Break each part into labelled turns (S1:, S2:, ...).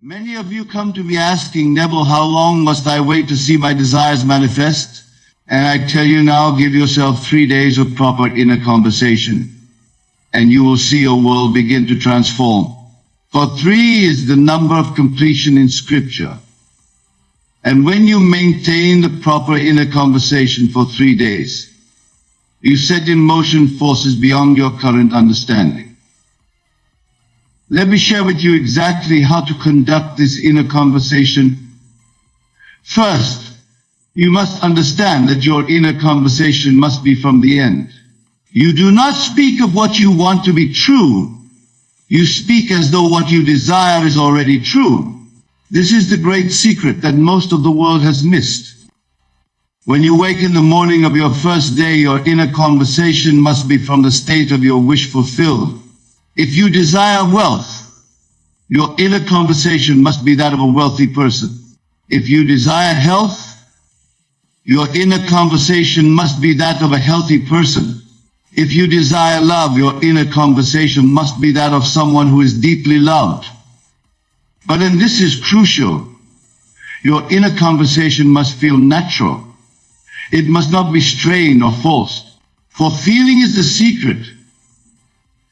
S1: Many of you come to me asking, Neville, how long must I wait to see my desires manifest? And I tell you now, give yourself 3 days of proper inner conversation, and you will see your world begin to transform. For 3 is the number of completion in Scripture. And when you maintain the proper inner conversation for 3 days, you set in motion forces beyond your current understanding. Let me share with you exactly how to conduct this inner conversation. First, you must understand that your inner conversation must be from the end. You do not speak of what you want to be true. You speak as though what you desire is already true. This is the great secret that most of the world has missed. When you wake in the morning of your first day, your inner conversation must be from the state of your wish fulfilled. If you desire wealth, your inner conversation must be that of a wealthy person. If you desire health, your inner conversation must be that of a healthy person. If you desire love, your inner conversation must be that of someone who is deeply loved. But and this is crucial, your inner conversation must feel natural. It must not be strained or forced. For feeling is the secret.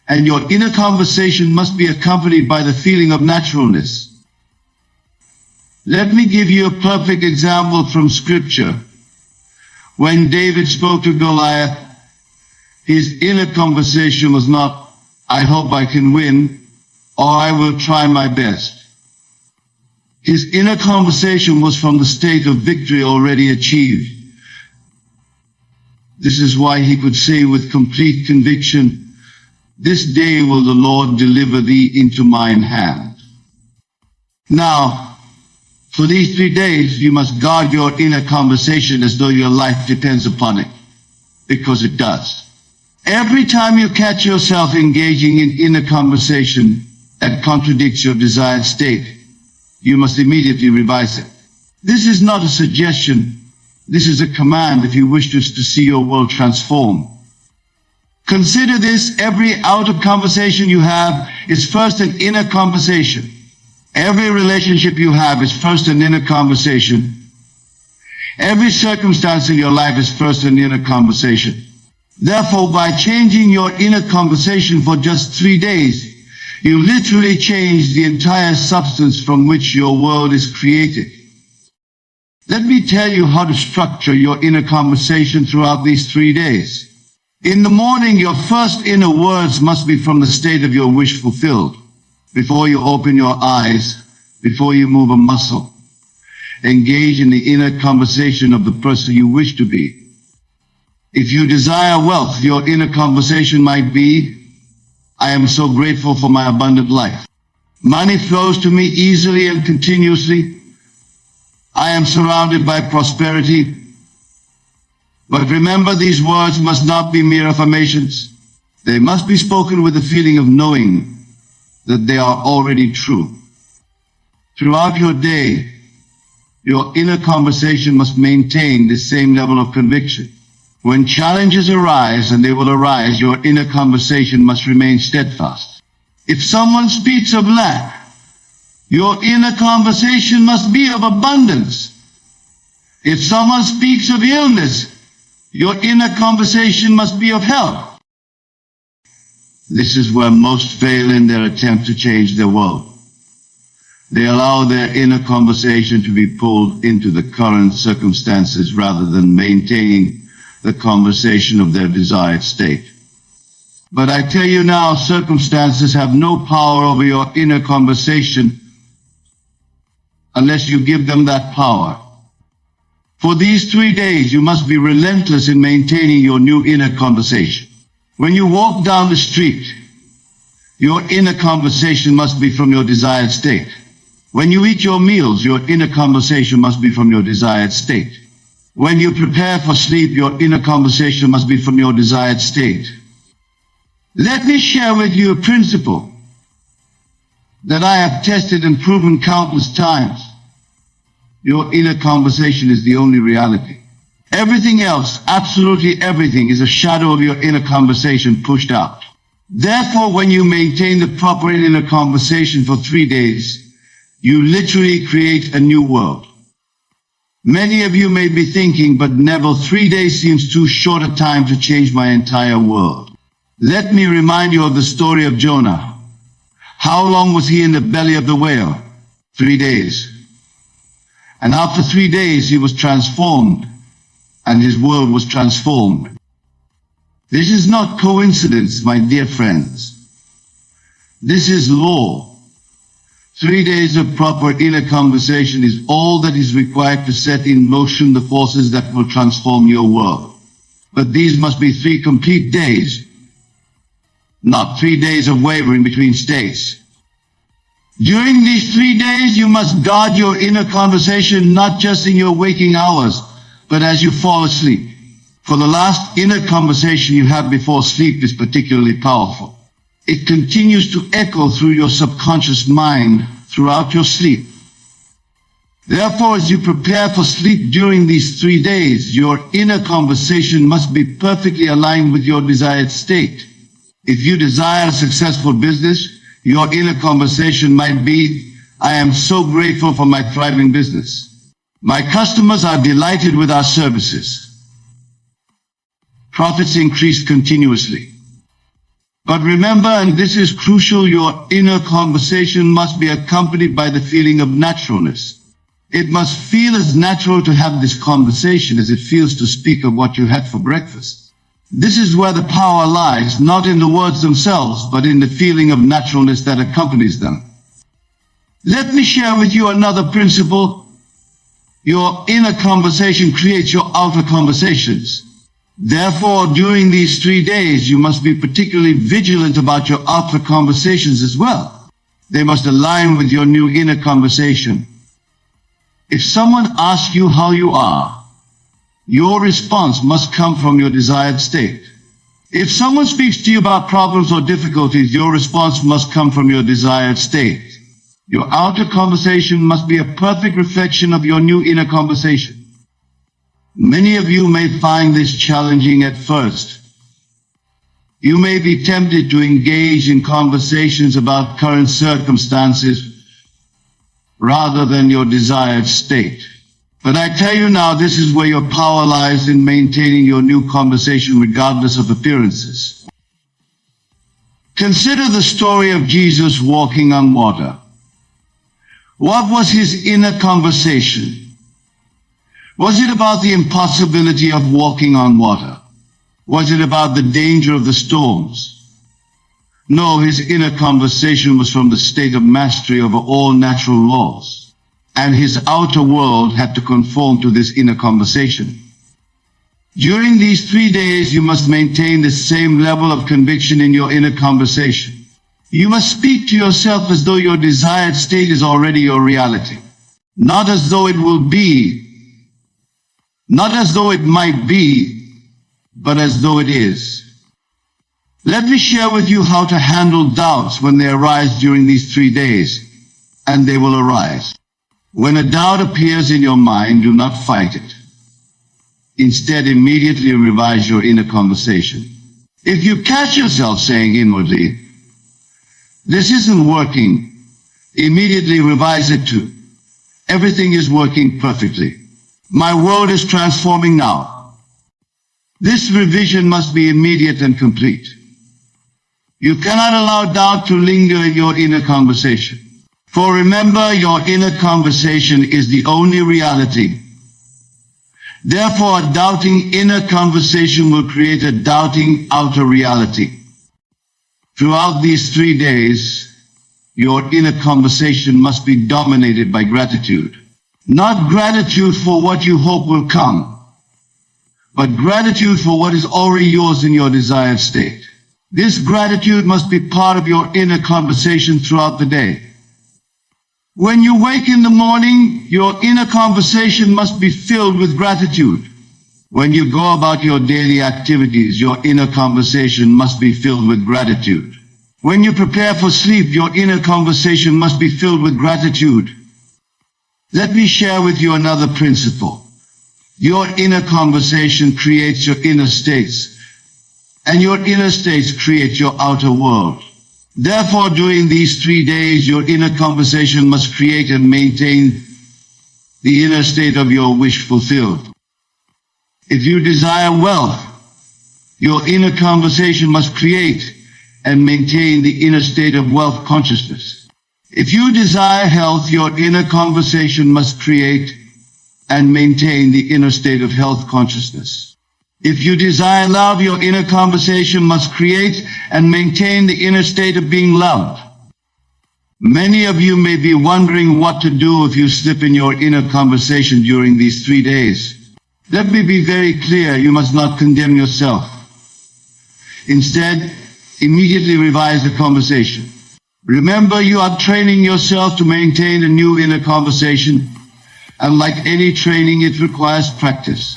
S1: And your inner conversation must be accompanied by the feeling of naturalness. Let me give you a perfect example from Scripture. When David spoke to Goliath, his inner conversation was not, I hope I can win, or I will try my best. His inner conversation was from the state of victory already achieved. This is why he could say with complete conviction, this day will the Lord deliver thee into mine hand. Now, for these 3 days, you must guard your inner conversation as though your life depends upon it, because it does. Every time you catch yourself engaging in inner conversation that contradicts your desired state, you must immediately revise it. This is not a suggestion. This is a command if you wish to see your world transform. Consider this, every outer conversation you have is first an inner conversation. Every relationship you have is first an inner conversation. Every circumstance in your life is first an inner conversation. Therefore, by changing your inner conversation for just 3 days, you literally change the entire substance from which your world is created. Let me tell you how to structure your inner conversation throughout these 3 days. In the morning, your first inner words must be from the state of your wish fulfilled. Before you open your eyes, before you move a muscle, engage in the inner conversation of the person you wish to be. If you desire wealth, your inner conversation might be, I am so grateful for my abundant life. Money flows to me easily and continuously. I am surrounded by prosperity. But remember, these words must not be mere affirmations. They must be spoken with a feeling of knowing that they are already true. Throughout your day, your inner conversation must maintain the same level of conviction. When challenges arise, and they will arise, your inner conversation must remain steadfast. If someone speaks of lack, your inner conversation must be of abundance. If someone speaks of illness, your inner conversation must be of health. This is where most fail in their attempt to change their world. They allow their inner conversation to be pulled into the current circumstances rather than maintaining the conversation of their desired state. But I tell you now, circumstances have no power over your inner conversation unless you give them that power. For these 3 days, you must be relentless in maintaining your new inner conversation. When you walk down the street, your inner conversation must be from your desired state. When you eat your meals, your inner conversation must be from your desired state. When you prepare for sleep, your inner conversation must be from your desired state. Let me share with you a principle that I have tested and proven countless times. Your inner conversation is the only reality. Everything else, absolutely everything, is a shadow of your inner conversation pushed out. Therefore, when you maintain the proper inner conversation for 3 days, You literally create a new world. Many of you may be thinking, but Neville, 3 days seems too short a time to change my entire world. Let me remind you of the story of Jonah. How long was he in the belly of the whale? 3 days. And after 3 days he was transformed, and his world was transformed. This is not coincidence, my dear friends. This is law. 3 days of proper inner conversation is all that is required to set in motion the forces that will transform your world. But these must be 3 complete days, not 3 days of wavering between states. During these 3 days, you must guard your inner conversation not just in your waking hours, but as you fall asleep. For the last inner conversation you have before sleep is particularly powerful. It continues to echo through your subconscious mind throughout your sleep. Therefore, as you prepare for sleep during these 3 days, your inner conversation must be perfectly aligned with your desired state. If you desire a successful business, your inner conversation might be, I am so grateful for my thriving business. My customers are delighted with our services. Profits increase continuously. But remember, and this is crucial, your inner conversation must be accompanied by the feeling of naturalness. It must feel as natural to have this conversation as it feels to speak of what you had for breakfast. This is where the power lies, not in the words themselves, but in the feeling of naturalness that accompanies them. Let me share with you another principle. Your inner conversation creates your outer conversations. Therefore, during these 3 days, you must be particularly vigilant about your outer conversations as well. They must align with your new inner conversation. If someone asks you how you are, your response must come from your desired state. If someone speaks to you about problems or difficulties, your response must come from your desired state. Your outer conversation must be a perfect reflection of your new inner conversation. Many of you may find this challenging at first. You may be tempted to engage in conversations about current circumstances rather than your desired state. But I tell you now, this is where your power lies, in maintaining your new conversation regardless of appearances. Consider the story of Jesus walking on water. What was his inner conversation? Was it about the impossibility of walking on water? Was it about the danger of the storms? No, his inner conversation was from the state of mastery over all natural laws, and his outer world had to conform to this inner conversation. During these 3 days, you must maintain the same level of conviction in your inner conversation. You must speak to yourself as though your desired state is already your reality, not as though it will be, not as though it might be, but as though it is. Let me share with you how to handle doubts when they arise during these 3 days, and they will arise. When a doubt appears in your mind, do not fight it. Instead, immediately revise your inner conversation. If you catch yourself saying inwardly, this isn't working, immediately revise it to, everything is working perfectly. My world is transforming now. This revision must be immediate and complete. You cannot allow doubt to linger in your inner conversation. For remember, your inner conversation is the only reality. Therefore, a doubting inner conversation will create a doubting outer reality. Throughout these 3 days, your inner conversation must be dominated by gratitude. Not gratitude for what you hope will come, but gratitude for what is already yours in your desired state. This gratitude must be part of your inner conversation throughout the day. When you wake in the morning, your inner conversation must be filled with gratitude. When you go about your daily activities, your inner conversation must be filled with gratitude. When you prepare for sleep, your inner conversation must be filled with gratitude. Let me share with you another principle. Your inner conversation creates your inner states, and your inner states create your outer world. Therefore, during these 3 days, your inner conversation must create and maintain the inner state of your wish fulfilled. If you desire wealth, your inner conversation must create and maintain the inner state of wealth consciousness. If you desire health, your inner conversation must create and maintain the inner state of health consciousness. If you desire love, your inner conversation must create and maintain the inner state of being loved. Many of you may be wondering what to do if you slip in your inner conversation during these 3 days. Let me be very clear, you must not condemn yourself. Instead, immediately revise the conversation. Remember, you are training yourself to maintain a new inner conversation, and like any training, it requires practice.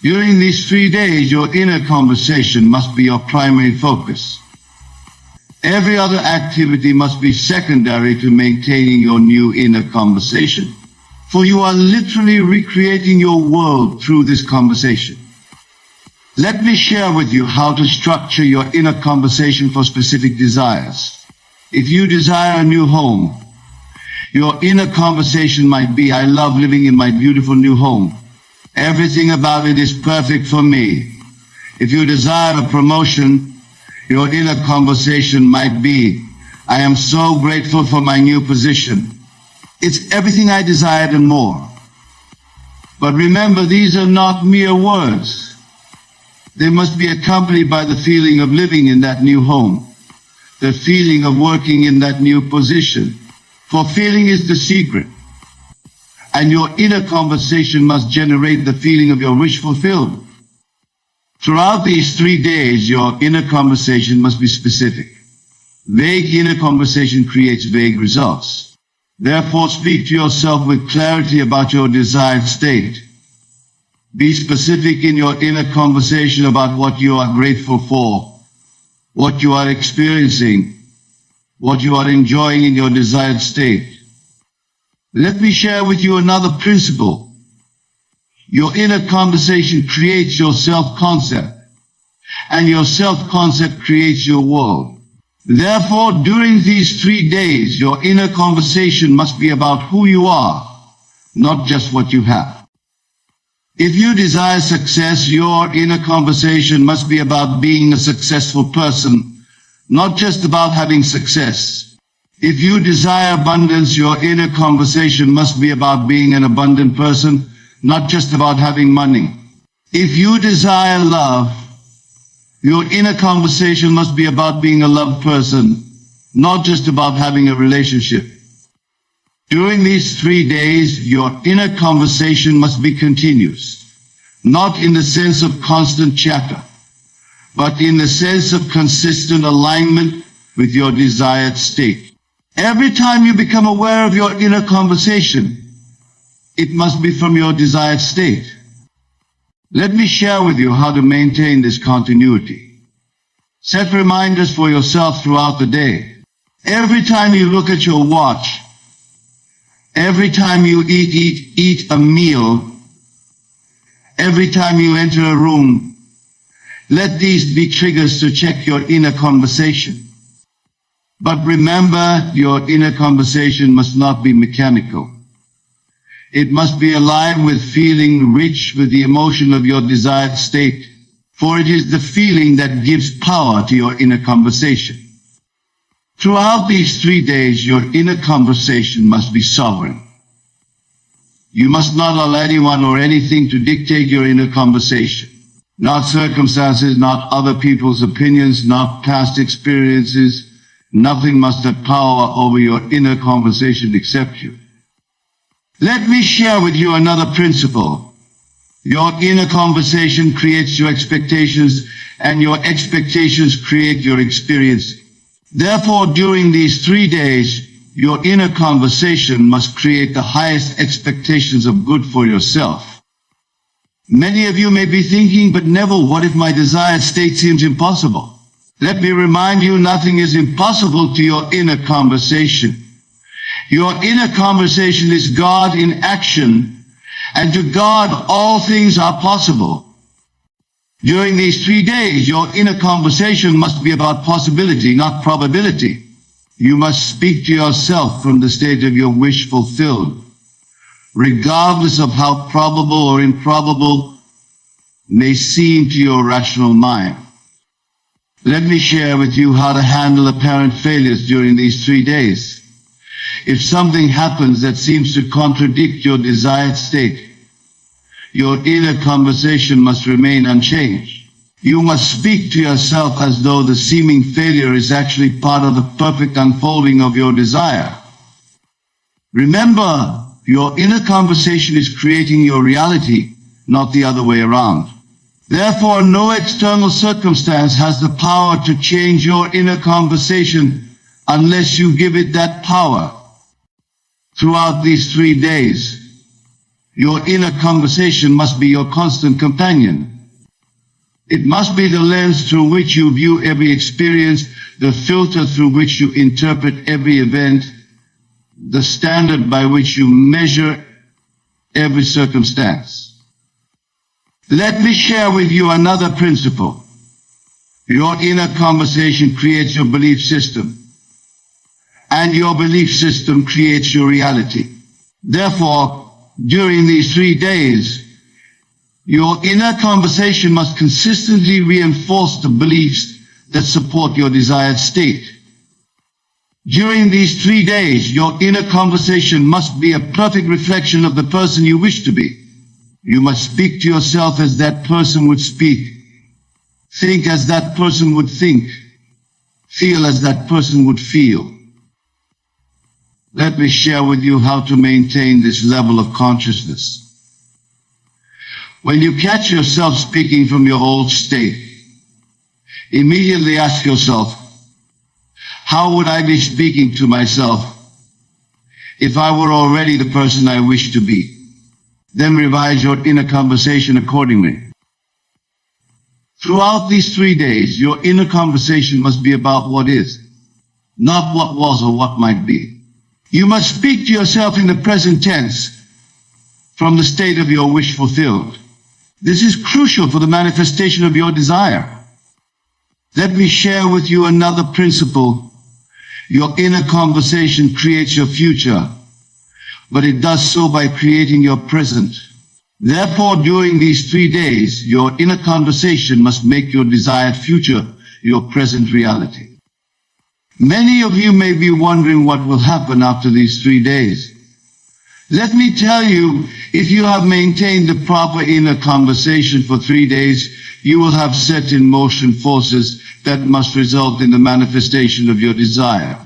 S1: During these 3 days, your inner conversation must be your primary focus. Every other activity must be secondary to maintaining your new inner conversation, for you are literally recreating your world through this conversation. Let me share with you how to structure your inner conversation for specific desires. If you desire a new home, your inner conversation might be, I love living in my beautiful new home. Everything about it is perfect for me. If you desire a promotion, your inner conversation might be, I am so grateful for my new position. It's everything I desired and more. But remember, these are not mere words. They must be accompanied by the feeling of living in that new home, the feeling of working in that new position. For feeling is the secret. And your inner conversation must generate the feeling of your wish fulfilled. Throughout these 3 days, your inner conversation must be specific. Vague inner conversation creates vague results. Therefore, speak to yourself with clarity about your desired state. Be specific in your inner conversation about what you are grateful for, what you are experiencing, what you are enjoying in your desired state. Let me share with you another principle. Your inner conversation creates your self-concept, and your self-concept creates your world. Therefore, during these 3 days, your inner conversation must be about who you are, not just what you have. If you desire success, your inner conversation must be about being a successful person, not just about having success. If you desire abundance, your inner conversation must be about being an abundant person, not just about having money. If you desire love, your inner conversation must be about being a loved person, not just about having a relationship. During these 3 days, your inner conversation must be continuous, not in the sense of constant chatter, but in the sense of consistent alignment with your desired state. Every time you become aware of your inner conversation, it must be from your desired state. Let me share with you how to maintain this continuity. Set reminders for yourself throughout the day. Every time you look at your watch, every time you eat a meal, every time you enter a room, let these be triggers to check your inner conversation. But remember, your inner conversation must not be mechanical. It must be alive with feeling, rich with the emotion of your desired state, for it is the feeling that gives power to your inner conversation. Throughout these 3 days, your inner conversation must be sovereign. You must not allow anyone or anything to dictate your inner conversation. Not circumstances, not other people's opinions, not past experiences. Nothing must have power over your inner conversation except you. Let me share with you another principle. Your inner conversation creates your expectations, and your expectations create your experience. Therefore, during these 3 days, your inner conversation must create the highest expectations of good for yourself. Many of you may be thinking, but Neville, what if my desired state seems impossible? Let me remind you, nothing is impossible to your inner conversation. Your inner conversation is God in action, and to God all things are possible. During these 3 days, your inner conversation must be about possibility, not probability. You must speak to yourself from the state of your wish fulfilled, regardless of how probable or improbable may seem to your rational mind. Let me share with you how to handle apparent failures during these 3 days. If something happens that seems to contradict your desired state, your inner conversation must remain unchanged. You must speak to yourself as though the seeming failure is actually part of the perfect unfolding of your desire. Remember, your inner conversation is creating your reality, not the other way around. Therefore, no external circumstance has the power to change your inner conversation unless you give it that power. Throughout these 3 days, your inner conversation must be your constant companion. It must be the lens through which you view every experience, the filter through which you interpret every event, the standard by which you measure every circumstance. Let me share with you another principle. Your inner conversation creates your belief system, and your belief system creates your reality. Therefore, during these 3 days, your inner conversation must consistently reinforce the beliefs that support your desired state. During these 3 days, your inner conversation must be a perfect reflection of the person you wish to be. You must speak to yourself as that person would speak, think as that person would think, feel as that person would feel. Let me share with you how to maintain this level of consciousness. When you catch yourself speaking from your old state, immediately ask yourself, how would I be speaking to myself if I were already the person I wish to be? Then revise your inner conversation accordingly. Throughout these 3 days, your inner conversation must be about what is, not what was or what might be. You must speak to yourself in the present tense from the state of your wish fulfilled. This is crucial for the manifestation of your desire. Let me share with you another principle. Your inner conversation creates your future, but it does so by creating your present. Therefore, during these 3 days, your inner conversation must make your desired future your present reality. Many of you may be wondering what will happen after these 3 days. Let me tell you, if you have maintained the proper inner conversation for 3 days, you will have set in motion forces that must result in the manifestation of your desire.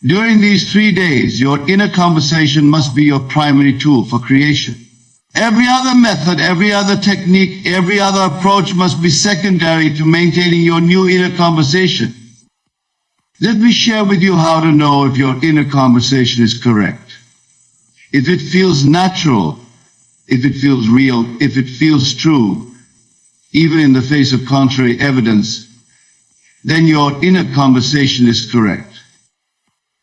S1: During these 3 days, your inner conversation must be your primary tool for creation. Every other method, every other technique, every other approach must be secondary to maintaining your new inner conversation. Let me share with you how to know if your inner conversation is correct. If it feels natural, if it feels real, if it feels true, even in the face of contrary evidence, then your inner conversation is correct.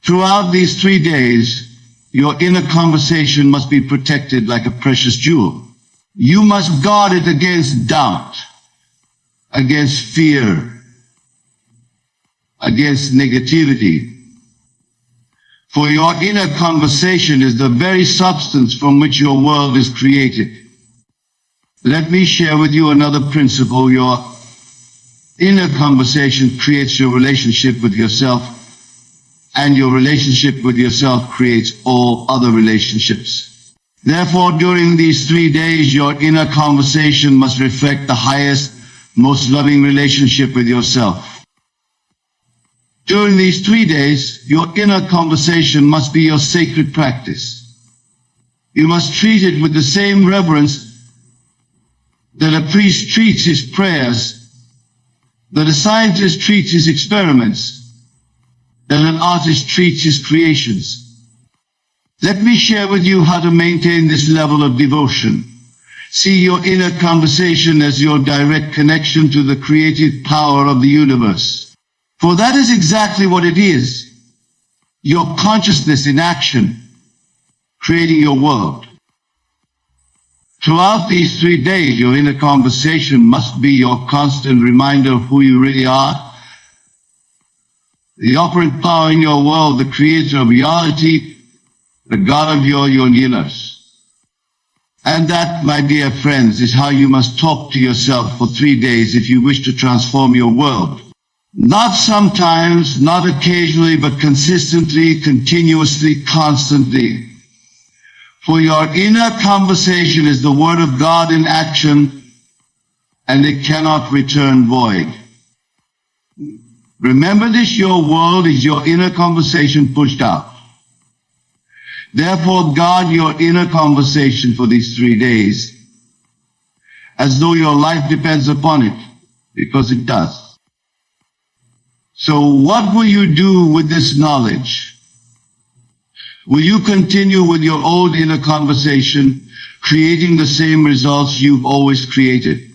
S1: Throughout these 3 days, your inner conversation must be protected like a precious jewel. You must guard it against doubt, against fear, against negativity. For your inner conversation is the very substance from which your world is created. Let me share with you another principle. Your inner conversation creates your relationship with yourself, and your relationship with yourself creates all other relationships. Therefore, during these 3 days, your inner conversation must reflect the highest, most loving relationship with yourself. During these 3 days, your inner conversation must be your sacred practice. You must treat it with the same reverence that a priest treats his prayers, that a scientist treats his experiments, that an artist treats his creations. Let me share with you how to maintain this level of devotion. See your inner conversation as your direct connection to the creative power of the universe. For that is exactly what it is. Your consciousness in action, creating your world. Throughout these 3 days, your inner conversation must be your constant reminder of who you really are, the operant power in your world, the creator of reality, the God of your universe. And that, my dear friends, is how you must talk to yourself for 3 days if you wish to transform your world. Not sometimes, not occasionally, but consistently, continuously, constantly. For your inner conversation is the word of God in action, and it cannot return void. Remember this, your world is your inner conversation pushed out. Therefore, guard your inner conversation for these 3 days, as though your life depends upon it, because it does. So what will you do with this knowledge? Will you continue with your old inner conversation, creating the same results you've always created?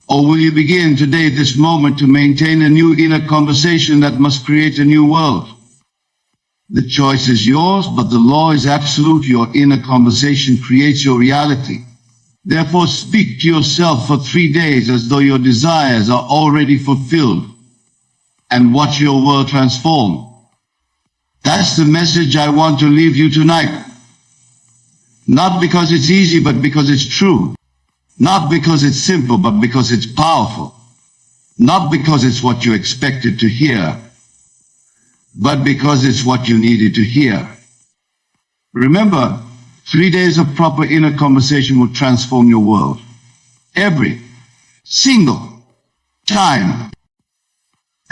S1: Or will you begin today, this moment, to maintain a new inner conversation that must create a new world? The choice is yours, but the law is absolute. Your inner conversation creates your reality. Therefore, speak to yourself for 3 days as though your desires are already fulfilled, and watch your world transform. That's the message I want to leave you tonight. Not because it's easy, but because it's true. Not because it's simple, but because it's powerful. Not because it's what you expected to hear, but because it's what you needed to hear. Remember, 3 days of proper inner conversation will transform your world. Every single time.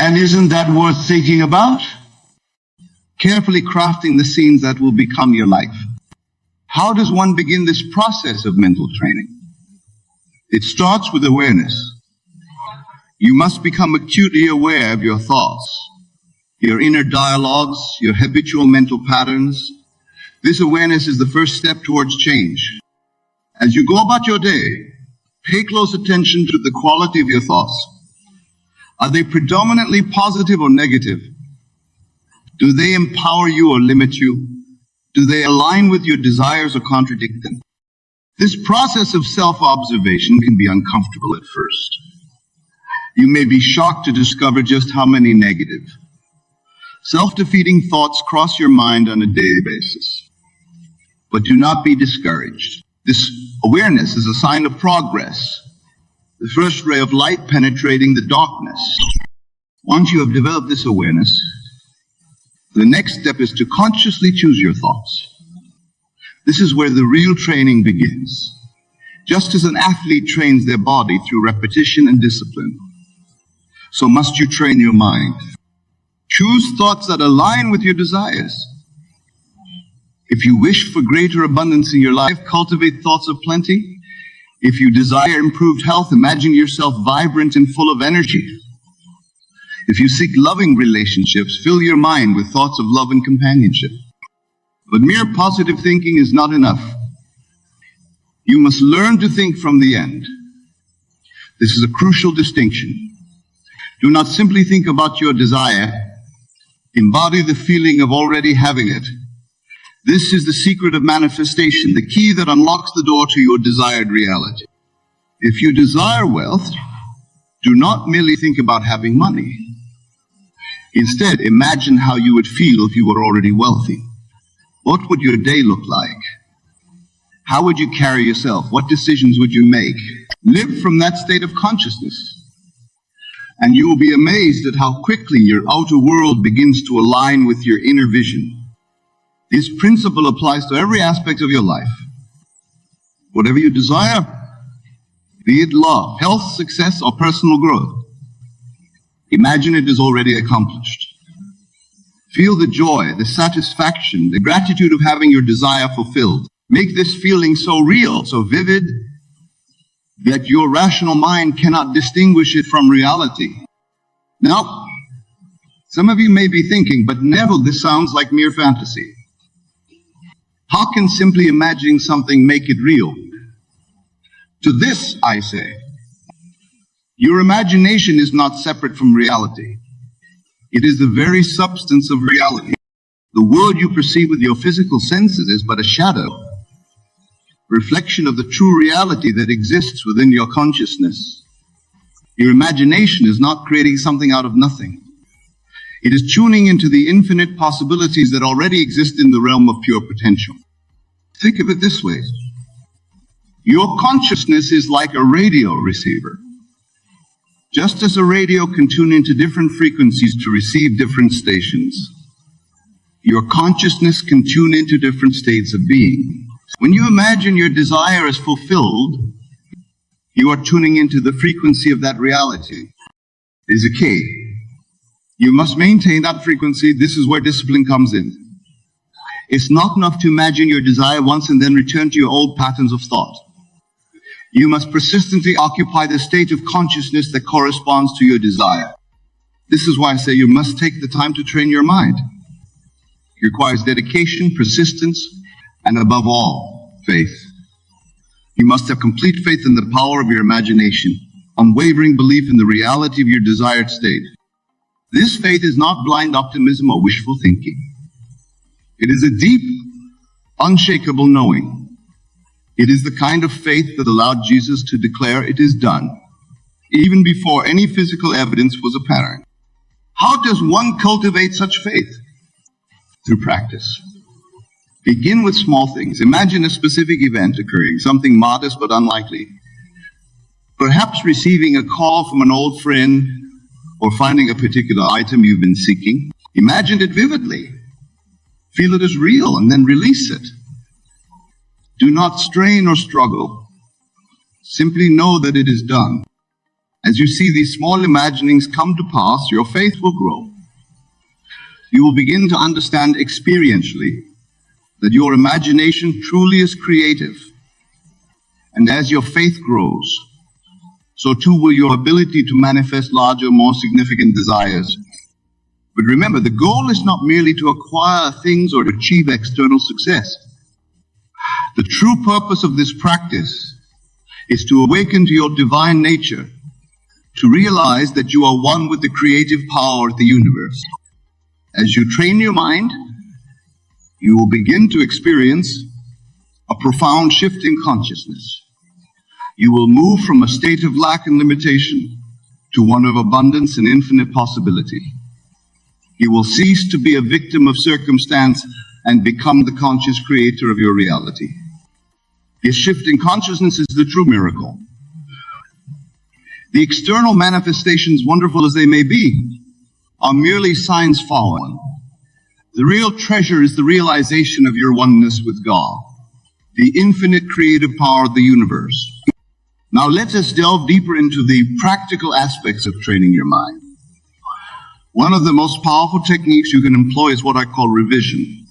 S1: And isn't that worth thinking about?
S2: Carefully crafting the scenes that will become your life. How does one begin this process of mental training? It starts with awareness. You must become acutely aware of your thoughts, your inner dialogues, your habitual mental patterns. This awareness is the first step towards change. As you go about your day, pay close attention to the quality of your thoughts. Are they predominantly positive or negative? Do they empower you or limit you? Do they align with your desires or contradict them? This process of self-observation can be uncomfortable at first. You may be shocked to discover just how many negative, self-defeating thoughts cross your mind on a daily basis. But do not be discouraged. This awareness is a sign of progress, the first ray of light penetrating the darkness. Once you have developed this awareness, the next step is to consciously choose your thoughts. This is where the real training begins. Just as an athlete trains their body through repetition and discipline, so must you train your mind. Choose thoughts that align with your desires. If you wish for greater abundance in your life, cultivate thoughts of plenty. If you desire improved health, imagine yourself vibrant and full of energy. If you seek loving relationships, fill your mind with thoughts of love and companionship. But mere positive thinking is not enough. You must learn to think from the end. This is a crucial distinction. Do not simply think about your desire. Embody the feeling of already having it. This is the secret of manifestation, the key that unlocks the door to your desired reality. If you desire wealth, do not merely think about having money. Instead, imagine how you would feel if you were already wealthy. What would your day look like? How would you carry yourself? What decisions would you make? Live from that state of consciousness, and you will be amazed at how quickly your outer world begins to align with your inner vision. This principle applies to every aspect of your life. Whatever you desire, be it love, health, success, or personal growth, imagine it is already accomplished. Feel the joy, the satisfaction, the gratitude of having your desire fulfilled. Make this feeling so real, so vivid, that your rational mind cannot distinguish it from reality. Now, some of you may be thinking, but Neville, this sounds like mere fantasy. How can simply imagining something make it real? To this, I say, your imagination is not separate from reality. It is the very substance of reality. The world you perceive with your physical senses is but a shadow. reflection of the true reality that exists within your consciousness. Your imagination is not creating something out of nothing. It is tuning into the infinite possibilities that already exist in the realm of pure potential. Think of it this way. Your consciousness is like a radio receiver. Just as a radio can tune into different frequencies to receive different stations, your consciousness can tune into different states of being. When you imagine your desire is fulfilled, you are tuning into the frequency of that reality. It is a key. You must maintain that frequency. This is where discipline comes in. It's not enough to imagine your desire once and then return to your old patterns of thought. You must persistently occupy the state of consciousness that corresponds to your desire. This is why I say you must take the time to train your mind. It requires dedication, persistence, and above all, faith. You must have complete faith in the power of your imagination, unwavering belief in the reality of your desired state. This faith is not blind optimism or wishful thinking. It is a deep, unshakable knowing. It is the kind of faith that allowed Jesus to declare it is done, even before any physical evidence was apparent. How does one cultivate such faith? Through practice. Begin with small things. Imagine a specific event occurring, something modest but unlikely. Perhaps receiving a call from an old friend or finding a particular item you've been seeking. Imagine it vividly. Feel it as real and then release it. Do not strain or struggle. Simply know that it is done. As you see these small imaginings come to pass, your faith will grow. You will begin to understand experientially that your imagination truly is creative. And as your faith grows, so too will your ability to manifest larger, more significant desires. But remember, the goal is not merely to acquire things or to achieve external success. The true purpose of this practice is to awaken to your divine nature, to realize that you are one with the creative power of the universe. As you train your mind, you will begin to experience a profound shift in consciousness. You will move from a state of lack and limitation to one of abundance and infinite possibility. You will cease to be a victim of circumstance and become the conscious creator of your reality. This shift in consciousness is the true miracle. The external manifestations, wonderful as they may be, are merely signs following. The real treasure is the realization of your oneness with God, the infinite creative power of the universe. Now let us delve deeper into the practical aspects of training your mind. One of the most powerful techniques you can employ is what I call revision.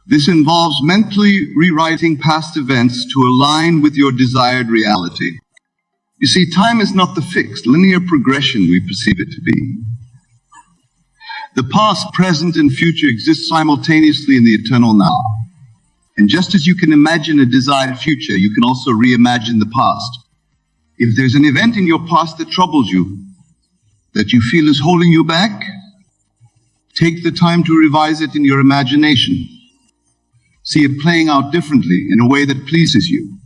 S2: This involves mentally rewriting past events to align with your desired reality. You see, time is not the fixed, linear progression we perceive it to be. The past, present, and future exist simultaneously in the eternal now. And just as you can imagine a desired future, you can also reimagine the past. If there's an event in your past that troubles you, that you feel is holding you back, take the time to revise it in your imagination. See it playing out differently in a way that pleases you.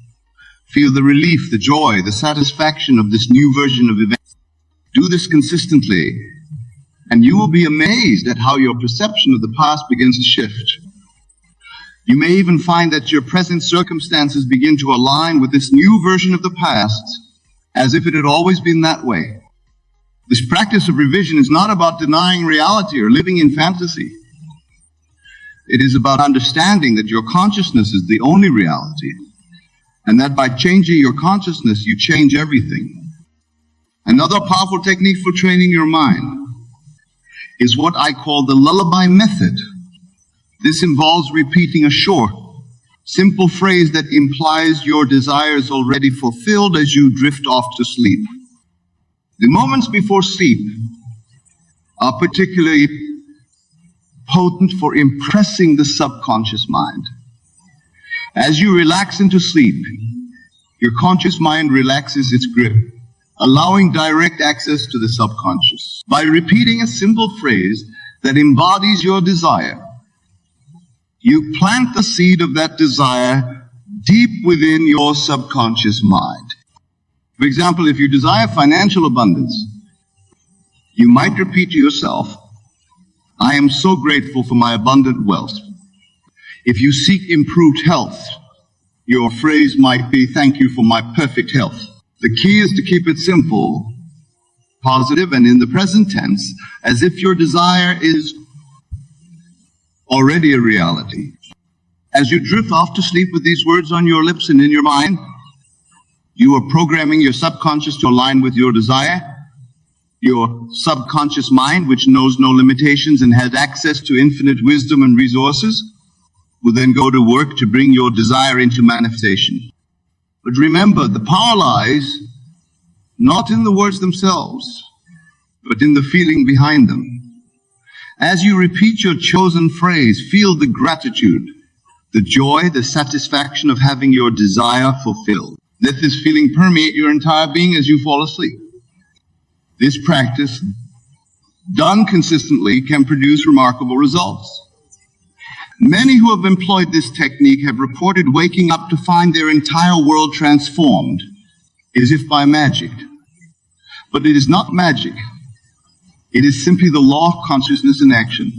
S2: Feel the relief, the joy, the satisfaction of this new version of events. Do this consistently, and you will be amazed at how your perception of the past begins to shift. You may even find that your present circumstances begin to align with this new version of the past, as if it had always been that way. This practice of revision is not about denying reality or living in fantasy. It is about understanding that your consciousness is the only reality, and that by changing your consciousness, you change everything. Another powerful technique for training your mind is what I call the lullaby method. This involves repeating a short, simple phrase that implies your desires already fulfilled as you drift off to sleep. The moments before sleep are particularly potent for impressing the subconscious mind. As you relax into sleep, your conscious mind relaxes its grip, allowing direct access to the subconscious. By repeating a simple phrase that embodies your desire, you plant the seed of that desire deep within your subconscious mind. For example, if you desire financial abundance, you might repeat to yourself, I am so grateful for my abundant wealth. If you seek improved health, your phrase might be, thank you for my perfect health. The key is to keep it simple, positive, and in the present tense, as if your desire is already a reality. As you drift off to sleep with these words on your lips and in your mind, you are programming your subconscious to align with your desire. Your subconscious mind, which knows no limitations and has access to infinite wisdom and resources, will then go to work to bring your desire into manifestation. But remember, the power lies not in the words themselves, but in the feeling behind them. As you repeat your chosen phrase, feel the gratitude, the joy, the satisfaction of having your desire fulfilled. Let this feeling permeate your entire being as you fall asleep. This practice, done consistently, can produce remarkable results. Many who have employed this technique have reported waking up to find their entire world transformed, as if by magic. But it is not magic. It is simply the law of consciousness in action.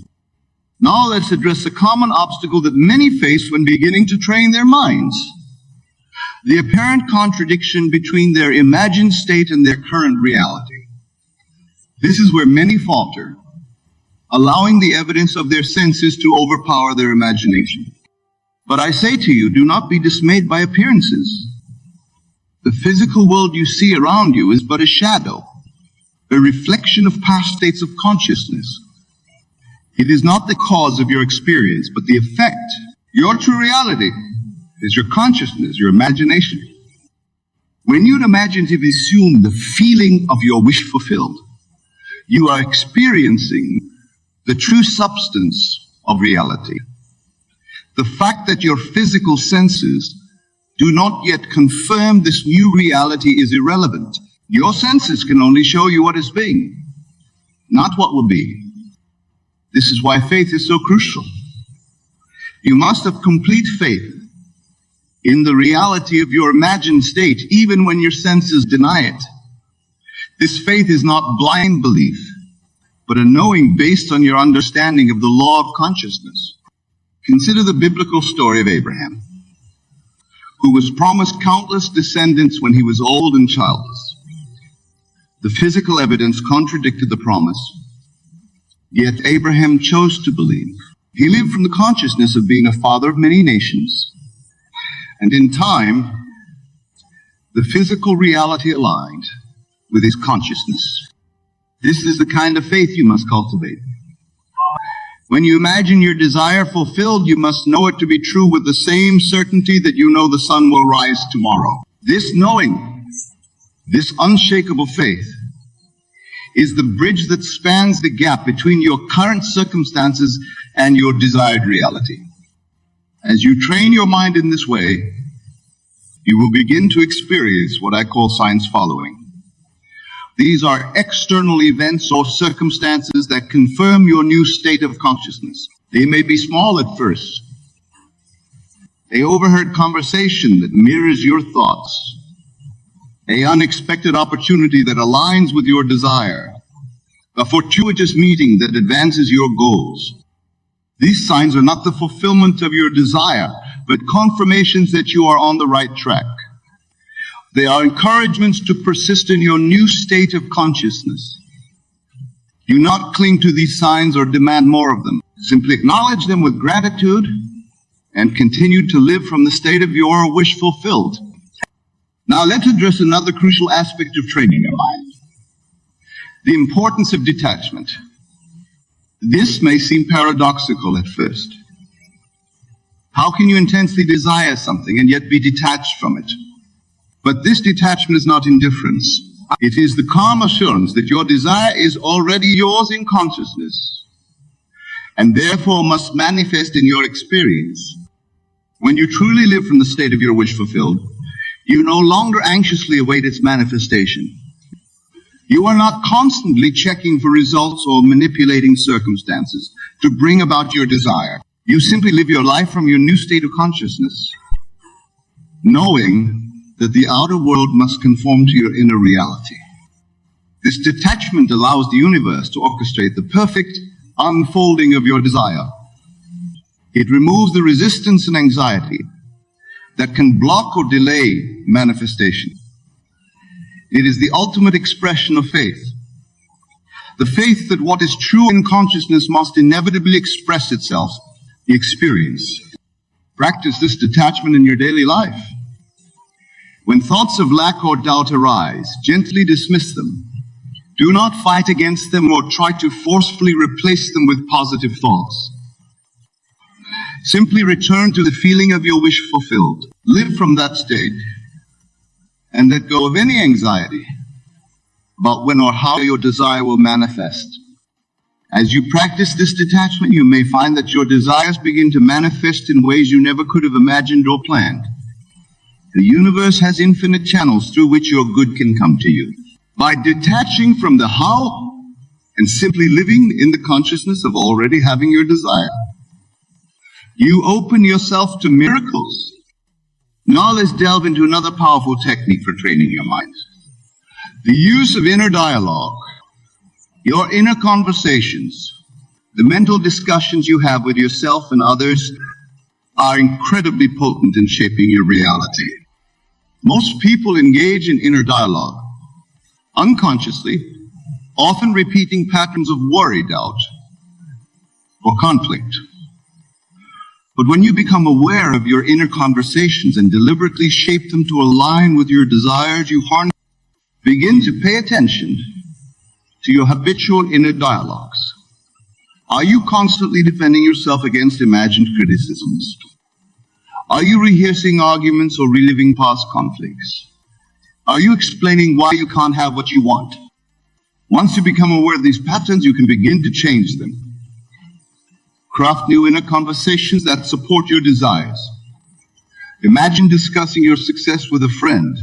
S2: Now let's address a common obstacle that many face when beginning to train their minds: the apparent contradiction between their imagined state and their current reality. This is where many falter, allowing the evidence of their senses to overpower their imagination. But I say to you, do not be dismayed by appearances. The physical world you see around you is but a shadow, a reflection of past states of consciousness. It is not the cause of your experience, but the effect. Your true reality is your consciousness, your imagination. When you imaginatively assume the feeling of your wish fulfilled, you are experiencing the true substance of reality. The fact that your physical senses do not yet confirm this new reality is irrelevant. Your senses can only show you what is being, not what will be. This is why faith is so crucial. You must have complete faith in the reality of your imagined state, even when your senses deny it. This faith is not blind belief, but a knowing based on your understanding of the law of consciousness. Consider the biblical story of Abraham, who was promised countless descendants when he was old and childless. The physical evidence contradicted the promise, yet Abraham chose to believe. He lived from the consciousness of being a father of many nations, and in time, the physical reality aligned with his consciousness. This is the kind of faith you must cultivate. When you imagine your desire fulfilled, you must know it to be true with the same certainty that you know the sun will rise tomorrow. This knowing, this unshakable faith, is the bridge that spans the gap between your current circumstances and your desired reality. As you train your mind in this way, you will begin to experience what I call signs following. These are external events or circumstances that confirm your new state of consciousness. They may be small at first. An overheard conversation that mirrors your thoughts, an unexpected opportunity that aligns with your desire, a fortuitous meeting that advances your goals. These signs are not the fulfillment of your desire, but confirmations that you are on the right track. They are encouragements to persist in your new state of consciousness. Do not cling to these signs or demand more of them. Simply acknowledge them with gratitude and continue to live from the state of your wish fulfilled. Now let's address another crucial aspect of training your mind: the importance of detachment. This may seem paradoxical at first. How can you intensely desire something and yet be detached from it? But this detachment is not indifference. It is the calm assurance that your desire is already yours in consciousness, and therefore must manifest in your experience. When you truly live from the state of your wish fulfilled, you no longer anxiously await its manifestation. You are not constantly checking for results or manipulating circumstances to bring about your desire. You simply live your life from your new state of consciousness. knowing that the outer world must conform to your inner reality. This detachment allows the universe to orchestrate the perfect unfolding of your desire. It removes the resistance and anxiety that can block or delay manifestation. It is the ultimate expression of faith. The faith that what is true in consciousness must inevitably express itself, the experience. Practice this detachment in your daily life. When thoughts of lack or doubt arise, gently dismiss them. Do not fight against them or try to forcefully replace them with positive thoughts. Simply return to the feeling of your wish fulfilled. Live from that state and let go of any anxiety about when or how your desire will manifest. As you practice this detachment, you may find that your desires begin to manifest in ways you never could have imagined or planned. The universe has infinite channels through which your good can come to you. By detaching from the how and simply living in the consciousness of already having your desire, you open yourself to miracles. Now let's delve into another powerful technique for training your mind. The use of inner dialogue. Your inner conversations, the mental discussions you have with yourself and others, are incredibly potent in shaping your reality. Most people engage in inner dialogue, unconsciously, often repeating patterns of worry, doubt, or conflict. But when you become aware of your inner conversations and deliberately shape them to align with your desires, you begin to pay attention to your habitual inner dialogues. Are you constantly defending yourself against imagined criticisms? Are you rehearsing arguments or reliving past conflicts? Are you explaining why you can't have what you want? Once you become aware of these patterns, you can begin to change them. Craft new inner conversations that support your desires. Imagine discussing your success with a friend.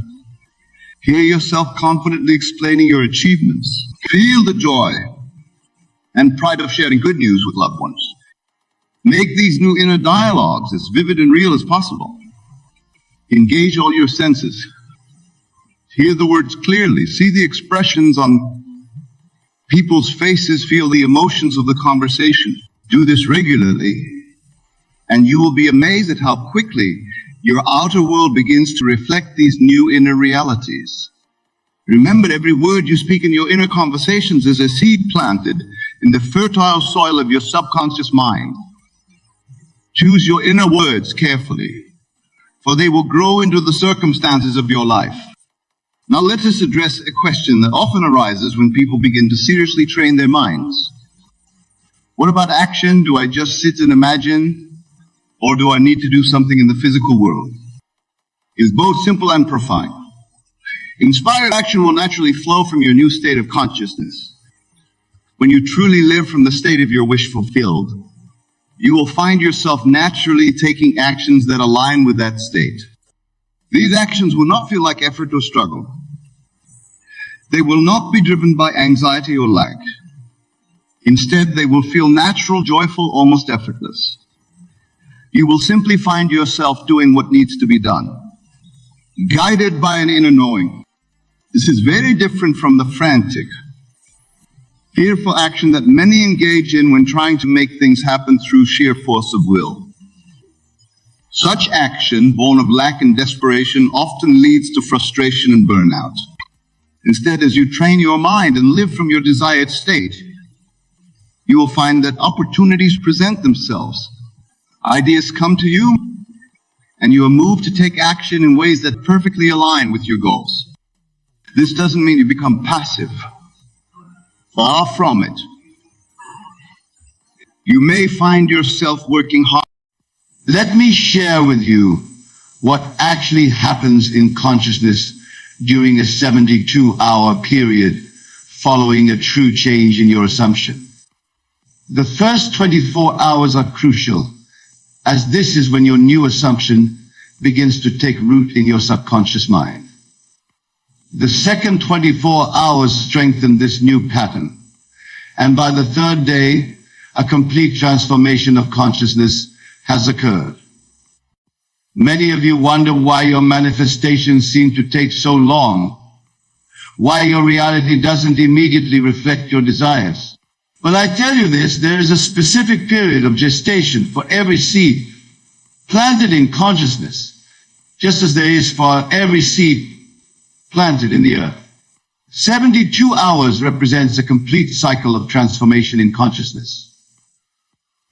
S2: Hear yourself confidently explaining your achievements. Feel the joy and pride of sharing good news with loved ones. Make these new inner dialogues as vivid and real as possible. Engage all your senses. Hear the words clearly. See the expressions on people's faces. Feel the emotions of the conversation. Do this regularly, and you will be amazed at how quickly your outer world begins to reflect these new inner realities. Remember, every word you speak in your inner conversations is a seed planted in the fertile soil of your subconscious mind. Choose your inner words carefully, for they will grow into the circumstances of your life. Now let us address a question that often arises when people begin to seriously train their minds. What about action? Do I just sit and imagine? Or do I need to do something in the physical world? It's both simple and profound. Inspired action will naturally flow from your new state of consciousness. When you truly live from the state of your wish fulfilled, you will find yourself naturally taking actions that align with that state. These actions will not feel like effort or struggle. They will not be driven by anxiety or lack. Instead, they will feel natural, joyful, almost effortless. You will simply find yourself doing what needs to be done, guided by an inner knowing. This is very different from the frantic, fearful action that many engage in when trying to make things happen through sheer force of will. Such action, born of lack and desperation, often leads to frustration and burnout. Instead, as you train your mind and live from your desired state, you will find that opportunities present themselves. Ideas come to you, and you are moved to take action in ways that perfectly align with your goals. This doesn't mean you become passive. Far from it. You may find yourself working hard.
S1: Let me share with you what actually happens in consciousness during a 72-hour period following a true change in your assumption. The first 24 hours are crucial, as this is when your new assumption begins to take root in your subconscious mind. The second 24 hours strengthen this new pattern, and by the third day, a complete transformation of consciousness has occurred. Many of you wonder why your manifestations seem to take so long, why your reality doesn't immediately reflect your desires. Well, I tell you this, there is a specific period of gestation for every seed planted in consciousness, just as there is for every seed planted in the earth. 72 hours represents a complete cycle of transformation in consciousness.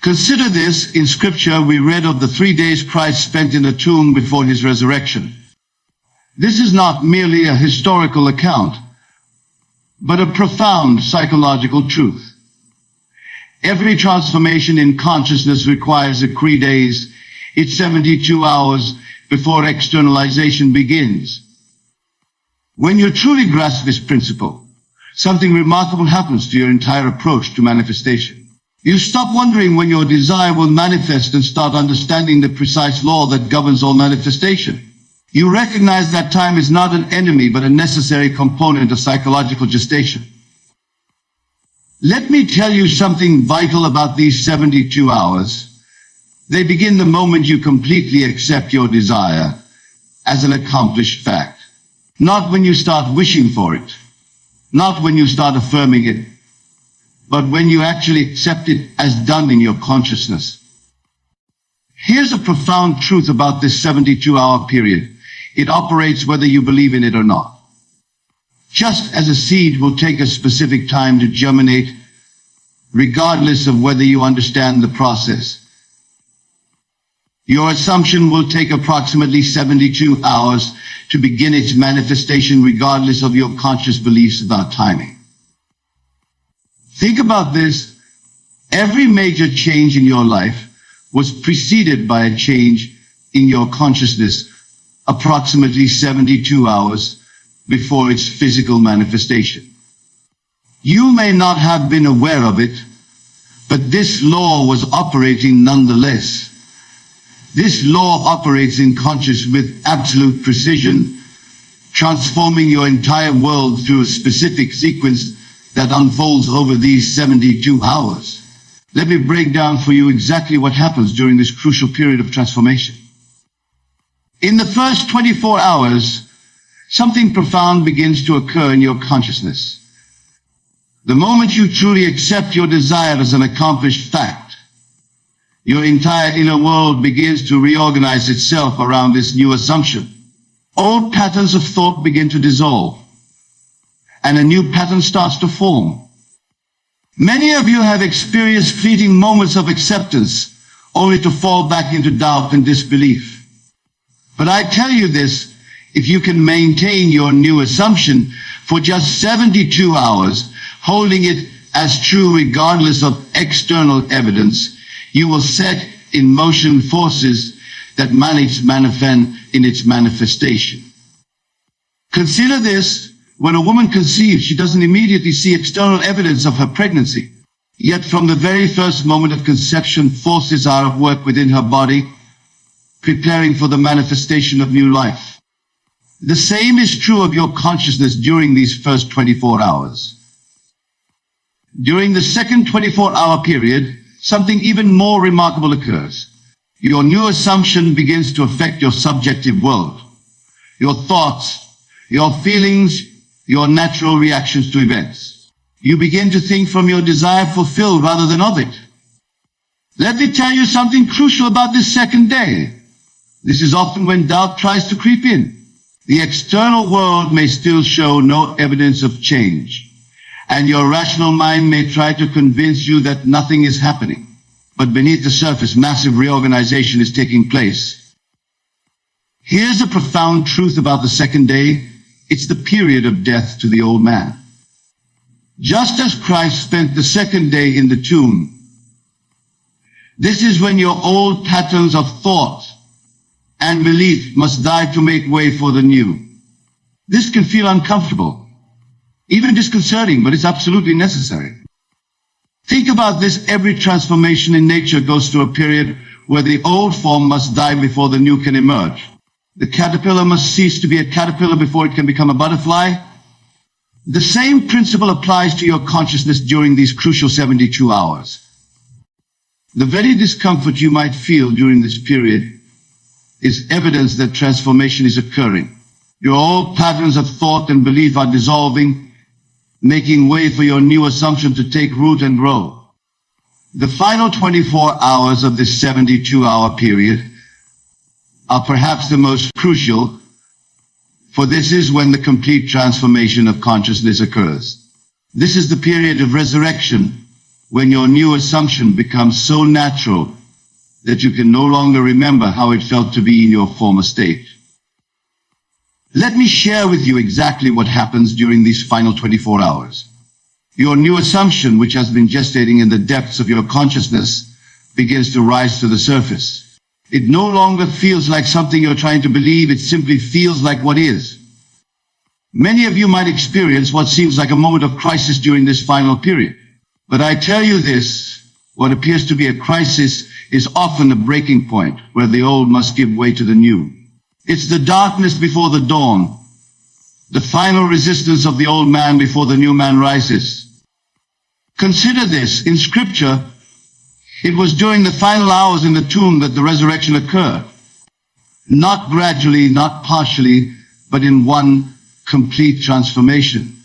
S1: Consider this, in Scripture we read of the 3 days Christ spent in the tomb before his resurrection. This is not merely a historical account, but a profound psychological truth. Every transformation in consciousness requires 3 days. It's 72 hours before externalization begins. When you truly grasp this principle, something remarkable happens to your entire approach to manifestation. You stop wondering when your desire will manifest and start understanding the precise law that governs all manifestation. You recognize that time is not an enemy, but a necessary component of psychological gestation. Let me tell you something vital about these 72 hours. They begin the moment you completely accept your desire as an accomplished fact. Not when you start wishing for it, not when you start affirming it, but when you actually accept it as done in your consciousness. Here's a profound truth about this 72-hour period. It operates whether you believe in it or not. Just as a seed will take a specific time to germinate, regardless of whether you understand the process, your assumption will take approximately 72 hours to begin its manifestation, regardless of your conscious beliefs about timing. Think about this. Every major change in your life was preceded by a change in your consciousness approximately 72 hours before its physical manifestation. You may not have been aware of it, but this law was operating nonetheless. This law operates in conscious with absolute precision, transforming your entire world through a specific sequence that unfolds over these 72 hours. Let me break down for you exactly what happens during this crucial period of transformation. In the first 24 hours, something profound begins to occur in your consciousness. The moment you truly accept your desire as an accomplished fact, your entire inner world begins to reorganize itself around this new assumption. Old patterns of thought begin to dissolve, and a new pattern starts to form. Many of you have experienced fleeting moments of acceptance, only to fall back into doubt and disbelief. But I tell you this, if you can maintain your new assumption for just 72 hours, holding it as true regardless of external evidence, you will set in motion forces that manifest in its manifestation. Consider this. When a woman conceives, she doesn't immediately see external evidence of her pregnancy. Yet from the very first moment of conception, forces are at work within her body, preparing for the manifestation of new life. The same is true of your consciousness during these first 24 hours. During the second 24-hour period, something even more remarkable occurs. Your new assumption begins to affect your subjective world, your thoughts, your feelings, your natural reactions to events. You begin to think from your desire fulfilled rather than of it. Let me tell you something crucial about this second day. This is often when doubt tries to creep in. The external world may still show no evidence of change, and your rational mind may try to convince you that nothing is happening. But beneath the surface, massive reorganization is taking place. Here's a profound truth about the second day. It's the period of death to the old man. Just as Christ spent the second day in the tomb, this is when your old patterns of thought and belief must die to make way for the new. This can feel uncomfortable, even disconcerting, but it's absolutely necessary. Think about this. Every transformation in nature goes through a period where the old form must die before the new can emerge. The caterpillar must cease to be a caterpillar before it can become a butterfly. The same principle applies to your consciousness during these crucial 72 hours. The very discomfort you might feel during this period is evidence that transformation is occurring. Your old patterns of thought and belief are dissolving, making way for your new assumption to take root and grow. The final 24 hours of this 72-hour period are perhaps the most crucial, for this is when the complete transformation of consciousness occurs. This is the period of resurrection, when your new assumption becomes so natural that you can no longer remember how it felt to be in your former state. Let me share with you exactly what happens during these final 24 hours. Your new assumption, which has been gestating in the depths of your consciousness, begins to rise to the surface. It no longer feels like something you're trying to believe, it simply feels like what is. Many of you might experience what seems like a moment of crisis during this final period. But I tell you this, what appears to be a crisis is often a breaking point where the old must give way to the new. It's the darkness before the dawn, the final resistance of the old man before the new man rises. Consider this, in Scripture, it was during the final hours in the tomb that the resurrection occurred. Not gradually, not partially, but in one complete transformation.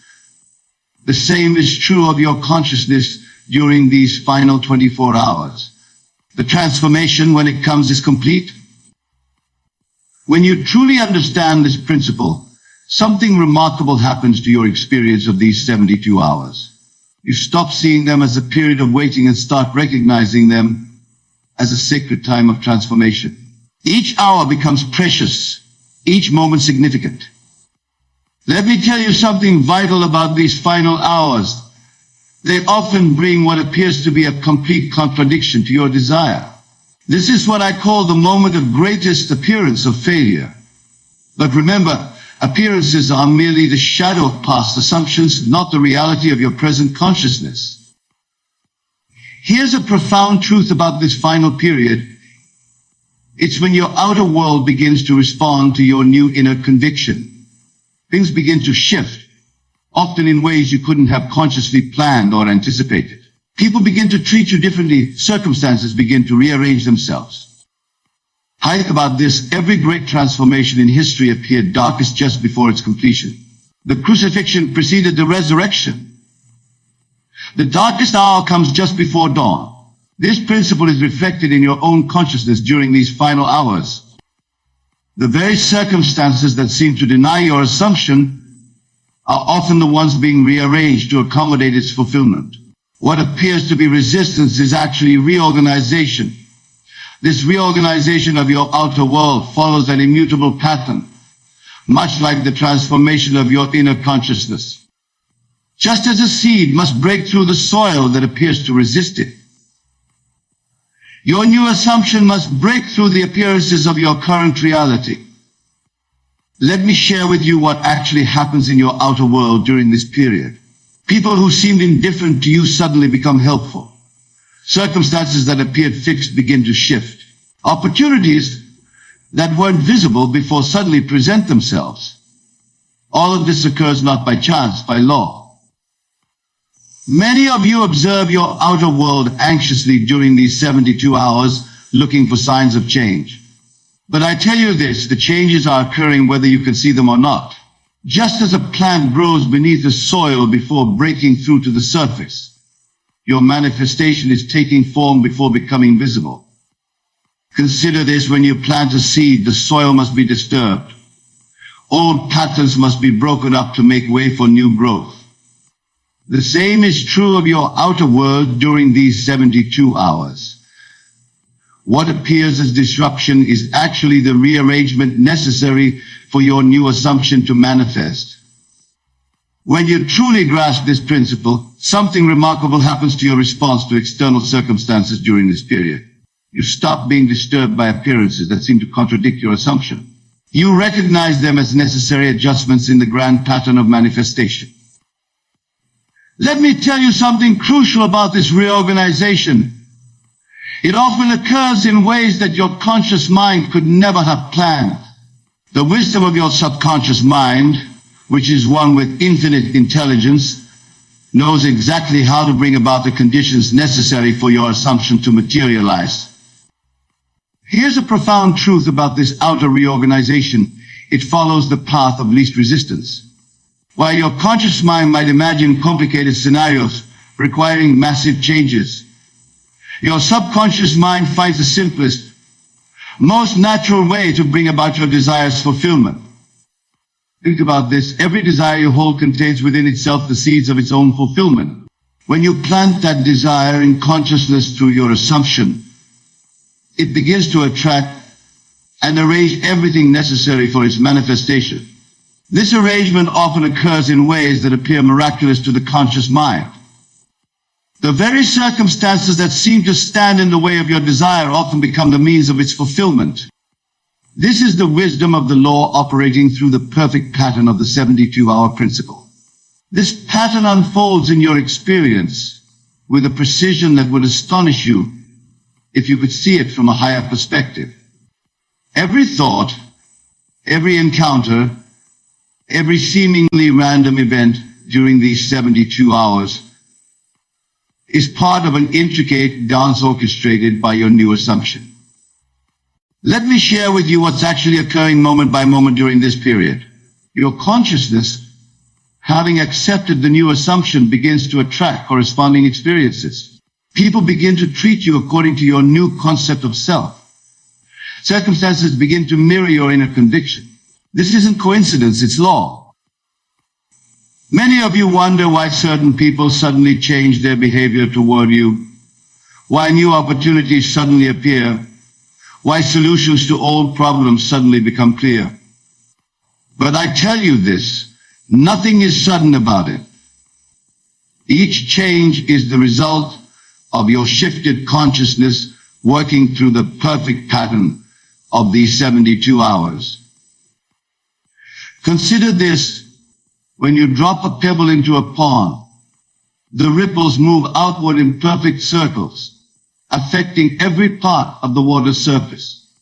S1: The same is true of your consciousness during these final 24 hours. The transformation, when it comes, is complete. When you truly understand this principle, something remarkable happens to your experience of these 72 hours. You stop seeing them as a period of waiting and start recognizing them as a sacred time of transformation. Each hour becomes precious, each moment significant. Let me tell you something vital about these final hours. They often bring what appears to be a complete contradiction to your desire. This is what I call the moment of greatest appearance of failure. But remember, appearances are merely the shadow of past assumptions, not the reality of your present consciousness. Here's a profound truth about this final period. It's when your outer world begins to respond to your new inner conviction. Things begin to shift, often in ways you couldn't have consciously planned or anticipated. People begin to treat you differently. Circumstances begin to rearrange themselves. Think about this. Every great transformation in history appeared darkest just before its completion. The crucifixion preceded the resurrection. The darkest hour comes just before dawn. This principle is reflected in your own consciousness during these final hours. The very circumstances that seem to deny your assumption are often the ones being rearranged to accommodate its fulfillment. What appears to be resistance is actually reorganization. This reorganization of your outer world follows an immutable pattern, much like the transformation of your inner consciousness. Just as a seed must break through the soil that appears to resist it, your new assumption must break through the appearances of your current reality. Let me share with you what actually happens in your outer world during this period. People who seemed indifferent to you suddenly become helpful. Circumstances that appeared fixed begin to shift. Opportunities that weren't visible before suddenly present themselves. All of this occurs not by chance, by law. Many of you observe your outer world anxiously during these 72 hours, looking for signs of change. But I tell you this, the changes are occurring whether you can see them or not. Just as a plant grows beneath the soil before breaking through to the surface, your manifestation is taking form before becoming visible. Consider this: when you plant a seed, the soil must be disturbed. Old patterns must be broken up to make way for new growth. The same is true of your outer world during these 72 hours. What appears as disruption is actually the rearrangement necessary for your new assumption to manifest. When you truly grasp this principle, something remarkable happens to your response to external circumstances during this period. You stop being disturbed by appearances that seem to contradict your assumption. You recognize them as necessary adjustments in the grand pattern of manifestation. Let me tell you something crucial about this reorganization. It often occurs in ways that your conscious mind could never have planned. The wisdom of your subconscious mind, which is one with infinite intelligence, knows exactly how to bring about the conditions necessary for your assumption to materialize. Here's a profound truth about this outer reorganization. It follows the path of least resistance. While your conscious mind might imagine complicated scenarios requiring massive changes, your subconscious mind finds the simplest, most natural way to bring about your desire's fulfillment. Think about this. Every desire you hold contains within itself the seeds of its own fulfillment. When you plant that desire in consciousness through your assumption, it begins to attract and arrange everything necessary for its manifestation. This arrangement often occurs in ways that appear miraculous to the conscious mind. The very circumstances that seem to stand in the way of your desire often become the means of its fulfillment. This is the wisdom of the law operating through the perfect pattern of the 72-hour principle. This pattern unfolds in your experience with a precision that would astonish you if you could see it from a higher perspective. Every thought, every encounter, every seemingly random event during these 72 hours is part of an intricate dance orchestrated by your new assumption. Let me share with you what's actually occurring moment by moment during this period. Your consciousness, having accepted the new assumption, begins to attract corresponding experiences. People begin to treat you according to your new concept of self. Circumstances begin to mirror your inner conviction. This isn't coincidence, it's law. Many of you wonder why certain people suddenly change their behavior toward you, why new opportunities suddenly appear, why solutions to old problems suddenly become clear. But I tell you this, nothing is sudden about it. Each change is the result of your shifted consciousness working through the perfect pattern of these 72 hours. Consider this: when you drop a pebble into a pond, the ripples move outward in perfect circles, affecting every part of the water's surface.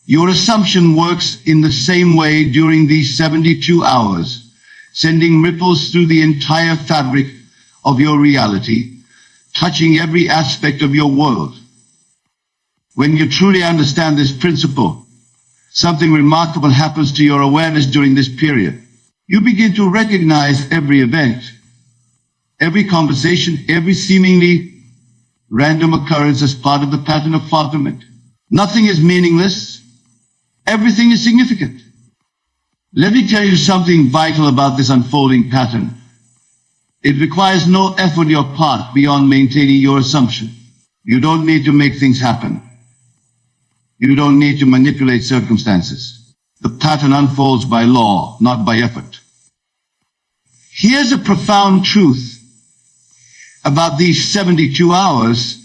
S1: Your assumption works in the same way during these 72 hours, sending ripples through the entire fabric of your reality, touching every aspect of your world. When you truly understand this principle, something remarkable happens to your awareness during this period. You begin to recognize every event, every conversation, every seemingly random occurrence as part of the pattern of fulfillment. Nothing is meaningless. Everything is significant. Let me tell you something vital about this unfolding pattern. It requires no effort on your part beyond maintaining your assumption. You don't need to make things happen. You don't need to manipulate circumstances. The pattern unfolds by law, not by effort. Here's a profound truth about these 72 hours.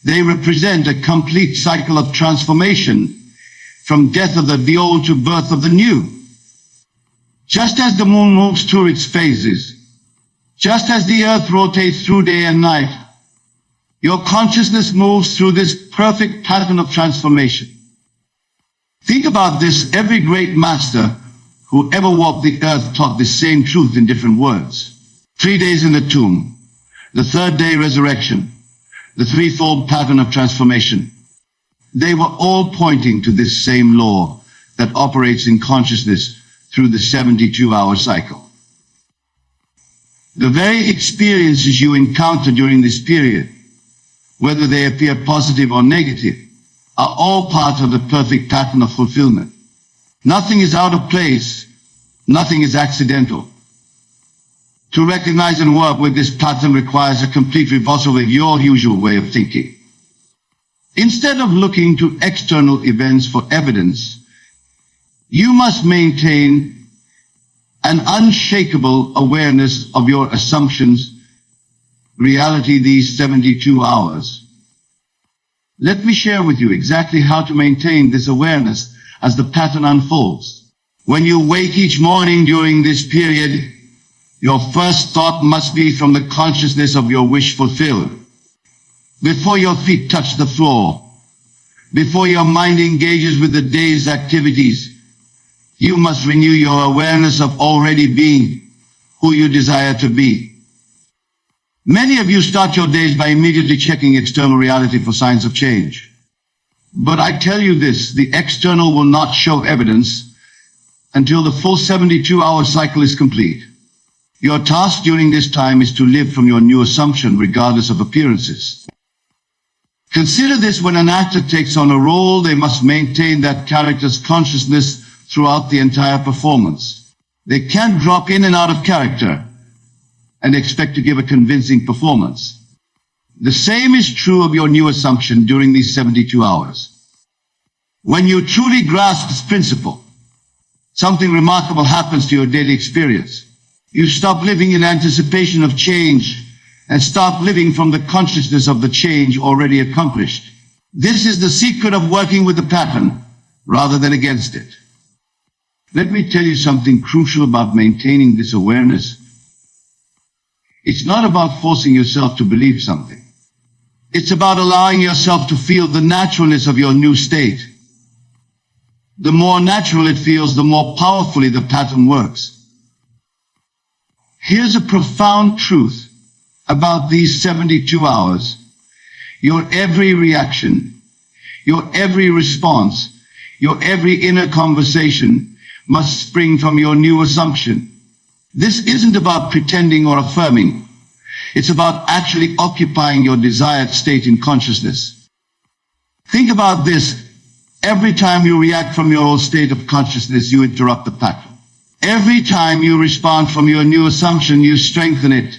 S1: They represent a complete cycle of transformation, from death of the old to birth of the new. Just as the moon moves through its phases, just as the earth rotates through day and night, your consciousness moves through this perfect pattern of transformation. Think about this. Every great master who ever walked the earth taught the same truth in different words. 3 days in the tomb, the third day resurrection, the threefold pattern of transformation. They were all pointing to this same law that operates in consciousness through the 72-hour cycle. The very experiences you encounter during this period, whether they appear positive or negative, are all part of the perfect pattern of fulfillment. Nothing is out of place. Nothing is accidental. To recognize and work with this pattern requires a complete reversal of your usual way of thinking. Instead of looking to external events for evidence, you must maintain an unshakable awareness of your assumptions, reality these 72 hours. Let me share with you exactly how to maintain this awareness as the pattern unfolds. When you wake each morning during this period, your first thought must be from the consciousness of your wish fulfilled. Before your feet touch the floor, before your mind engages with the day's activities, you must renew your awareness of already being who you desire to be. Many of you start your days by immediately checking external reality for signs of change. But I tell you this, the external will not show evidence until the full 72-hour cycle is complete. Your task during this time is to live from your new assumption regardless of appearances. Consider this: when an actor takes on a role, they must maintain that character's consciousness throughout the entire performance. They can't drop in and out of character and expect to give a convincing performance. The same is true of your new assumption during these 72 hours. When you truly grasp this principle, something remarkable happens to your daily experience. You stop living in anticipation of change and start living from the consciousness of the change already accomplished. This is the secret of working with the pattern rather than against it. Let me tell you something crucial about maintaining this awareness. It's not about forcing yourself to believe something. It's about allowing yourself to feel the naturalness of your new state. The more natural it feels, the more powerfully the pattern works. Here's a profound truth about these 72 hours. Your every reaction, your every response, your every inner conversation must spring from your new assumption. This isn't about pretending or affirming. It's about actually occupying your desired state in consciousness. Think about this. Every time you react from your old state of consciousness, you interrupt the pattern. Every time you respond from your new assumption, you strengthen it.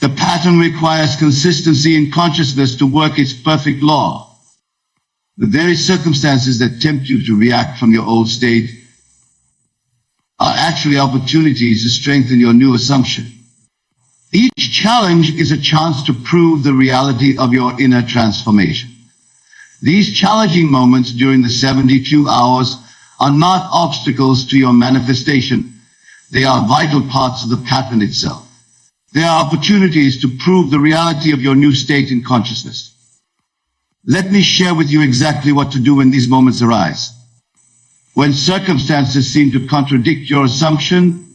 S1: The pattern requires consistency in consciousness to work its perfect law. The very circumstances that tempt you to react from your old state are actually opportunities to strengthen your new assumption. Each challenge is a chance to prove the reality of your inner transformation. These challenging moments during the 72 hours are not obstacles to your manifestation. They are vital parts of the pattern itself. They are opportunities to prove the reality of your new state in consciousness. Let me share with you exactly what to do when these moments arise. When circumstances seem to contradict your assumption,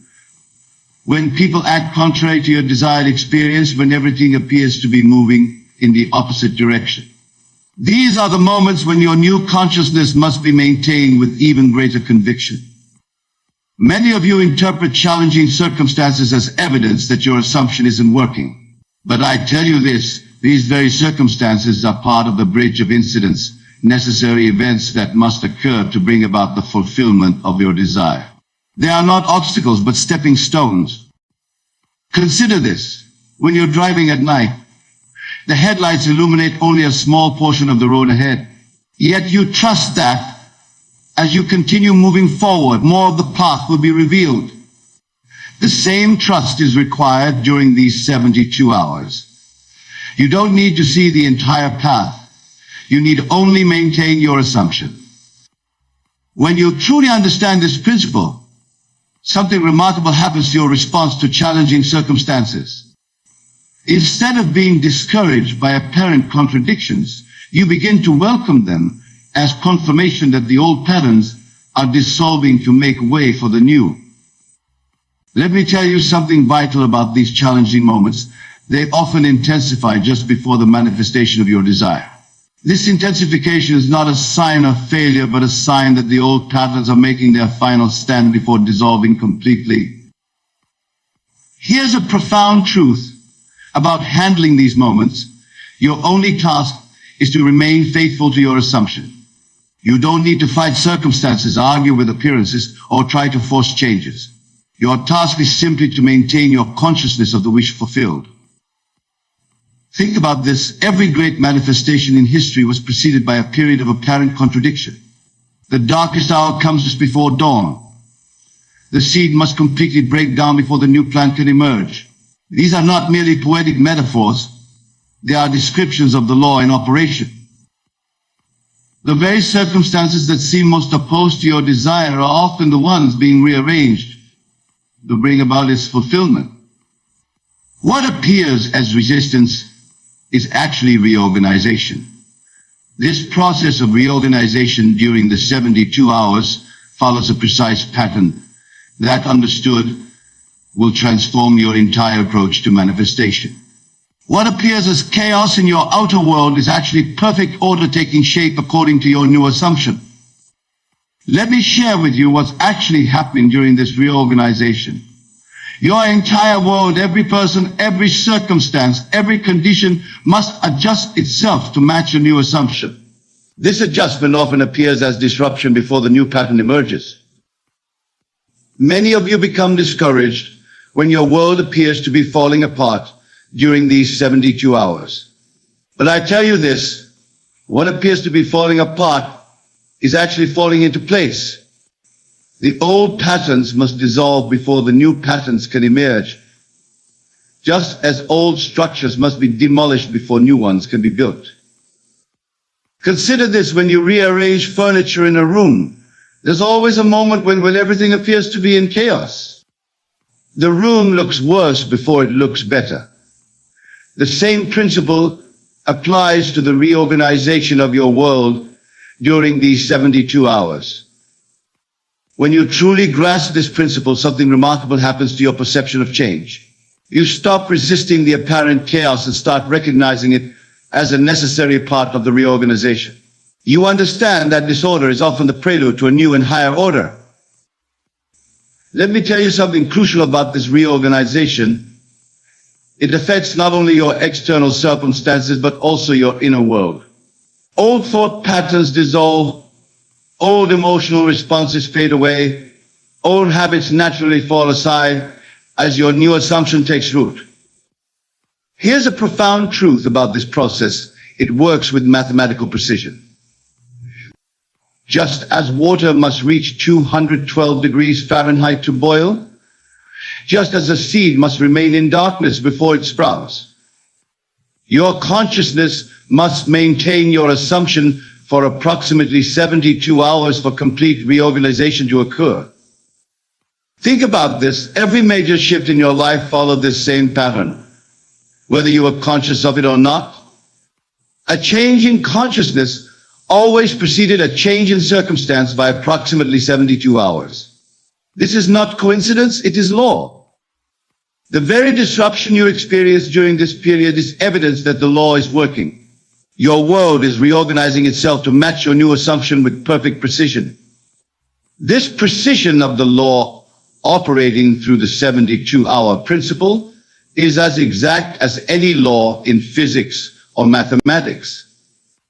S1: when people act contrary to your desired experience, when everything appears to be moving in the opposite direction. These are the moments when your new consciousness must be maintained with even greater conviction. Many of you interpret challenging circumstances as evidence that your assumption isn't working. But I tell you this, these very circumstances are part of the bridge of incidents, necessary events that must occur to bring about the fulfillment of your desire. They are not obstacles, but stepping stones. Consider this. When you're driving at night, the headlights illuminate only a small portion of the road ahead. Yet you trust that as you continue moving forward, more of the path will be revealed. The same trust is required during these 72 hours. You don't need to see the entire path. You need only maintain your assumption. When you truly understand this principle, something remarkable happens to your response to challenging circumstances. Instead of being discouraged by apparent contradictions, you begin to welcome them as confirmation that the old patterns are dissolving to make way for the new. Let me tell you something vital about these challenging moments. They often intensify just before the manifestation of your desire. This intensification is not a sign of failure, but a sign that the old patterns are making their final stand before dissolving completely. Here's a profound truth about handling these moments. Your only task is to remain faithful to your assumption. You don't need to fight circumstances, argue with appearances, or try to force changes. Your task is simply to maintain your consciousness of the wish fulfilled. Think about this. Every great manifestation in history was preceded by a period of apparent contradiction. The darkest hour comes just before dawn. The seed must completely break down before the new plant can emerge. These are not merely poetic metaphors. They are descriptions of the law in operation. The very circumstances that seem most opposed to your desire are often the ones being rearranged to bring about its fulfillment. What appears as resistance is actually reorganization. This process of reorganization during the 72 hours follows a precise pattern that, understood, will transform your entire approach to manifestation. What appears as chaos in your outer world is actually perfect order taking shape according to your new assumption. Let me share with you what's actually happening during this reorganization. Your entire world, every person, every circumstance, every condition must adjust itself to match a new assumption. This adjustment often appears as disruption before the new pattern emerges. Many of you become discouraged when your world appears to be falling apart during these 72 hours. But I tell you this, what appears to be falling apart is actually falling into place. The old patterns must dissolve before the new patterns can emerge, just as old structures must be demolished before new ones can be built. Consider this when you rearrange furniture in a room. There's always a moment when everything appears to be in chaos. The room looks worse before it looks better. The same principle applies to the reorganization of your world during these 72 hours. When you truly grasp this principle, something remarkable happens to your perception of change. You stop resisting the apparent chaos and start recognizing it as a necessary part of the reorganization. You understand that disorder is often the prelude to a new and higher order. Let me tell you something crucial about this reorganization. It affects not only your external circumstances, but also your inner world. Old thought patterns dissolve. Old emotional responses fade away. Old habits naturally fall aside as your new assumption takes root. Here's a profound truth about this process. It works with mathematical precision. Just as water must reach 212 degrees Fahrenheit to boil, just as a seed must remain in darkness before it sprouts, your consciousness must maintain your assumption for approximately 72 hours for complete reorganization to occur. Think about this. Every major shift in your life followed this same pattern, whether you were conscious of it or not. A change in consciousness always preceded a change in circumstance by approximately 72 hours. This is not coincidence, it is law. The very disruption you experience during this period is evidence that the law is working. Your world is reorganizing itself to match your new assumption with perfect precision. This precision of the law operating through the 72-hour principle is as exact as any law in physics or mathematics.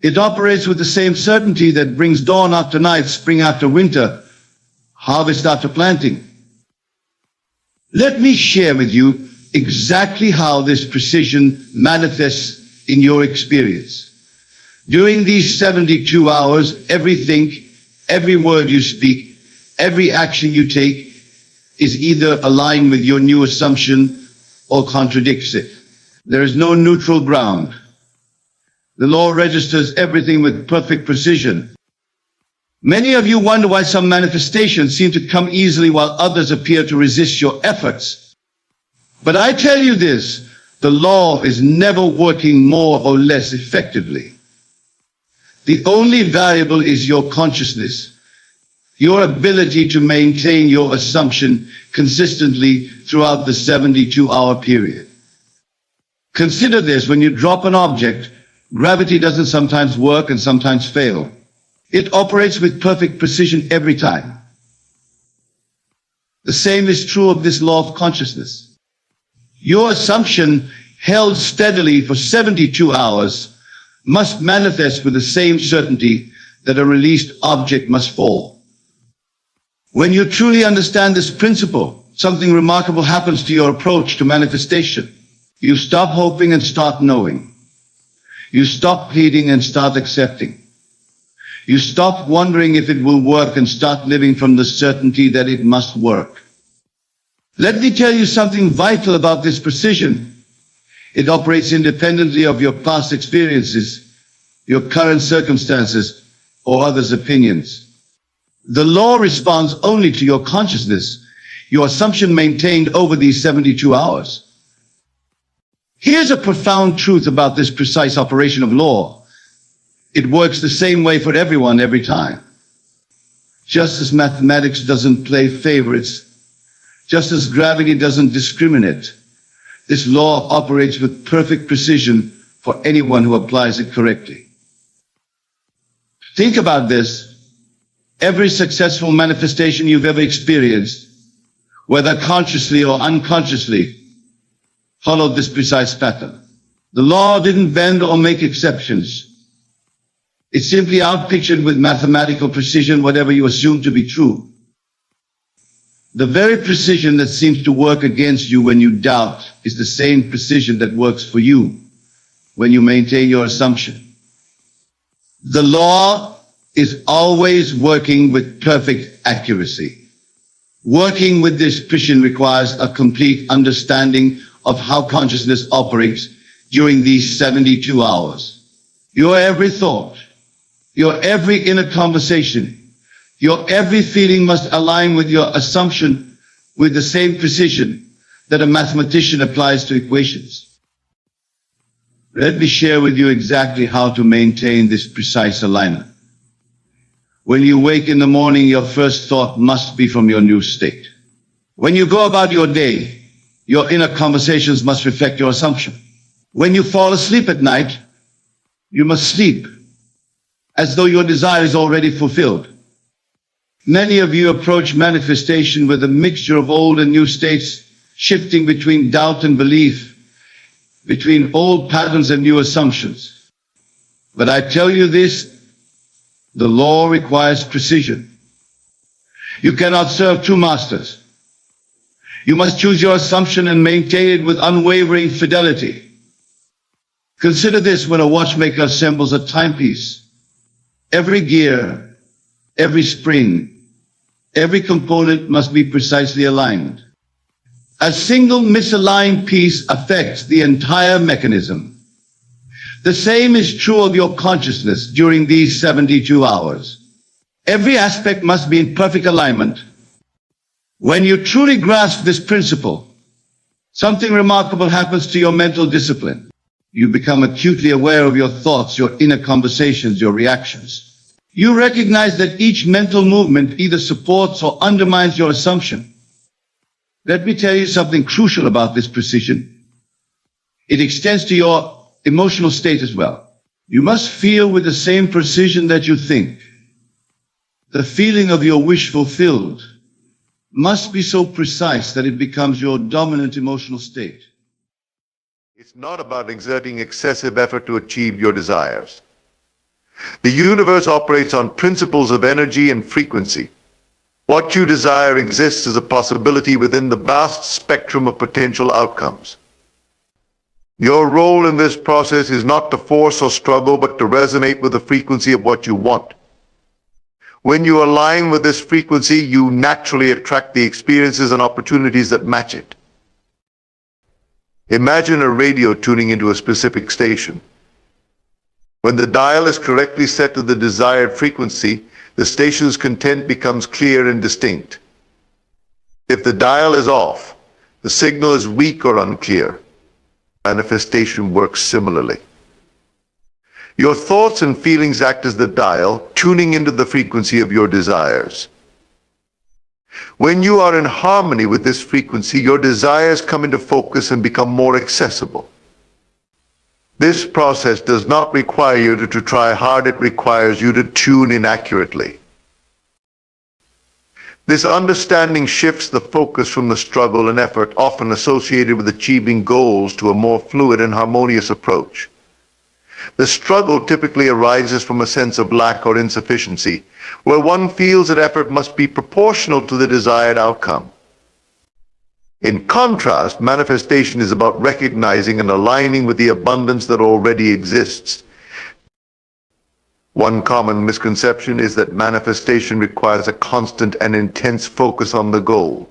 S1: It operates with the same certainty that brings dawn after night, spring after winter, harvest after planting. Let me share with you exactly how this precision manifests in your experience. During these 72 hours, everything, every word you speak, every action you take is either aligned with your new assumption or contradicts it. There is no neutral ground. The law registers everything with perfect precision. Many of you wonder why some manifestations seem to come easily while others appear to resist your efforts. But I tell you this, the law is never working more or less effectively. The only variable is your consciousness, your ability to maintain your assumption consistently throughout the 72-hour period. Consider this, when you drop an object, gravity doesn't sometimes work and sometimes fail. It operates with perfect precision every time. The same is true of this law of consciousness. Your assumption held steadily for 72 hours must manifest with the same certainty that a released object must fall. When you truly understand this principle, something remarkable happens to your approach to manifestation. You stop hoping and start knowing. You stop pleading and start accepting. You stop wondering if it will work and start living from the certainty that it must work. Let me tell you something vital about this precision. It operates independently of your past experiences, your current circumstances, or others' opinions. The law responds only to your consciousness, your assumption maintained over these 72 hours. Here's a profound truth about this precise operation of law. It works the same way for everyone every time. Just as mathematics doesn't play favorites, just as gravity doesn't discriminate, This law operates with perfect precision for anyone who applies it correctly. Think about this. Every successful manifestation you've ever experienced, whether consciously or unconsciously, followed this precise pattern. The law didn't bend or make exceptions. It simply outpictured with mathematical precision whatever you assume to be true. The very precision that seems to work against you when you doubt is the same precision that works for you when you maintain your assumption. The law is always working with perfect accuracy. Working with this precision requires a complete understanding of how consciousness operates during these 72 hours. Your every thought, your every inner conversation, your every feeling must align with your assumption with the same precision that a mathematician applies to equations. Let me share with you exactly how to maintain this precise alignment. When you wake in the morning, your first thought must be from your new state. When you go about your day, your inner conversations must reflect your assumption. When you fall asleep at night, you must sleep as though your desire is already fulfilled. Many of you approach manifestation with a mixture of old and new states, shifting between doubt and belief, between old patterns and new assumptions. But I tell you this, the law requires precision. You cannot serve two masters. You must choose your assumption and maintain it with unwavering fidelity. Consider this when a watchmaker assembles a timepiece. Every gear, every spring, every component must be precisely aligned. A single misaligned piece affects the entire mechanism. The same is true of your consciousness during these 72 hours. Every aspect must be in perfect alignment. When you truly grasp this principle, something remarkable happens to your mental discipline. You become acutely aware of your thoughts, your inner conversations, your reactions. You recognize that each mental movement either supports or undermines your assumption. Let me tell you something crucial about this precision. It extends to your emotional state as well. You must feel with the same precision that you think. The feeling of your wish fulfilled must be so precise that it becomes your dominant emotional state.
S3: It's not about exerting excessive effort to achieve your desires. The universe operates on principles of energy and frequency. What you desire exists as a possibility within the vast spectrum of potential outcomes. Your role in this process is not to force or struggle, but to resonate with the frequency of what you want. When you align with this frequency, you naturally attract the experiences and opportunities that match it. Imagine a radio tuning into a specific station. When the dial is correctly set to the desired frequency, the station's content becomes clear and distinct. If the dial is off, the signal is weak or unclear. Manifestation works similarly. Your thoughts and feelings act as the dial, tuning into the frequency of your desires. When you are in harmony with this frequency, your desires come into focus and become more accessible. This process does not require you to try hard, it requires you to tune in accurately. This understanding shifts the focus from the struggle and effort often associated with achieving goals to a more fluid and harmonious approach. The struggle typically arises from a sense of lack or insufficiency, where one feels that effort must be proportional to the desired outcome. In contrast, manifestation is about recognizing and aligning with the abundance that already exists. One common misconception is that manifestation requires a constant and intense focus on the goal.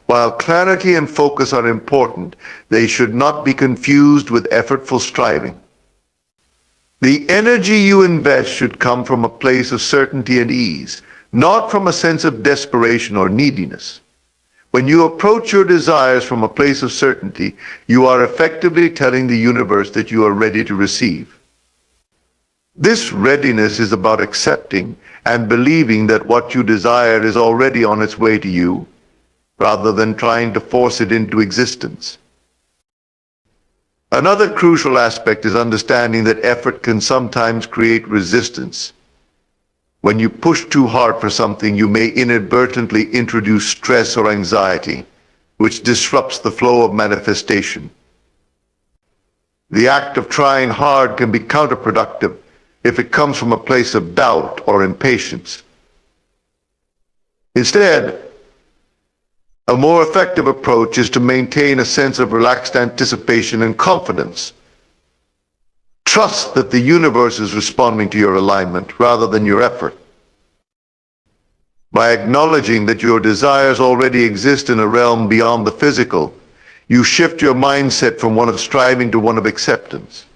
S3: While clarity and focus are important, they should not be confused with effortful striving. The energy you invest should come from a place of certainty and ease, not from a sense of desperation or neediness. When you approach your desires from a place of certainty, you are effectively telling the universe that you are ready to receive. This readiness is about accepting and believing that what you desire is already on its way to you, rather than trying to force it into existence. Another crucial aspect is understanding that effort can sometimes create resistance. When you push too hard for something, you may inadvertently introduce stress or anxiety, which disrupts the flow of manifestation. The act of trying hard can be counterproductive if it comes from a place of doubt or impatience. Instead, a more effective approach is to maintain a sense of relaxed anticipation and confidence. Trust that the universe is responding to your alignment rather than your effort. By acknowledging that your desires already exist in a realm beyond the physical, you shift your mindset from one of striving to one of acceptance.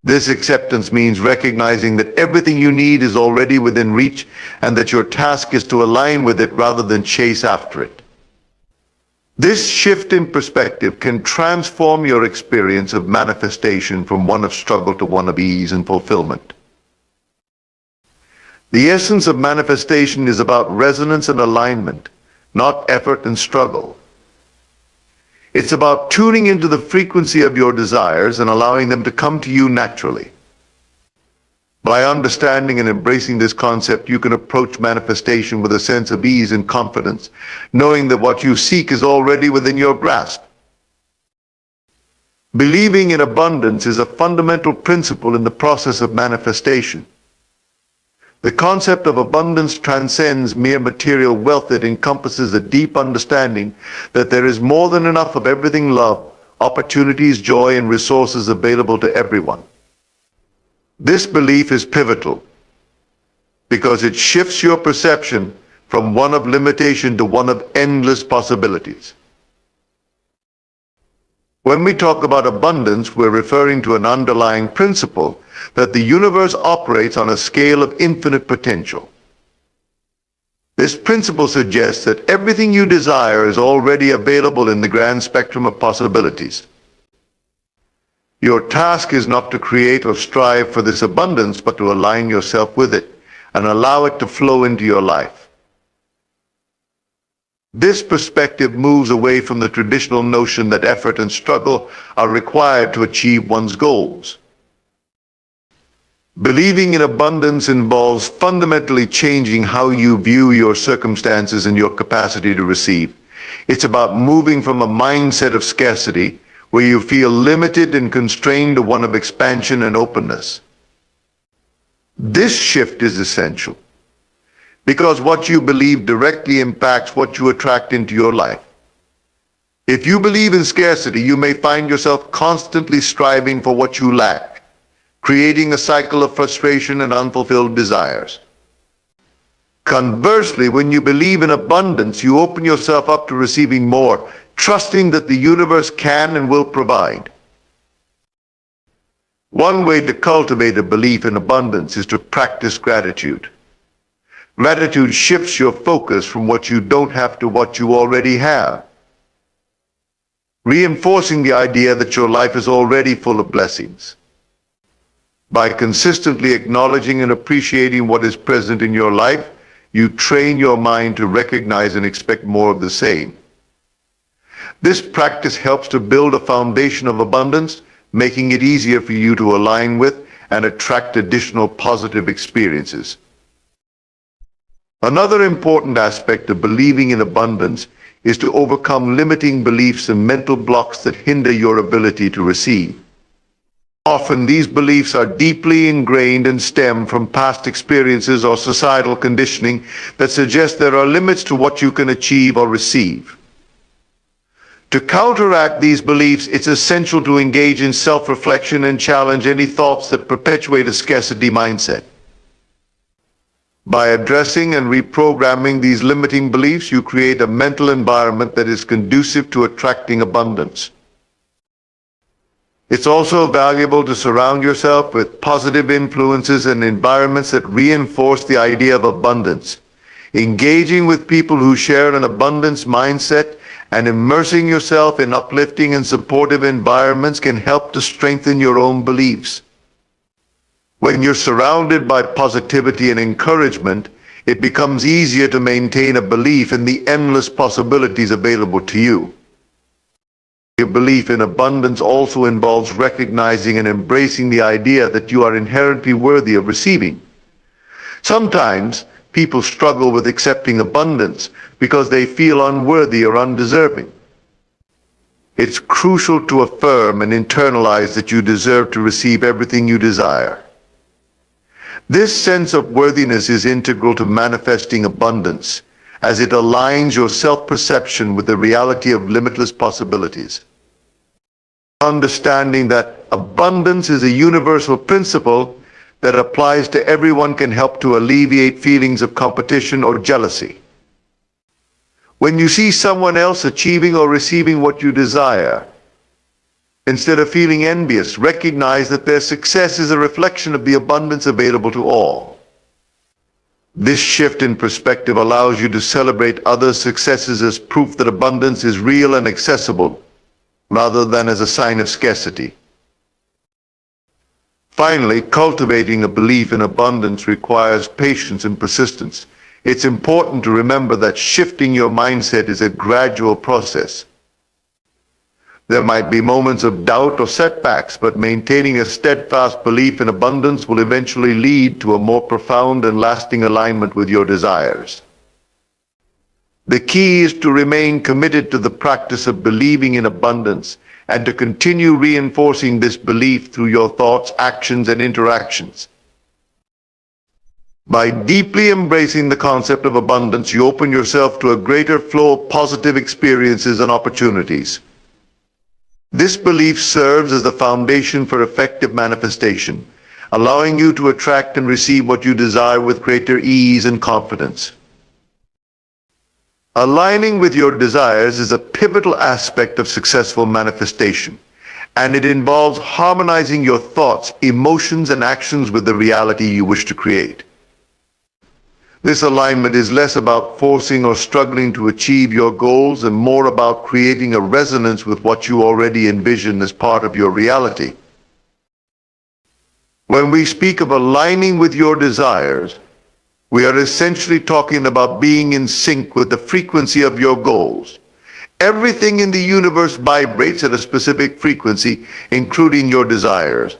S3: This acceptance means recognizing that everything you need is already within reach and that your task is to align with it rather than chase after it. This shift in perspective can transform your experience of manifestation from one of struggle to one of ease and fulfillment. The essence of manifestation is about resonance and alignment, not effort and struggle. It's about tuning into the frequency of your desires and allowing them to come to you naturally. By understanding and embracing this concept, you can approach manifestation with a sense of ease and confidence, knowing that what you seek is already within your grasp. Believing in abundance is a fundamental principle in the process of manifestation. The concept of abundance transcends mere material wealth. It encompasses a deep understanding that there is more than enough of everything: love, opportunities, joy, and resources available to everyone. This belief is pivotal because it shifts your perception from one of limitation to one of endless possibilities. When we talk about abundance, we're referring to an underlying principle that the universe operates on a scale of infinite potential. This principle suggests that everything you desire is already available in the grand spectrum of possibilities. Your task is not to create or strive for this abundance, but to align yourself with it and allow it to flow into your life. This perspective moves away from the traditional notion that effort and struggle are required to achieve one's goals. Believing in abundance involves fundamentally changing how you view your circumstances and your capacity to receive. It's about moving from a mindset of scarcity, where you feel limited and constrained, to one of expansion and openness. This shift is essential because what you believe directly impacts what you attract into your life. If you believe in scarcity, you may find yourself constantly striving for what you lack, creating a cycle of frustration and unfulfilled desires. Conversely, when you believe in abundance, you open yourself up to receiving more, trusting that the universe can and will provide. One way to cultivate a belief in abundance is to practice gratitude. Gratitude shifts your focus from what you don't have to what you already have, reinforcing the idea that your life is already full of blessings. By consistently acknowledging and appreciating what is present in your life, you train your mind to recognize and expect more of the same. This practice helps to build a foundation of abundance, making it easier for you to align with and attract additional positive experiences. Another important aspect of believing in abundance is to overcome limiting beliefs and mental blocks that hinder your ability to receive. Often these beliefs are deeply ingrained and stem from past experiences or societal conditioning that suggest there are limits to what you can achieve or receive. To counteract these beliefs, it's essential to engage in self-reflection and challenge any thoughts that perpetuate a scarcity mindset. By addressing and reprogramming these limiting beliefs, you create a mental environment that is conducive to attracting abundance. It's also valuable to surround yourself with positive influences and environments that reinforce the idea of abundance. Engaging with people who share an abundance mindset and immersing yourself in uplifting and supportive environments can help to strengthen your own beliefs. When you're surrounded by positivity and encouragement, it becomes easier to maintain a belief in the endless possibilities available to you. Your belief in abundance also involves recognizing and embracing the idea that you are inherently worthy of receiving. Sometimes people struggle with accepting abundance because they feel unworthy or undeserving. It's crucial to affirm and internalize that you deserve to receive everything you desire. This sense of worthiness is integral to manifesting abundance, as it aligns your self-perception with the reality of limitless possibilities. Understanding that abundance is a universal principle that applies to everyone can help to alleviate feelings of competition or jealousy. When you see someone else achieving or receiving what you desire, instead of feeling envious, recognize that their success is a reflection of the abundance available to all. This shift in perspective allows you to celebrate others' successes as proof that abundance is real and accessible, rather than as a sign of scarcity. Finally, cultivating a belief in abundance requires patience and persistence. It's important to remember that shifting your mindset is a gradual process. There might be moments of doubt or setbacks, but maintaining a steadfast belief in abundance will eventually lead to a more profound and lasting alignment with your desires. The key is to remain committed to the practice of believing in abundance and to continue reinforcing this belief through your thoughts, actions, and interactions. By deeply embracing the concept of abundance, you open yourself to a greater flow of positive experiences and opportunities. This belief serves as the foundation for effective manifestation, allowing you to attract and receive what you desire with greater ease and confidence. Aligning with your desires is a pivotal aspect of successful manifestation, and it involves harmonizing your thoughts, emotions, and actions with the reality you wish to create. This alignment is less about forcing or struggling to achieve your goals and more about creating a resonance with what you already envision as part of your reality. When we speak of aligning with your desires, we are essentially talking about being in sync with the frequency of your goals. Everything in the universe vibrates at a specific frequency, including your desires.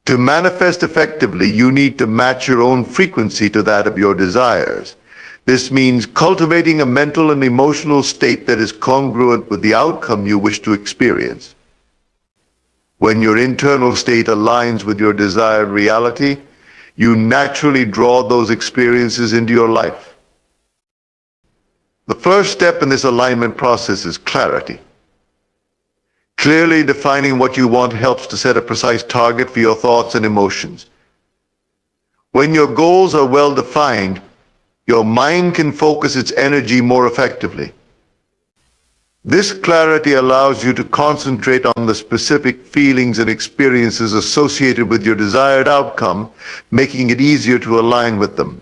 S3: To manifest effectively, you need to match your own frequency to that of your desires. This means cultivating a mental and emotional state that is congruent with the outcome you wish to experience. When your internal state aligns with your desired reality, you naturally draw those experiences into your life. The first step in this alignment process is clarity. Clearly defining what you want helps to set a precise target for your thoughts and emotions. When your goals are well defined, your mind can focus its energy more effectively. This clarity allows you to concentrate on the specific feelings and experiences associated with your desired outcome, making it easier to align with them.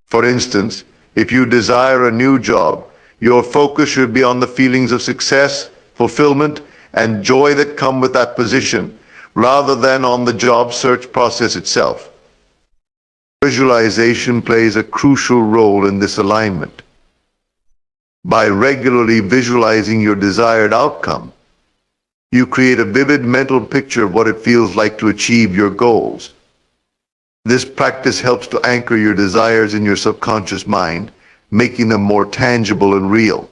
S3: For instance, if you desire a new job, your focus should be on the feelings of success, fulfillment, and joy that come with that position, rather than on the job search process itself. Visualization plays a crucial role in this alignment. By regularly visualizing your desired outcome, you create a vivid mental picture of what it feels like to achieve your goals. This practice helps to anchor your desires in your subconscious mind, making them more tangible and real.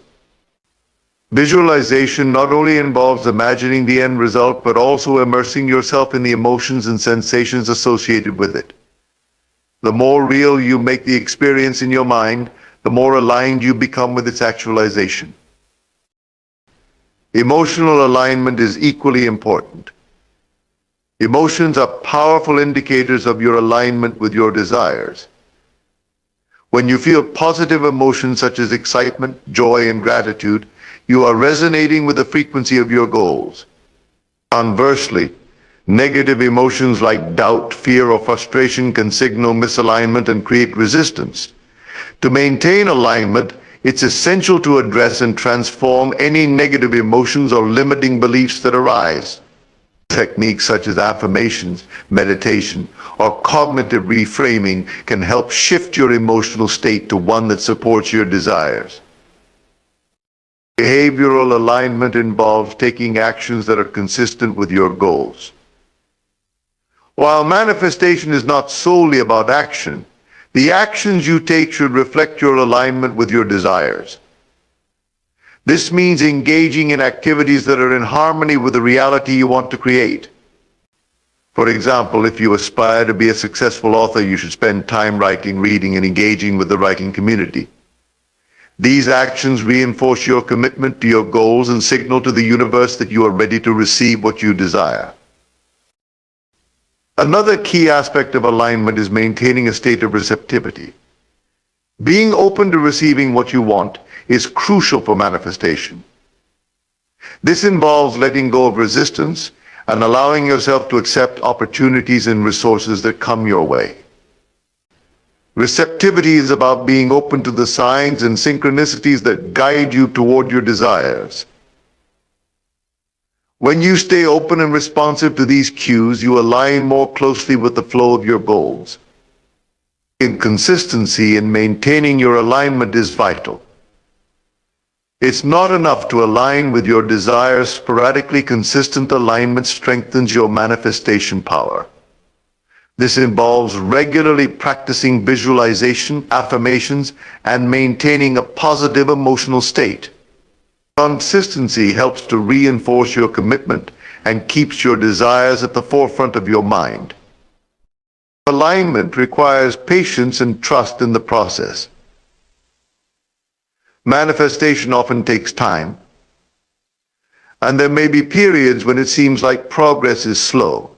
S3: Visualization not only involves imagining the end result, but also immersing yourself in the emotions and sensations associated with it. The more real you make the experience in your mind, the more aligned you become with its actualization. Emotional alignment is equally important. Emotions are powerful indicators of your alignment with your desires. When you feel positive emotions such as excitement, joy, and gratitude, you are resonating with the frequency of your goals. Conversely, negative emotions like doubt, fear, or frustration can signal misalignment and create resistance. To maintain alignment, it's essential to address and transform any negative emotions or limiting beliefs that arise. Techniques such as affirmations, meditation, or cognitive reframing can help shift your emotional state to one that supports your desires. Behavioral alignment involves taking actions that are consistent with your goals. While manifestation is not solely about action, the actions you take should reflect your alignment with your desires. This means engaging in activities that are in harmony with the reality you want to create. For example, if you aspire to be a successful author, you should spend time writing, reading, and engaging with the writing community. These actions reinforce your commitment to your goals and signal to the universe that you are ready to receive what you desire. Another key aspect of alignment is maintaining a state of receptivity. Being open to receiving what you want is crucial for manifestation. This involves letting go of resistance and allowing yourself to accept opportunities and resources that come your way. Receptivity is about being open to the signs and synchronicities that guide you toward your desires. When you stay open and responsive to these cues, you align more closely with the flow of your goals. Consistency in maintaining your alignment is vital. It's not enough to align with your desires. Sporadically consistent alignment strengthens your manifestation power. This involves regularly practicing visualization, affirmations, and maintaining a positive emotional state. Consistency helps to reinforce your commitment and keeps your desires at the forefront of your mind. Alignment requires patience and trust in the process. Manifestation often takes time, and there may be periods when it seems like progress is slow.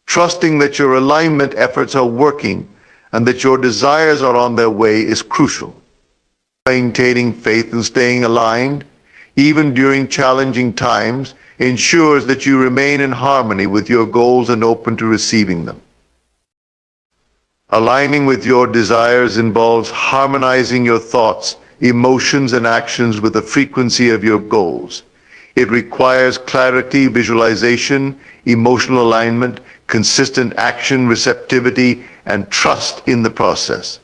S3: Trusting that your alignment efforts are working and that your desires are on their way is crucial. Maintaining faith and staying aligned, even during challenging times, ensures that you remain in harmony with your goals and open to receiving them. Aligning with your desires involves harmonizing your thoughts, emotions, and actions with the frequency of your goals. It requires clarity, visualization, emotional alignment, consistent action, receptivity, and trust in the process.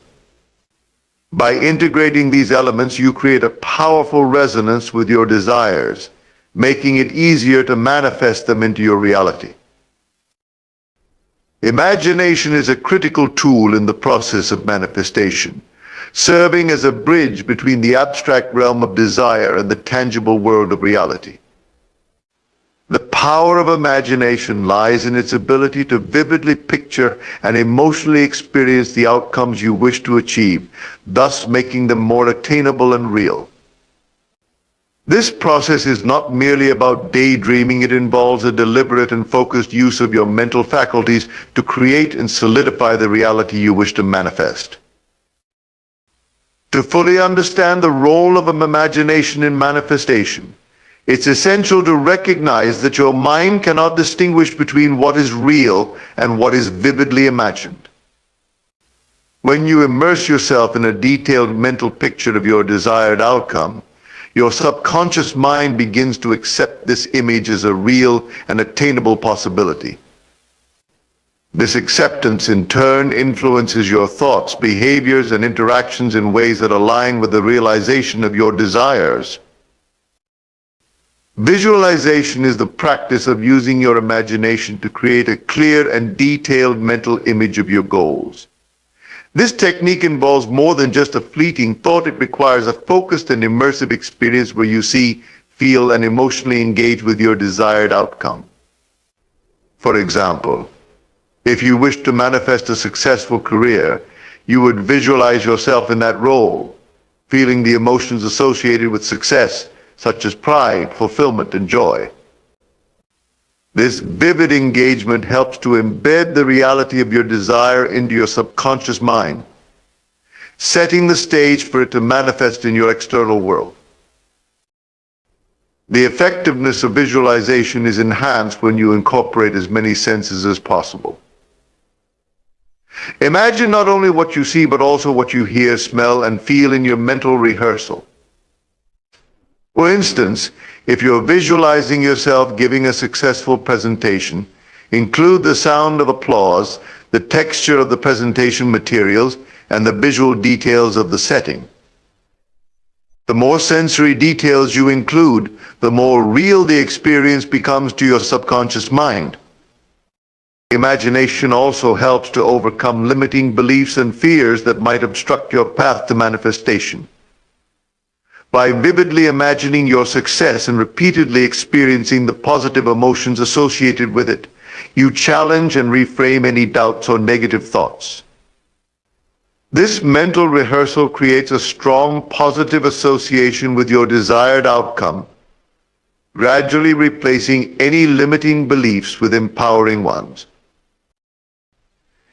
S3: By integrating these elements, you create a powerful resonance with your desires, making it easier to manifest them into your reality. Imagination is a critical tool in the process of manifestation, serving as a bridge between the abstract realm of desire and the tangible world of reality. The power of imagination lies in its ability to vividly picture and emotionally experience the outcomes you wish to achieve, thus making them more attainable and real. This process is not merely about daydreaming. It involves a deliberate and focused use of your mental faculties to create and solidify the reality you wish to manifest. To fully understand the role of imagination in manifestation, it's essential to recognize that your mind cannot distinguish between what is real and what is vividly imagined. When you immerse yourself in a detailed mental picture of your desired outcome, your subconscious mind begins to accept this image as a real and attainable possibility. This acceptance in turn influences your thoughts, behaviors, and interactions in ways that align with the realization of your desires. Visualization is the practice of using your imagination to create a clear and detailed mental image of your goals. This technique involves more than just a fleeting thought. It requires a focused and immersive experience where you see, feel, and emotionally engage with your desired outcome. For example, if you wish to manifest a successful career, you would visualize yourself in that role, feeling the emotions associated with success, such as pride, fulfillment, and joy. This vivid engagement helps to embed the reality of your desire into your subconscious mind, setting the stage for it to manifest in your external world. The effectiveness of visualization is enhanced when you incorporate as many senses as possible. Imagine not only what you see, but also what you hear, smell, and feel in your mental rehearsal. For instance, if you're visualizing yourself giving a successful presentation, include the sound of applause, the texture of the presentation materials, and the visual details of the setting. The more sensory details you include, the more real the experience becomes to your subconscious mind. Imagination also helps to overcome limiting beliefs and fears that might obstruct your path to manifestation. By vividly imagining your success and repeatedly experiencing the positive emotions associated with it, you challenge and reframe any doubts or negative thoughts. This mental rehearsal creates a strong positive association with your desired outcome, gradually replacing any limiting beliefs with empowering ones.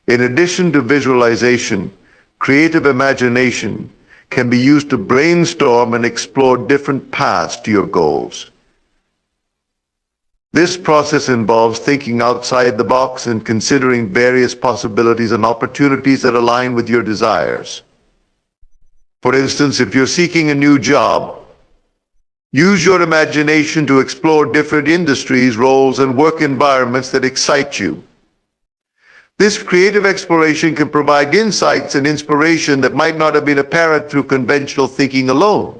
S3: In addition to visualization, creative imagination can be used to brainstorm and explore different paths to your goals. This process involves thinking outside the box and considering various possibilities and opportunities that align with your desires. For instance, if you're seeking a new job, use your imagination to explore different industries, roles, and work environments that excite you. This creative exploration can provide insights and inspiration that might not have been apparent through conventional thinking alone.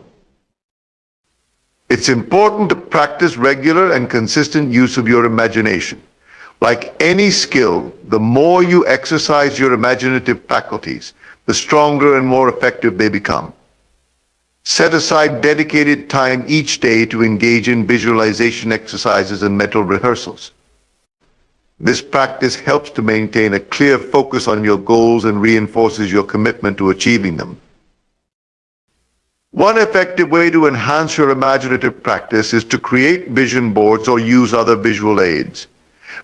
S3: It's important to practice regular and consistent use of your imagination. Like any skill, the more you exercise your imaginative faculties, the stronger and more effective they become. Set aside dedicated time each day to engage in visualization exercises and mental rehearsals. This practice helps to maintain a clear focus on your goals and reinforces your commitment to achieving them. One effective way to enhance your imaginative practice is to create vision boards or use other visual aids.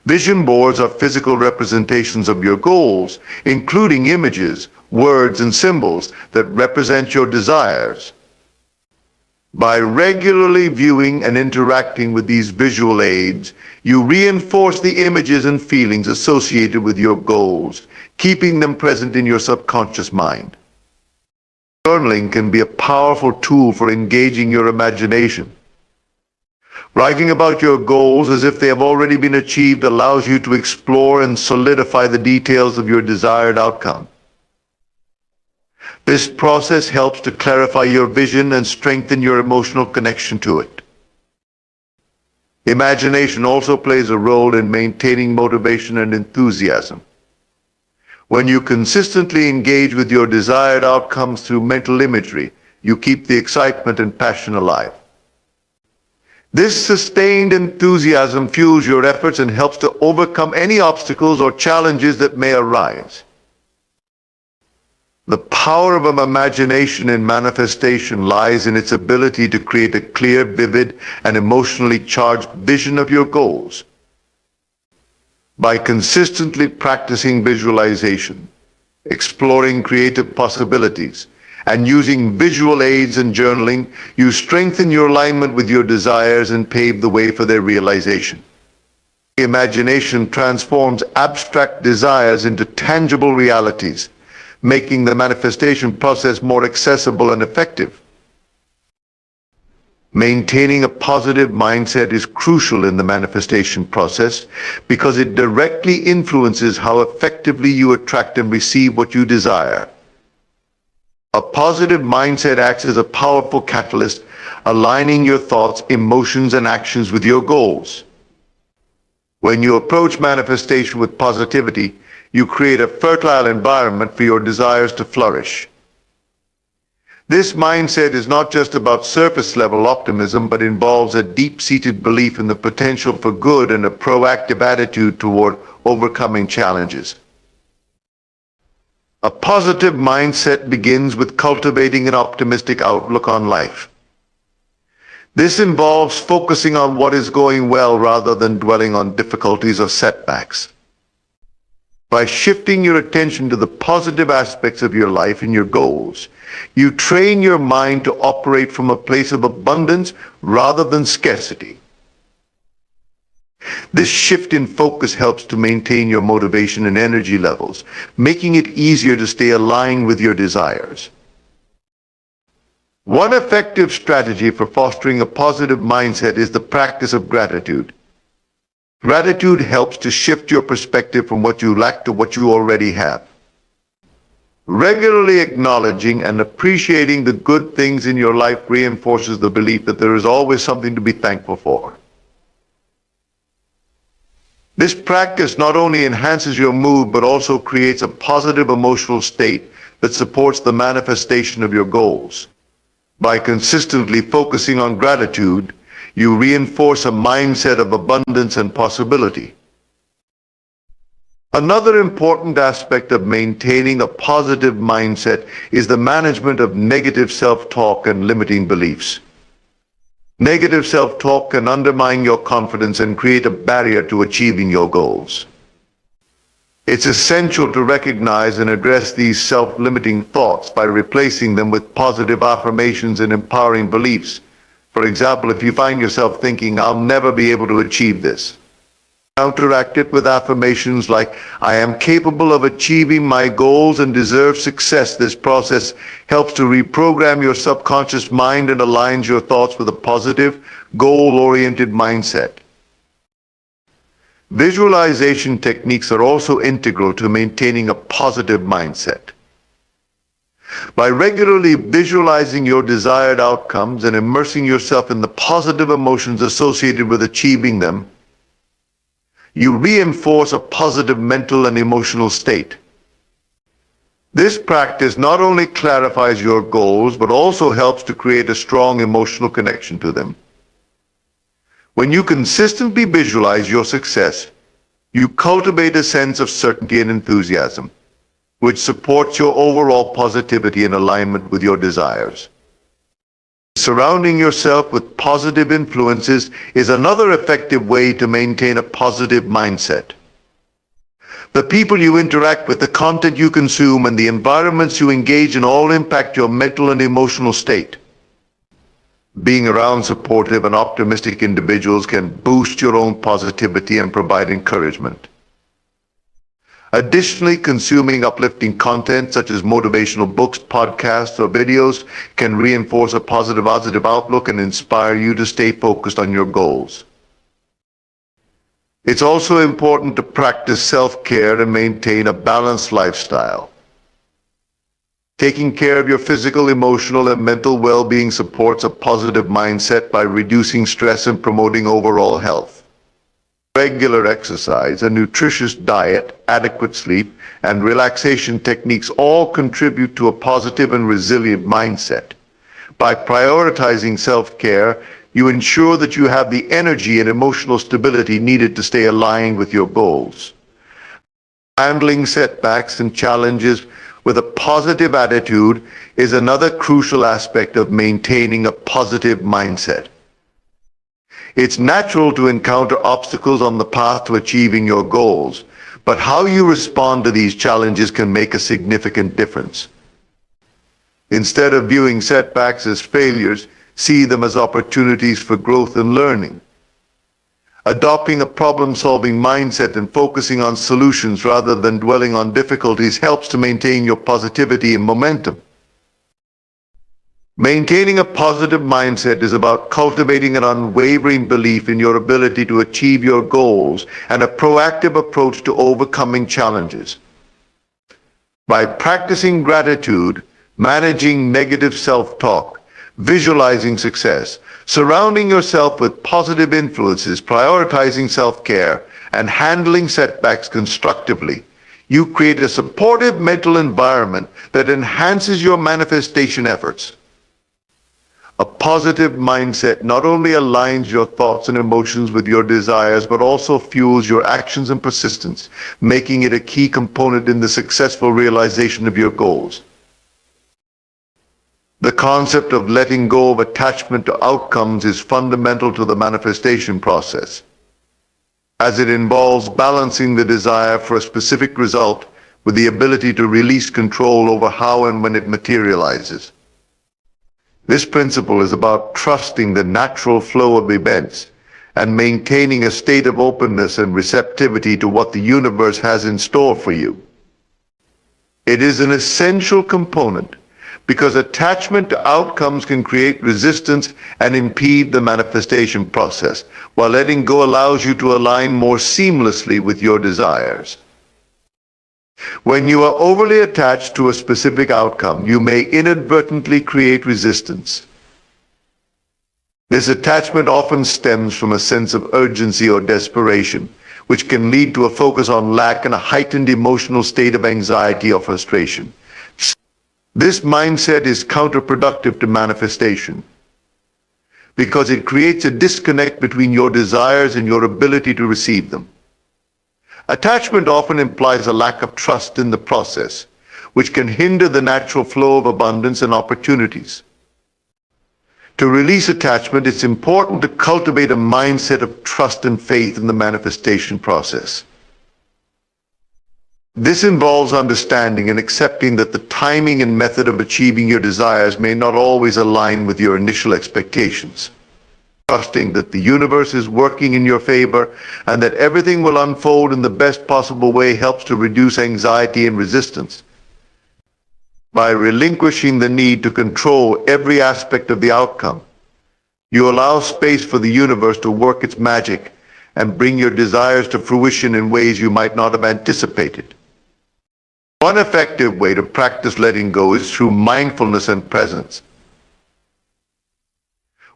S3: Vision boards are physical representations of your goals, including images, words, and symbols that represent your desires. By regularly viewing and interacting with these visual aids, you reinforce the images and feelings associated with your goals, keeping them present in your subconscious mind. Journaling can be a powerful tool for engaging your imagination. Writing about your goals as if they have already been achieved allows you to explore and solidify the details of your desired outcome. This process helps to clarify your vision and strengthen your emotional connection to it. Imagination also plays a role in maintaining motivation and enthusiasm. When you consistently engage with your desired outcomes through mental imagery, you keep the excitement and passion alive. This sustained enthusiasm fuels your efforts and helps to overcome any obstacles or challenges that may arise. The power of imagination in manifestation lies in its ability to create a clear, vivid, and emotionally charged vision of your goals. By consistently practicing visualization, exploring creative possibilities, and using visual aids and journaling, you strengthen your alignment with your desires and pave the way for their realization. Imagination transforms abstract desires into tangible realities, making the manifestation process more accessible and effective. Maintaining a positive mindset is crucial in the manifestation process because it directly influences how effectively you attract and receive what you desire. A positive mindset acts as a powerful catalyst, aligning your thoughts, emotions, and actions with your goals. When you approach manifestation with positivity, you create a fertile environment for your desires to flourish. This mindset is not just about surface-level optimism, but involves a deep-seated belief in the potential for good and a proactive attitude toward overcoming challenges. A positive mindset begins with cultivating an optimistic outlook on life. This involves focusing on what is going well rather than dwelling on difficulties or setbacks. By shifting your attention to the positive aspects of your life and your goals, you train your mind to operate from a place of abundance rather than scarcity. This shift in focus helps to maintain your motivation and energy levels, making it easier to stay aligned with your desires. One effective strategy for fostering a positive mindset is the practice of gratitude. Gratitude helps to shift your perspective from what you lack to what you already have. Regularly acknowledging and appreciating the good things in your life reinforces the belief that there is always something to be thankful for. This practice not only enhances your mood, but also creates a positive emotional state that supports the manifestation of your goals. By consistently focusing on gratitude, you reinforce a mindset of abundance and possibility. Another important aspect of maintaining a positive mindset is the management of negative self-talk and limiting beliefs. Negative self-talk can undermine your confidence and create a barrier to achieving your goals. It's essential to recognize and address these self-limiting thoughts by replacing them with positive affirmations and empowering beliefs. For example, if you find yourself thinking, "I'll never be able to achieve this," counteract it with affirmations like, "I am capable of achieving my goals and deserve success." This process helps to reprogram your subconscious mind and aligns your thoughts with a positive, goal-oriented mindset. Visualization techniques are also integral to maintaining a positive mindset. By regularly visualizing your desired outcomes and immersing yourself in the positive emotions associated with achieving them, you reinforce a positive mental and emotional state. This practice not only clarifies your goals, but also helps to create a strong emotional connection to them. When you consistently visualize your success, you cultivate a sense of certainty and enthusiasm, which supports your overall positivity and alignment with your desires. Surrounding yourself with positive influences is another effective way to maintain a positive mindset. The people you interact with, the content you consume, and the environments you engage in all impact your mental and emotional state. Being around supportive and optimistic individuals can boost your own positivity and provide encouragement. Additionally, consuming uplifting content such as motivational books, podcasts, or videos can reinforce a positive outlook and inspire you to stay focused on your goals. It's also important to practice self-care and maintain a balanced lifestyle. Taking care of your physical, emotional, and mental well-being supports a positive mindset by reducing stress and promoting overall health. Regular exercise, a nutritious diet, adequate sleep, and relaxation techniques all contribute to a positive and resilient mindset. By prioritizing self-care, you ensure that you have the energy and emotional stability needed to stay aligned with your goals. Handling setbacks and challenges with a positive attitude is another crucial aspect of maintaining a positive mindset. It's natural to encounter obstacles on the path to achieving your goals, but how you respond to these challenges can make a significant difference. Instead of viewing setbacks as failures, see them as opportunities for growth and learning. Adopting a problem-solving mindset and focusing on solutions rather than dwelling on difficulties helps to maintain your positivity and momentum. Maintaining a positive mindset is about cultivating an unwavering belief in your ability to achieve your goals and a proactive approach to overcoming challenges. By practicing gratitude, managing negative self-talk, visualizing success, surrounding yourself with positive influences, prioritizing self-care, and handling setbacks constructively, you create a supportive mental environment that enhances your manifestation efforts. A positive mindset not only aligns your thoughts and emotions with your desires, but also fuels your actions and persistence, making it a key component in the successful realization of your goals. The concept of letting go of attachment to outcomes is fundamental to the manifestation process, as it involves balancing the desire for a specific result with the ability to release control over how and when it materializes. This principle is about trusting the natural flow of events and maintaining a state of openness and receptivity to what the universe has in store for you. It is an essential component because attachment to outcomes can create resistance and impede the manifestation process, while letting go allows you to align more seamlessly with your desires. When you are overly attached to a specific outcome, you may inadvertently create resistance. This attachment often stems from a sense of urgency or desperation, which can lead to a focus on lack and a heightened emotional state of anxiety or frustration. This mindset is counterproductive to manifestation because it creates a disconnect between your desires and your ability to receive them. Attachment often implies a lack of trust in the process, which can hinder the natural flow of abundance and opportunities. To release attachment, it's important to cultivate a mindset of trust and faith in the manifestation process. This involves understanding and accepting that the timing and method of achieving your desires may not always align with your initial expectations. Trusting that the universe is working in your favor and that everything will unfold in the best possible way helps to reduce anxiety and resistance. By relinquishing the need to control every aspect of the outcome, you allow space for the universe to work its magic and bring your desires to fruition in ways you might not have anticipated. One effective way to practice letting go is through mindfulness and presence.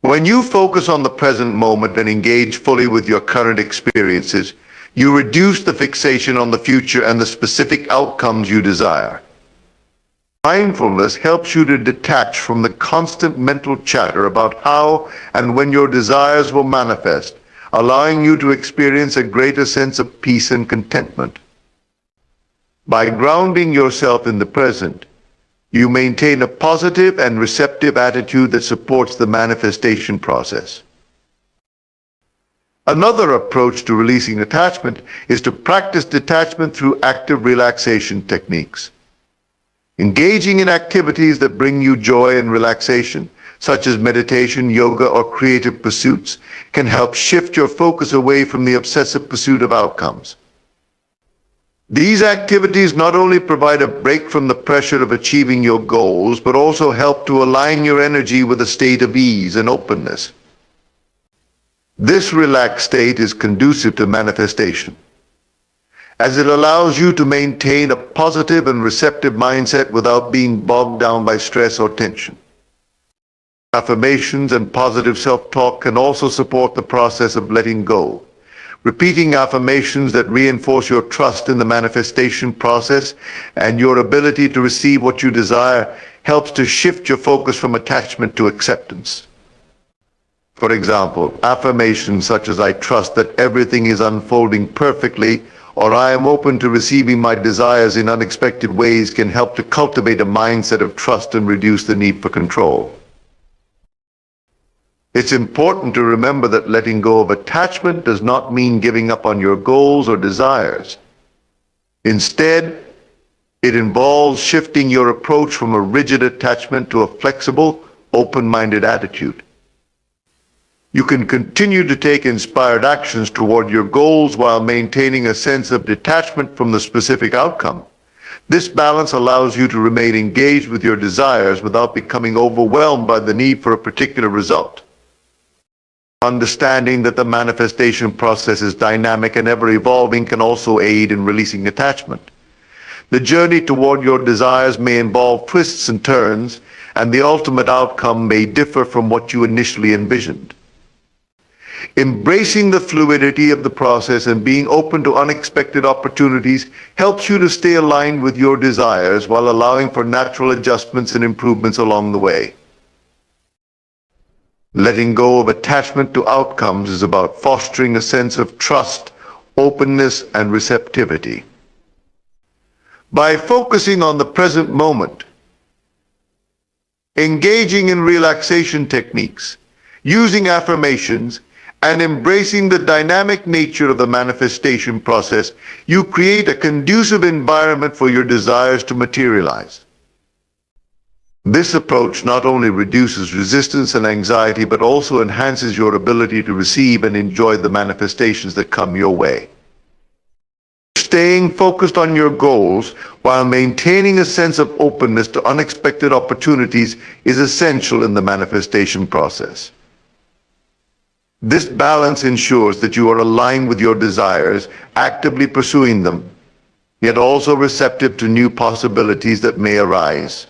S3: When you focus on the present moment and engage fully with your current experiences, you reduce the fixation on the future and the specific outcomes you desire. Mindfulness helps you to detach from the constant mental chatter about how and when your desires will manifest, allowing you to experience a greater sense of peace and contentment. By grounding yourself in the present, you maintain a positive and receptive attitude that supports the manifestation process. Another approach to releasing attachment is to practice detachment through active relaxation techniques. Engaging in activities that bring you joy and relaxation, such as meditation, yoga, or creative pursuits, can help shift your focus away from the obsessive pursuit of outcomes. These activities not only provide a break from the pressure of achieving your goals, but also help to align your energy with a state of ease and openness. This relaxed state is conducive to manifestation, as it allows you to maintain a positive and receptive mindset without being bogged down by stress or tension. Affirmations and positive self-talk can also support the process of letting go. Repeating affirmations that reinforce your trust in the manifestation process and your ability to receive what you desire helps to shift your focus from attachment to acceptance. For example, affirmations such as "I trust that everything is unfolding perfectly," or "I am open to receiving my desires in unexpected ways" can help to cultivate a mindset of trust and reduce the need for control. It's important to remember that letting go of attachment does not mean giving up on your goals or desires. Instead, it involves shifting your approach from a rigid attachment to a flexible, open-minded attitude. You can continue to take inspired actions toward your goals while maintaining a sense of detachment from the specific outcome. This balance allows you to remain engaged with your desires without becoming overwhelmed by the need for a particular result. Understanding that the manifestation process is dynamic and ever-evolving can also aid in releasing attachment. The journey toward your desires may involve twists and turns, and the ultimate outcome may differ from what you initially envisioned. Embracing the fluidity of the process and being open to unexpected opportunities helps you to stay aligned with your desires while allowing for natural adjustments and improvements along the way. Letting go of attachment to outcomes is about fostering a sense of trust, openness, and receptivity. By focusing on the present moment, engaging in relaxation techniques, using affirmations, and embracing the dynamic nature of the manifestation process, you create a conducive environment for your desires to materialize. This approach not only reduces resistance and anxiety, but also enhances your ability to receive and enjoy the manifestations that come your way. Staying focused on your goals while maintaining a sense of openness to unexpected opportunities is essential in the manifestation process. This balance ensures that you are aligned with your desires, actively pursuing them, yet also receptive to new possibilities that may arise.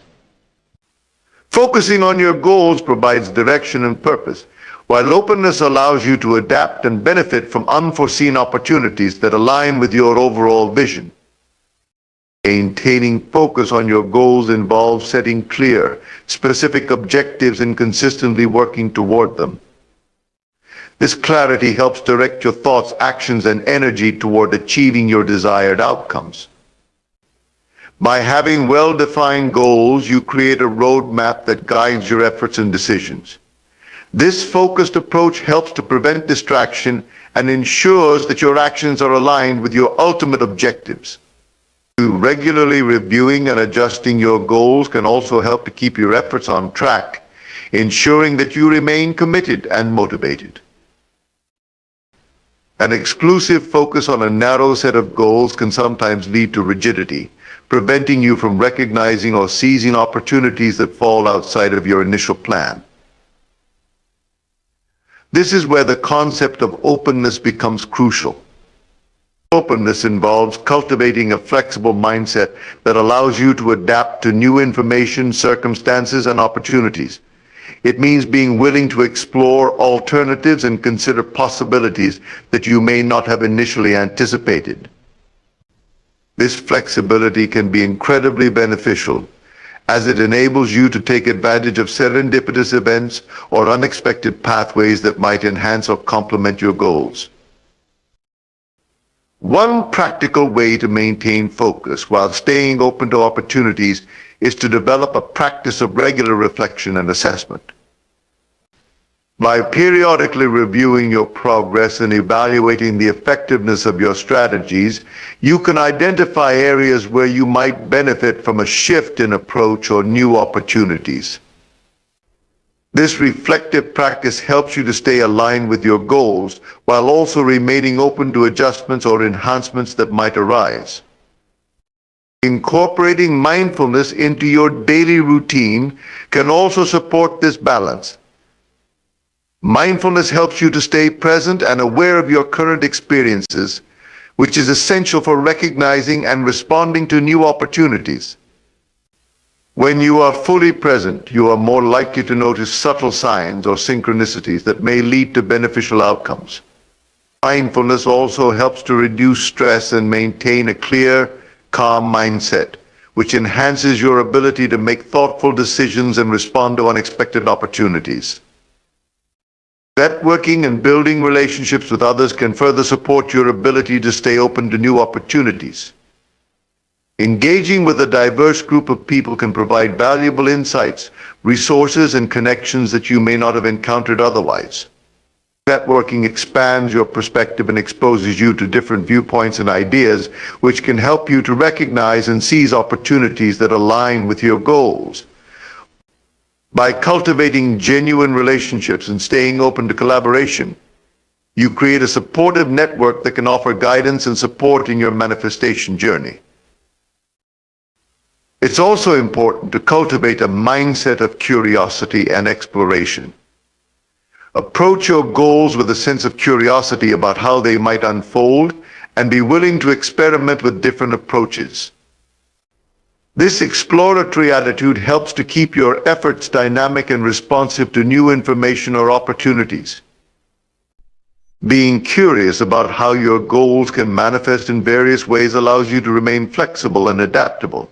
S3: Focusing on your goals provides direction and purpose, while openness allows you to adapt and benefit from unforeseen opportunities that align with your overall vision. Maintaining focus on your goals involves setting clear, specific objectives and consistently working toward them. This clarity helps direct your thoughts, actions, and energy toward achieving your desired outcomes. By having well-defined goals, you create a roadmap that guides your efforts and decisions. This focused approach helps to prevent distraction and ensures that your actions are aligned with your ultimate objectives. Regularly reviewing and adjusting your goals can also help to keep your efforts on track, ensuring that you remain committed and motivated. An exclusive focus on a narrow set of goals can sometimes lead to rigidity, preventing you from recognizing or seizing opportunities that fall outside of your initial plan. This is where the concept of openness becomes crucial. Openness involves cultivating a flexible mindset that allows you to adapt to new information, circumstances, and opportunities. It means being willing to explore alternatives and consider possibilities that you may not have initially anticipated. This flexibility can be incredibly beneficial, as it enables you to take advantage of serendipitous events or unexpected pathways that might enhance or complement your goals. One practical way to maintain focus while staying open to opportunities is to develop a practice of regular reflection and assessment. By periodically reviewing your progress and evaluating the effectiveness of your strategies, you can identify areas where you might benefit from a shift in approach or new opportunities. This reflective practice helps you to stay aligned with your goals while also remaining open to adjustments or enhancements that might arise. Incorporating mindfulness into your daily routine can also support this balance. Mindfulness helps you to stay present and aware of your current experiences, which is essential for recognizing and responding to new opportunities. When you are fully present, you are more likely to notice subtle signs or synchronicities that may lead to beneficial outcomes. Mindfulness also helps to reduce stress and maintain a clear, calm mindset, which enhances your ability to make thoughtful decisions and respond to unexpected opportunities. Networking and building relationships with others can further support your ability to stay open to new opportunities. Engaging with a diverse group of people can provide valuable insights, resources, and connections that you may not have encountered otherwise. Networking expands your perspective and exposes you to different viewpoints and ideas, which can help you to recognize and seize opportunities that align with your goals. By cultivating genuine relationships and staying open to collaboration, you create a supportive network that can offer guidance and support in your manifestation journey. It's also important to cultivate a mindset of curiosity and exploration. Approach your goals with a sense of curiosity about how they might unfold and be willing to experiment with different approaches. This exploratory attitude helps to keep your efforts dynamic and responsive to new information or opportunities. Being curious about how your goals can manifest in various ways allows you to remain flexible and adaptable,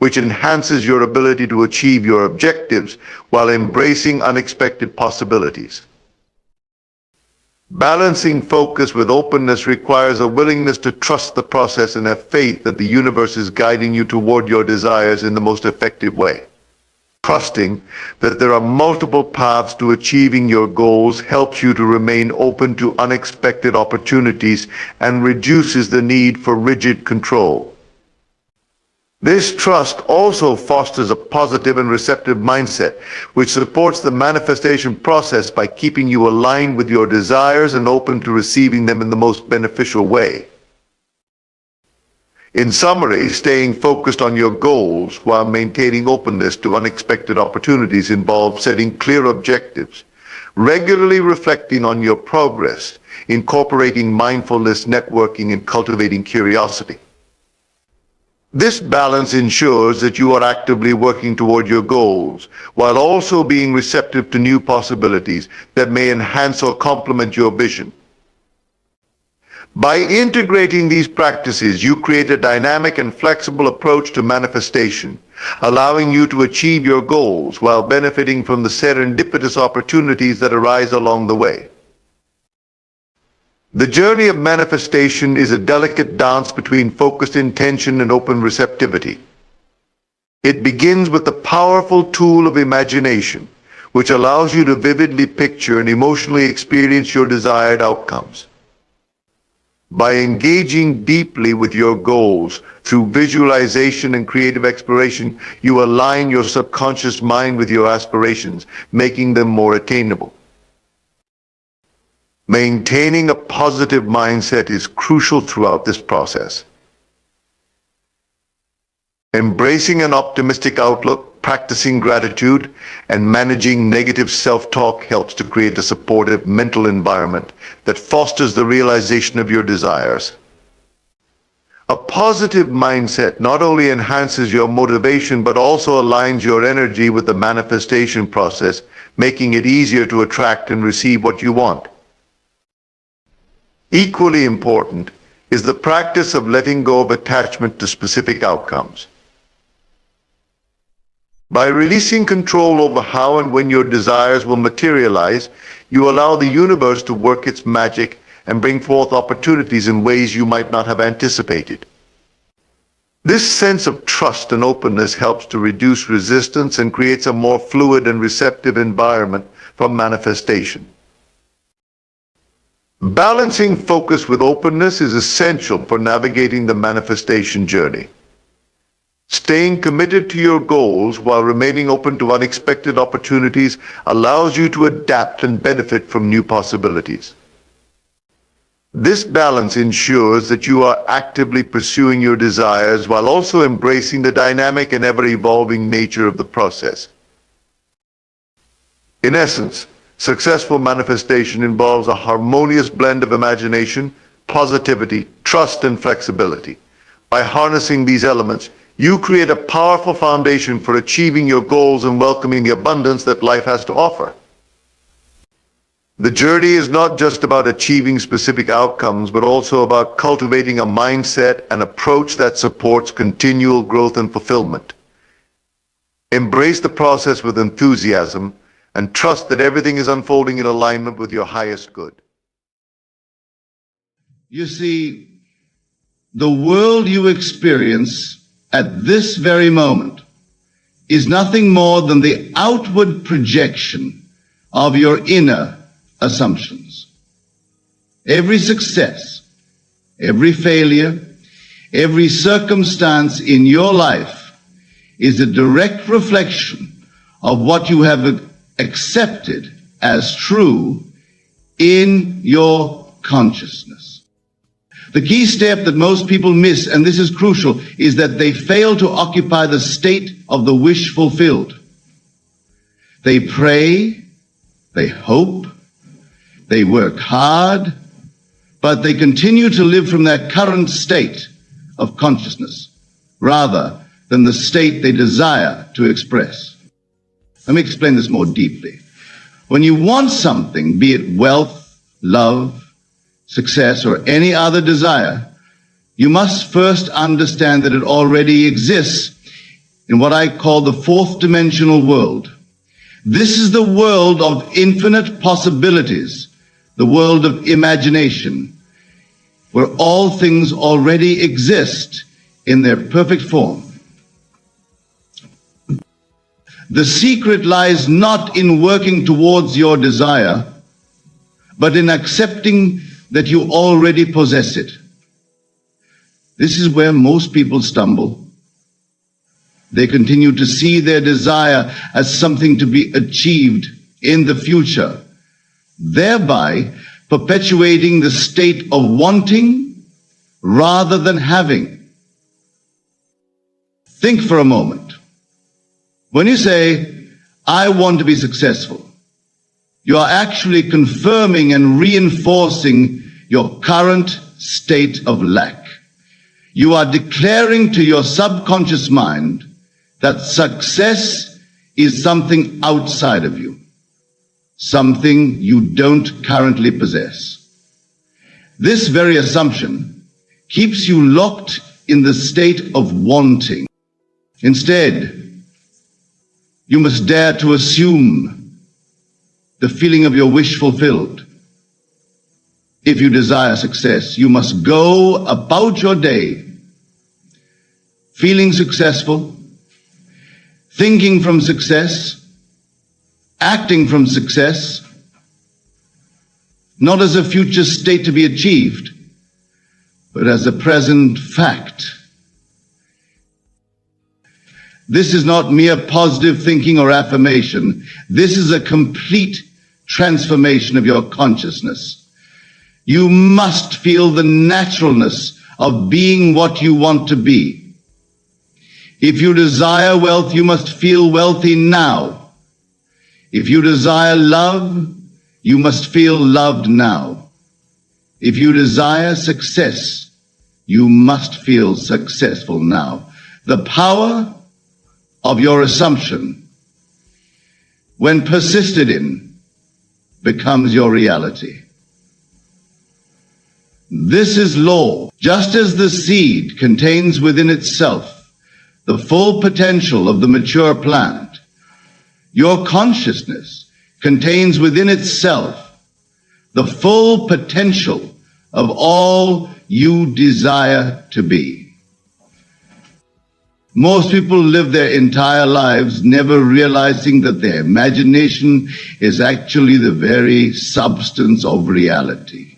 S3: which enhances your ability to achieve your objectives while embracing unexpected possibilities. Balancing focus with openness requires a willingness to trust the process and have faith that the universe is guiding you toward your desires in the most effective way. Trusting that there are multiple paths to achieving your goals helps you to remain open to unexpected opportunities and reduces the need for rigid control. This trust also fosters a positive and receptive mindset, which supports the manifestation process by keeping you aligned with your desires and open to receiving them in the most beneficial way. In summary, staying focused on your goals while maintaining openness to unexpected opportunities involves setting clear objectives, regularly reflecting on your progress, incorporating mindfulness, networking, and cultivating curiosity. This balance ensures that you are actively working toward your goals, while also being receptive to new possibilities that may enhance or complement your vision. By integrating these practices, you create a dynamic and flexible approach to manifestation, allowing you to achieve your goals while benefiting from the serendipitous opportunities that arise along the way. The journey of manifestation is a delicate dance between focused intention and open receptivity. It begins with the powerful tool of imagination, which allows you to vividly picture and emotionally experience your desired outcomes. By engaging deeply with your goals through visualization and creative exploration, you align your subconscious mind with your aspirations, making them more attainable. Maintaining a positive mindset is crucial throughout this process. Embracing an optimistic outlook, practicing gratitude, and managing negative self-talk helps to create a supportive mental environment that fosters the realization of your desires. A positive mindset not only enhances your motivation but also aligns your energy with the manifestation process, making it easier to attract and receive what you want. Equally important is the practice of letting go of attachment to specific outcomes. By releasing control over how and when your desires will materialize, you allow the universe to work its magic and bring forth opportunities in ways you might not have anticipated. This sense of trust and openness helps to reduce resistance and creates a more fluid and receptive environment for manifestation. Balancing focus with openness is essential for navigating the manifestation journey. Staying committed to your goals while remaining open to unexpected opportunities allows you to adapt and benefit from new possibilities. This balance ensures that you are actively pursuing your desires while also embracing the dynamic and ever-evolving nature of the process. In essence, successful manifestation involves a harmonious blend of imagination, positivity, trust, and flexibility. By harnessing these elements, you create a powerful foundation for achieving your goals and welcoming the abundance that life has to offer. The journey is not just about achieving specific outcomes, but also about cultivating a mindset and approach that supports continual growth and fulfillment. Embrace the process with enthusiasm and trust that everything is unfolding in alignment with your highest good.
S1: You see, the world you experience at this very moment is nothing more than the outward projection of your inner assumptions. Every success, every failure, every circumstance in your life is a direct reflection of what you have accepted as true in your consciousness. The key step that most people miss, and this is crucial, is that they fail to occupy the state of the wish fulfilled. They pray, they hope, they work hard, but they continue to live from their current state of consciousness rather than the state they desire to express. Let me explain this more deeply. When you want something, be it wealth, love, success, or any other desire, you must first understand that it already exists in what I call the fourth dimensional world. This is the world of infinite possibilities, the world of imagination, where all things already exist in their perfect form. The secret lies not in working towards your desire, but in accepting that you already possess it. This is where most people stumble. They continue to see their desire as something to be achieved in the future, thereby perpetuating the state of wanting rather than having. Think for a moment. When you say, I want to be successful, you are actually confirming and reinforcing your current state of lack. You are declaring to your subconscious mind that success is something outside of you, something you don't currently possess. This very assumption keeps you locked in the state of wanting. Instead, you must dare to assume the feeling of your wish fulfilled. If you desire success, you must go about your day feeling successful, thinking from success, acting from success, not as a future state to be achieved, but as a present fact. This is not mere positive thinking or affirmation. This is a complete transformation of your consciousness. You must feel the naturalness of being what you want to be. If you desire wealth, you must feel wealthy now. If you desire love, you must feel loved now. If you desire success, you must feel successful now. The power of your assumption, when persisted in, becomes your reality. This is law. Just as the seed contains within itself the full potential of the mature plant, your consciousness contains within itself the full potential of all you desire to be. Most people live their entire lives never realizing that their imagination is actually the very substance of reality.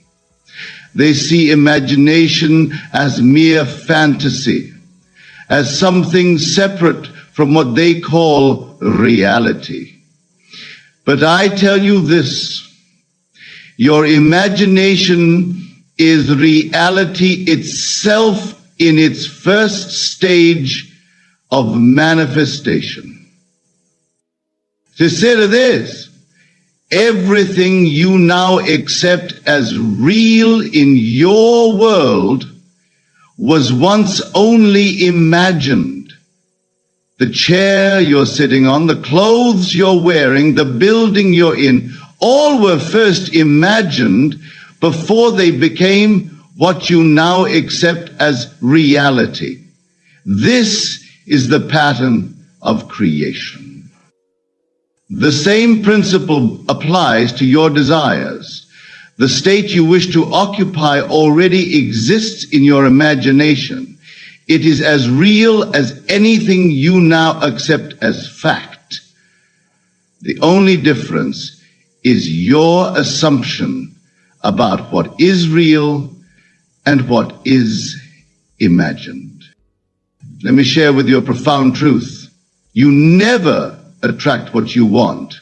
S1: They see imagination as mere fantasy, as something separate from what they call reality. But I tell you this, your imagination is reality itself in its first stage of manifestation. Consider this. Everything you now accept as real in your world was once only imagined. The chair you're sitting on, the clothes you're wearing, the building you're in, all were first imagined before they became what you now accept as reality. This is the pattern of creation. The same principle applies to your desires. The state you wish to occupy already exists in your imagination. It is as real as anything you now accept as fact. The only difference is your assumption about what is real and what is imagined. Let me share with you a profound truth. You never attract what you want.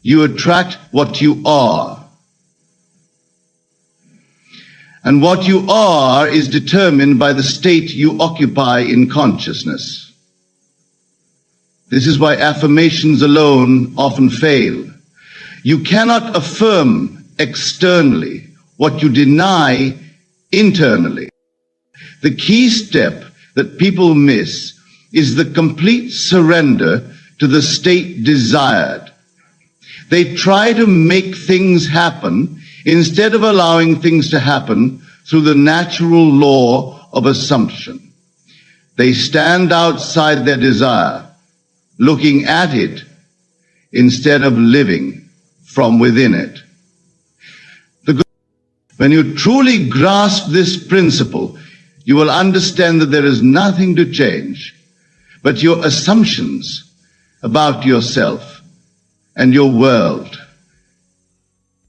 S1: You attract what you are. And what you are is determined by the state you occupy in consciousness. This is why affirmations alone often fail. You cannot affirm externally what you deny internally. The key step that people miss is the complete surrender to the state desired. They try to make things happen instead of allowing things to happen through the natural law of assumption. They stand outside their desire, looking at it instead of living from within it. When you truly grasp this principle, you will understand that there is nothing to change but your assumptions about yourself and your world.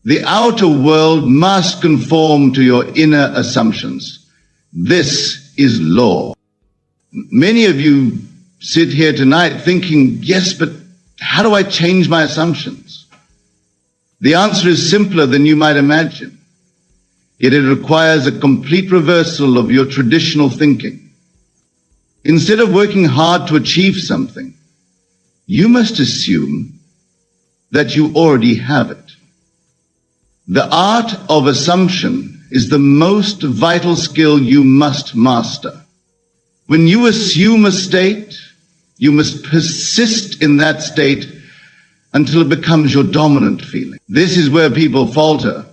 S1: The outer world must conform to your inner assumptions. This is law. Many of you sit here tonight thinking, yes, but how do I change my assumptions? The answer is simpler than you might imagine. Yet it requires a complete reversal of your traditional thinking. Instead of working hard to achieve something, you must assume that you already have it. The art of assumption is the most vital skill you must master. When you assume a state, you must persist in that state until it becomes your dominant feeling. This is where people falter.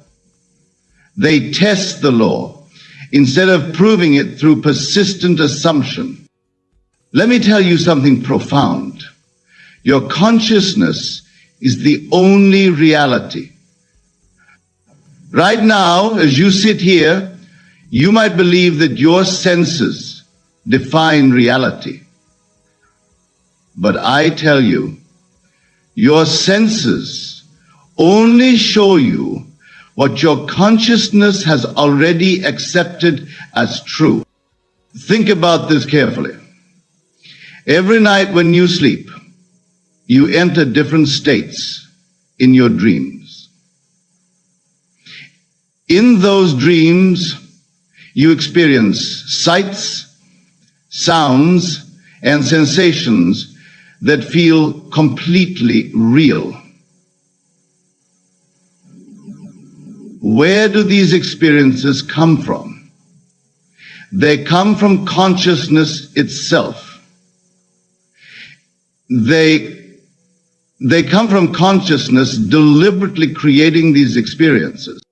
S1: They test the law instead of proving it through persistent assumption. Let me tell you something profound. Your consciousness is the only reality. Right now, as you sit here, you might believe that your senses define reality. But I tell you, your senses only show you what your consciousness has already accepted as true. Think about this carefully. Every night when you sleep, you enter different states in your dreams. In those dreams, you experience sights, sounds, and sensations that feel completely real. Where do these experiences come from? They come from consciousness itself. They come from consciousness deliberately creating these experiences.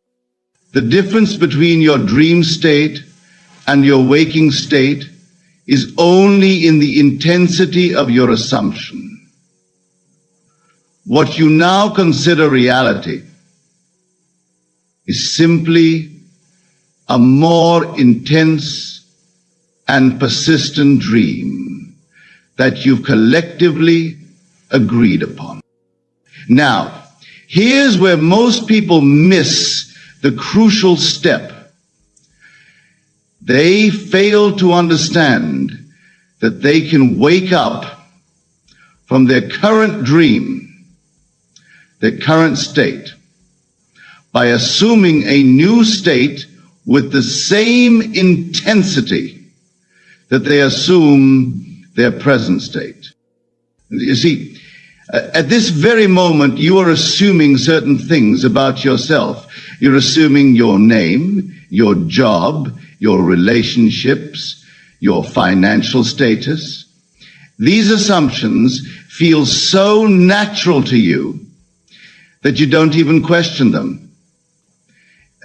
S1: The difference between your dream state and your waking state is only in the intensity of your assumption. What you now consider reality is simply a more intense and persistent dream that you've collectively agreed upon. Now, here's where most people miss the crucial step. They fail to understand that they can wake up from their current dream, their current state, by assuming a new state with the same intensity that they assume their present state. You see, at this very moment, you are assuming certain things about yourself. You're assuming your name, your job, your relationships, your financial status. These assumptions feel so natural to you that you don't even question them.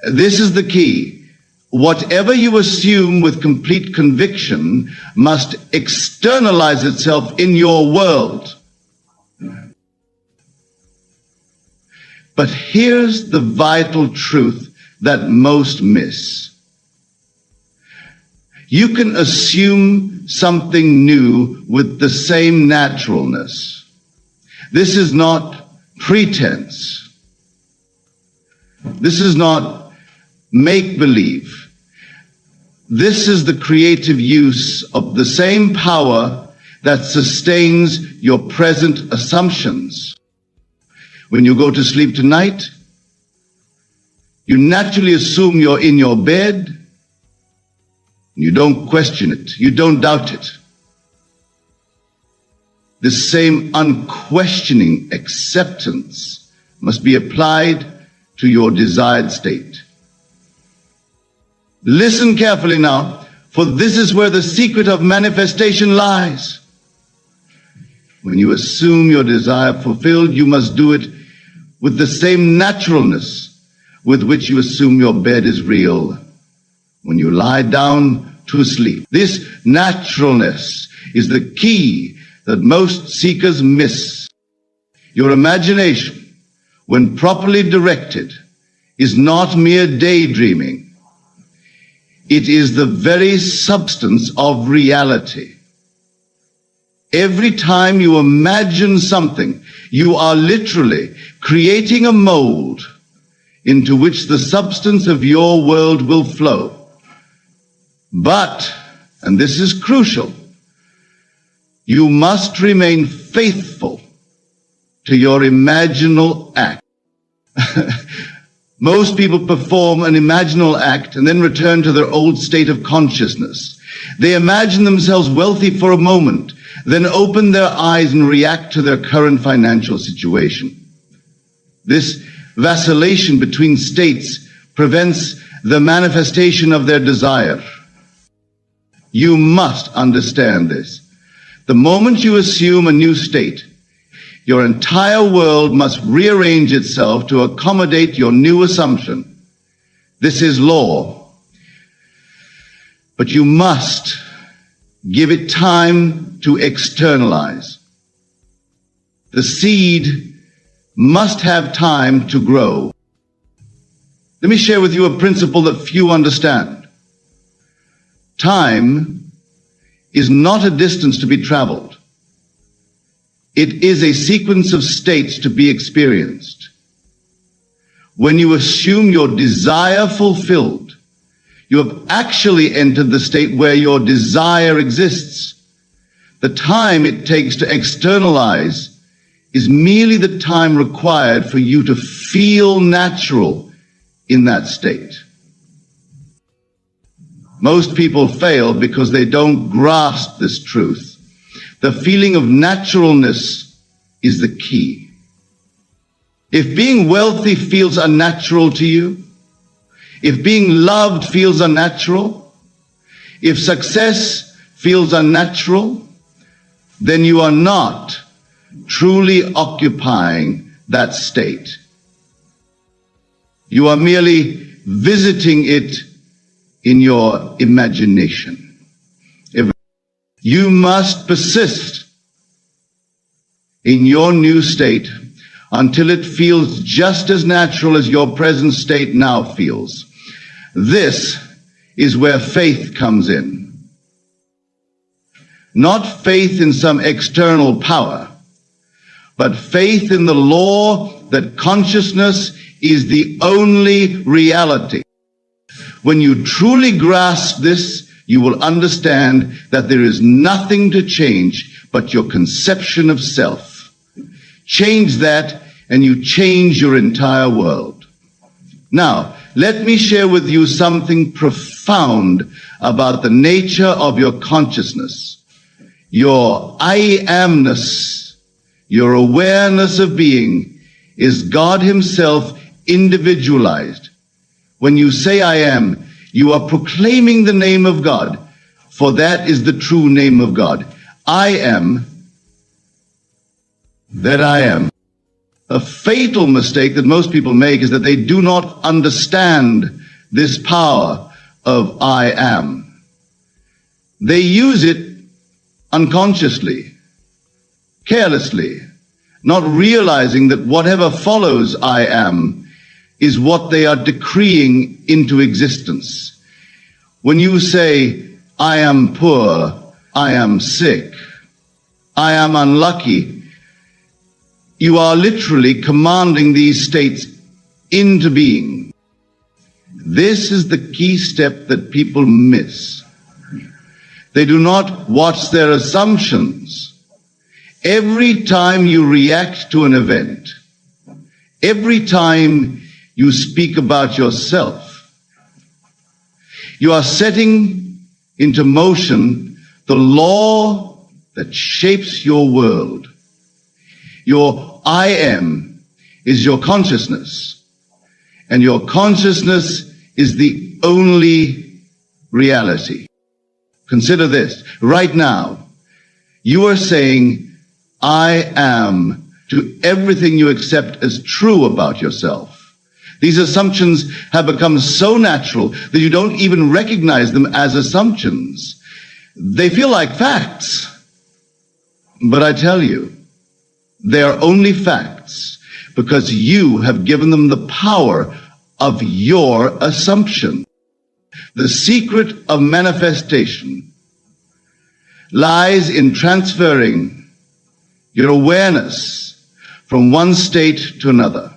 S1: This is the key. Whatever you assume with complete conviction must externalize itself in your world. But here's the vital truth that most miss. You can assume something new with the same naturalness. This is not pretense. This is not make-believe. This is the creative use of the same power that sustains your present assumptions. When you go to sleep tonight, you naturally assume you're in your bed. You don't question it. You don't doubt it. This same unquestioning acceptance must be applied to your desired state. Listen carefully now, for this is where the secret of manifestation lies. When you assume your desire fulfilled, you must do it with the same naturalness with which you assume your bed is real when you lie down to sleep. This naturalness is the key that most seekers miss. Your imagination, when properly directed, is not mere daydreaming. It is the very substance of reality. Every time you imagine something, you are literally creating a mold into which the substance of your world will flow. But, and this is crucial, you must remain faithful to your imaginal act. Most people perform an imaginal act and then return to their old state of consciousness. They imagine themselves wealthy for a moment, then open their eyes and react to their current financial situation. This vacillation between states prevents the manifestation of their desire. You must understand this. The moment you assume a new state, your entire world must rearrange itself to accommodate your new assumption. This is law. But you must give it time to externalize. The seed must have time to grow. Let me share with you a principle that few understand. Time is not a distance to be traveled. It is a sequence of states to be experienced. When you assume your desire fulfilled, you have actually entered the state where your desire exists. The time it takes to externalize is merely the time required for you to feel natural in that state. Most people fail because they don't grasp this truth. The feeling of naturalness is the key. If being wealthy feels unnatural to you, if being loved feels unnatural, if success feels unnatural, then you are not truly occupying that state. You are merely visiting it in your imagination. You must persist in your new state until it feels just as natural as your present state now feels. This is where faith comes in. Not faith in some external power, but faith in the law that consciousness is the only reality. When you truly grasp this, you will understand that there is nothing to change but your conception of self. Change that and you change your entire world. Now, let me share with you something profound about the nature of your consciousness. Your I amness, your awareness of being, is God Himself individualized. When you say I am, you are proclaiming the name of God, for that is the true name of God. I am that I am. A fatal mistake that most people make is that they do not understand this power of I am. They use it unconsciously, carelessly, not realizing that whatever follows I am is what they are decreeing into existence. When you say, I am poor, I am sick, I am unlucky, you are literally commanding these states into being. This is the key step that people miss. They do not watch their assumptions. Every time you react to an event, every time you speak about yourself, you are setting into motion the law that shapes your world. Your I am is your consciousness, and your consciousness is the only reality. Consider this. Right now, you are saying, I am, to everything you accept as true about yourself. These assumptions have become so natural that you don't even recognize them as assumptions. They feel like facts. But I tell you, they are only facts because you have given them the power of your assumption. The secret of manifestation lies in transferring your awareness from one state to another.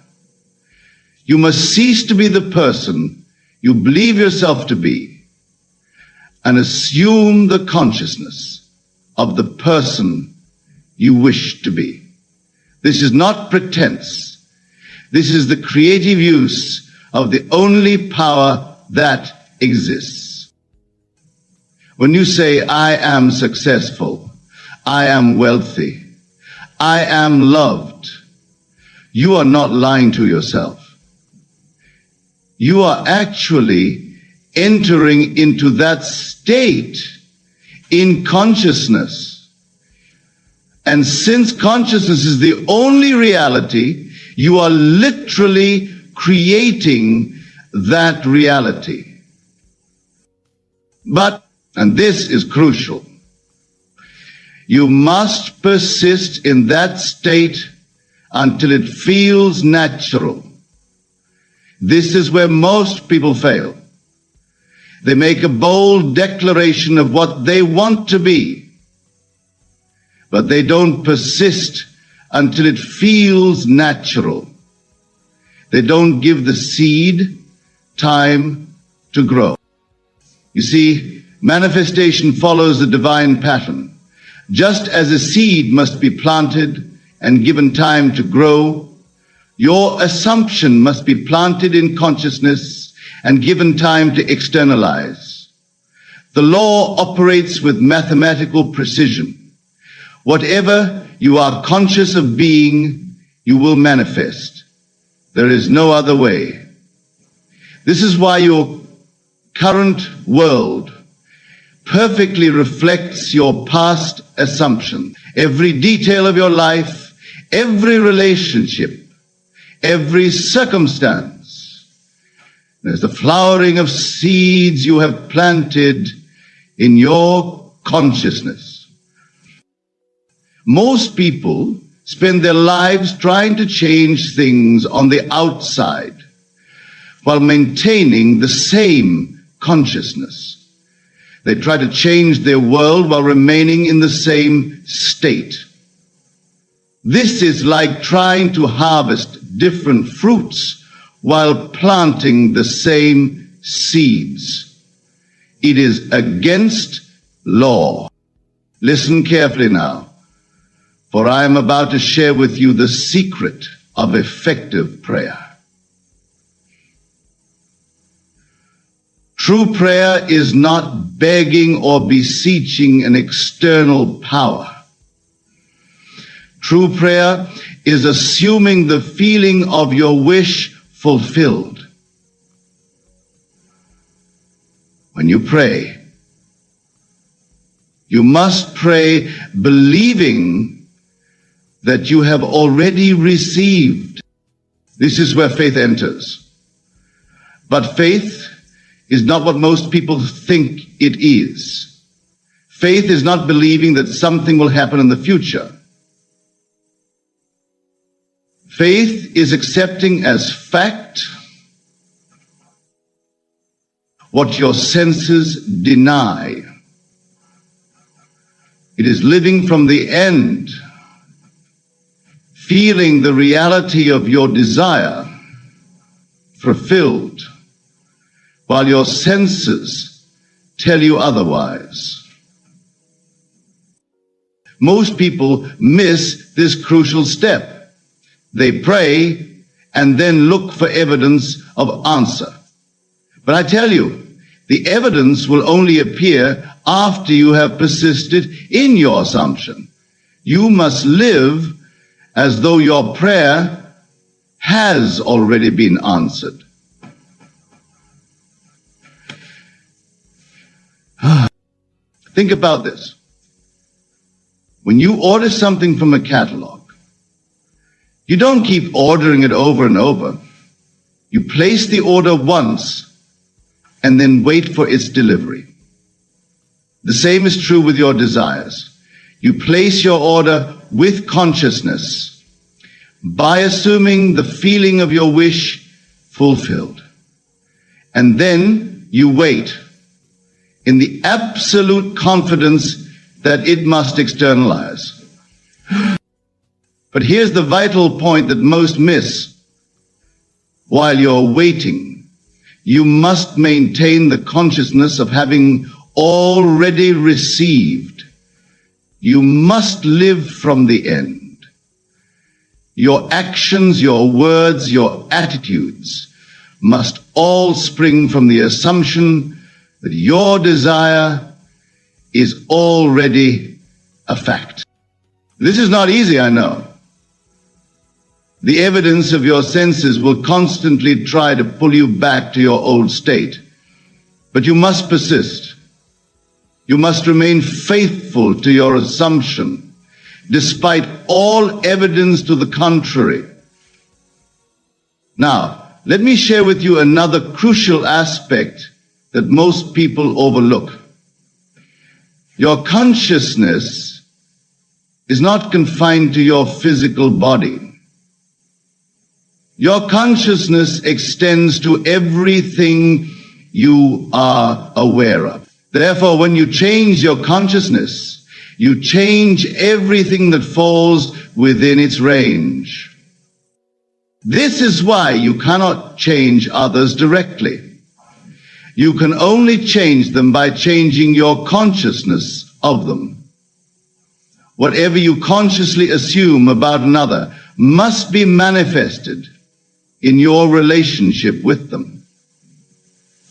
S1: You must cease to be the person you believe yourself to be and assume the consciousness of the person you wish to be. This is not pretense. This is the creative use of the only power that exists. When you say, I am successful, I am wealthy, I am loved, you are not lying to yourself. you are actually entering into that state in consciousness. And since consciousness is the only reality, you are literally creating that reality. But, and this is crucial, you must persist in that state until it feels natural. This is where most people fail. They make a bold declaration of what they want to be, but they don't persist until it feels natural. They don't give the seed time to grow. You see, manifestation follows a divine pattern. Just as a seed must be planted and given time to grow, your assumption must be planted in consciousness and given time to externalize. The law operates with mathematical precision. Whatever you are conscious of being, you will manifest. There is no other way. This is why your current world perfectly reflects your past assumption. Every detail of your life, every relationship, every circumstance. There's the flowering of seeds you have planted in your consciousness. Most people spend their lives trying to change things on the outside while maintaining the same consciousness. They try to change their world while remaining in the same state. This is like trying to harvest different fruits while planting the same seeds. It is against law. Listen carefully now, for I am about to share with you the secret of effective prayer. True prayer is not begging or beseeching an external power. True prayer is assuming the feeling of your wish fulfilled. When you pray, you must pray believing that you have already received. This is where faith enters. But faith is not what most people think it is. Faith is not believing that something will happen in the future. Faith is accepting as fact what your senses deny. It is living from the end, feeling the reality of your desire fulfilled, while your senses tell you otherwise. Most people miss this crucial step. They pray and then look for evidence of answer. But I tell you, the evidence will only appear after you have persisted in your assumption. You must live as though your prayer has already been answered. Think about this. When you order something from a catalog, you don't keep ordering it over and over. You place the order once and then wait for its delivery. The same is true with your desires. You place your order with consciousness by assuming the feeling of your wish fulfilled. And then you wait in the absolute confidence that it must externalize. But here's the vital point that most miss. While you're waiting, you must maintain the consciousness of having already received. You must live from the end. Your actions, your words, your attitudes must all spring from the assumption that your desire is already a fact. This is not easy, I know. The evidence of your senses will constantly try to pull you back to your old state. But you must persist. You must remain faithful to your assumption, despite all evidence to the contrary. Now, let me share with you another crucial aspect that most people overlook. Your consciousness is not confined to your physical body. Your consciousness extends to everything you are aware of. Therefore, when you change your consciousness, you change everything that falls within its range. This is why you cannot change others directly. You can only change them by changing your consciousness of them. Whatever you consciously assume about another must be manifested in your relationship with them.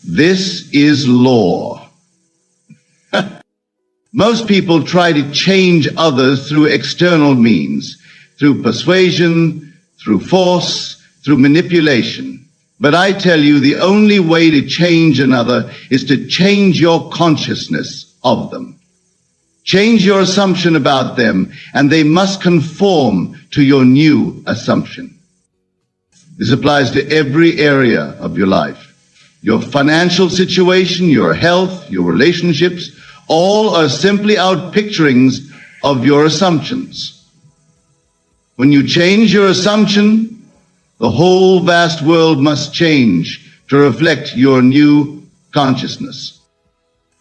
S1: This is law. Most people try to change others through external means, through persuasion, through force, through manipulation. But I tell you, the only way to change another is to change your consciousness of them. Change your assumption about them, and they must conform to your new assumption. This applies to every area of your life. Your financial situation, your health, your relationships, all are simply outpicturings of your assumptions. When you change your assumption, the whole vast world must change to reflect your new consciousness.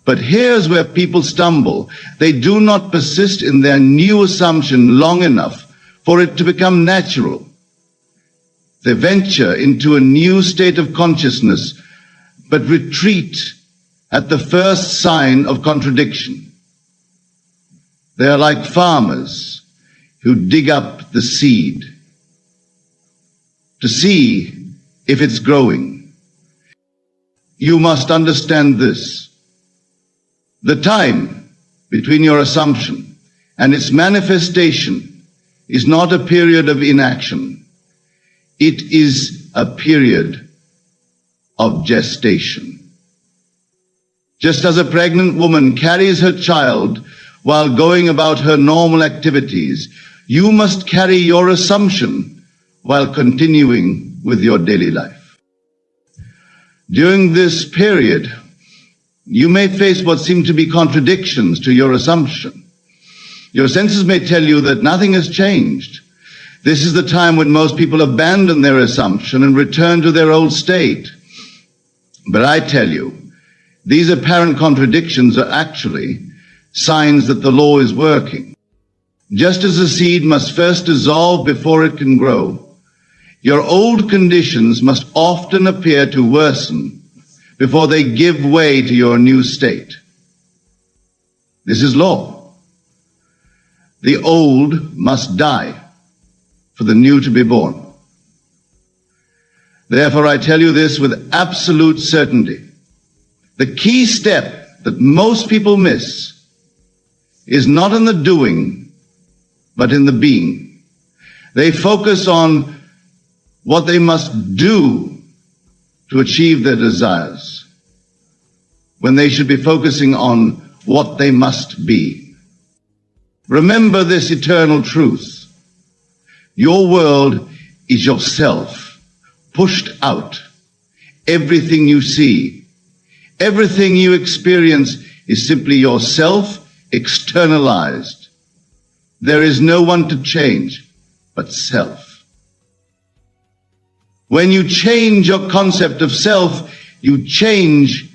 S1: But here's where people stumble. They do not persist in their new assumption long enough for it to become natural. They venture into a new state of consciousness, but retreat at the first sign of contradiction. They are like farmers who dig up the seed to see if it's growing. You must understand this. The time between your assumption and its manifestation is not a period of inaction. It is a period of gestation. Just as a pregnant woman carries her child while going about her normal activities, you must carry your assumption while continuing with your daily life. During this period, you may face what seem to be contradictions to your assumption. Your senses may tell you that nothing has changed. This is the time when most people abandon their assumption and return to their old state. But I tell you, these apparent contradictions are actually signs that the law is working. Just as a seed must first dissolve before it can grow, your old conditions must often appear to worsen before they give way to your new state. This is law. The old must die for the new to be born. Therefore, I tell you this with absolute certainty. The key step that most people miss is not in the doing, but in the being. They focus on what they must do to achieve their desires, when they should be focusing on what they must be. Remember this eternal truth. Your world is yourself, pushed out. Everything you see, everything you experience is simply yourself externalized. There is no one to change but self. When you change your concept of self, you change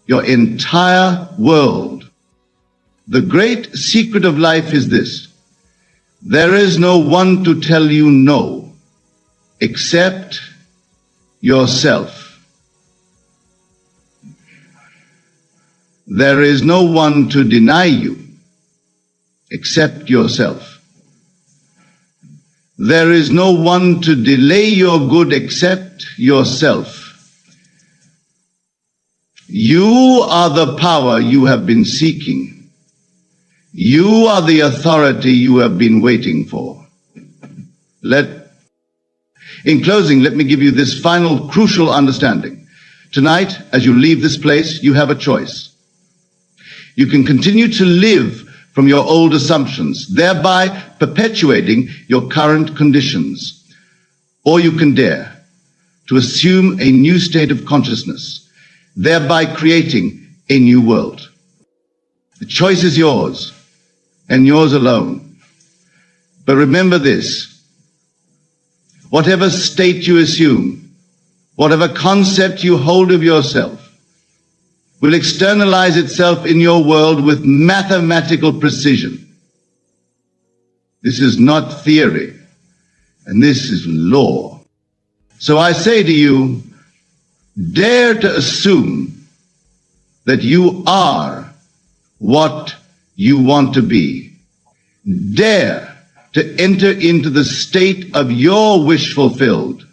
S1: your entire world. The great secret of life is this: there is no one to tell you no except yourself. There is no one to deny you except yourself. There is no one to delay your good except yourself. You are the power you have been seeking. You are the authority you have been waiting for. Let In closing, let me give you this final crucial understanding. Tonight, as you leave this place, you have a choice. You can continue to live from your old assumptions, thereby perpetuating your current conditions. Or you can dare to assume a new state of consciousness, thereby creating a new world. The choice is yours, and yours alone. But remember this: whatever state you assume, whatever concept you hold of yourself, will externalize itself in your world with mathematical precision. This is not theory, and this is law. So I say to you, dare to assume that you are what you want to be. Dare to enter into the state of your wish fulfilled.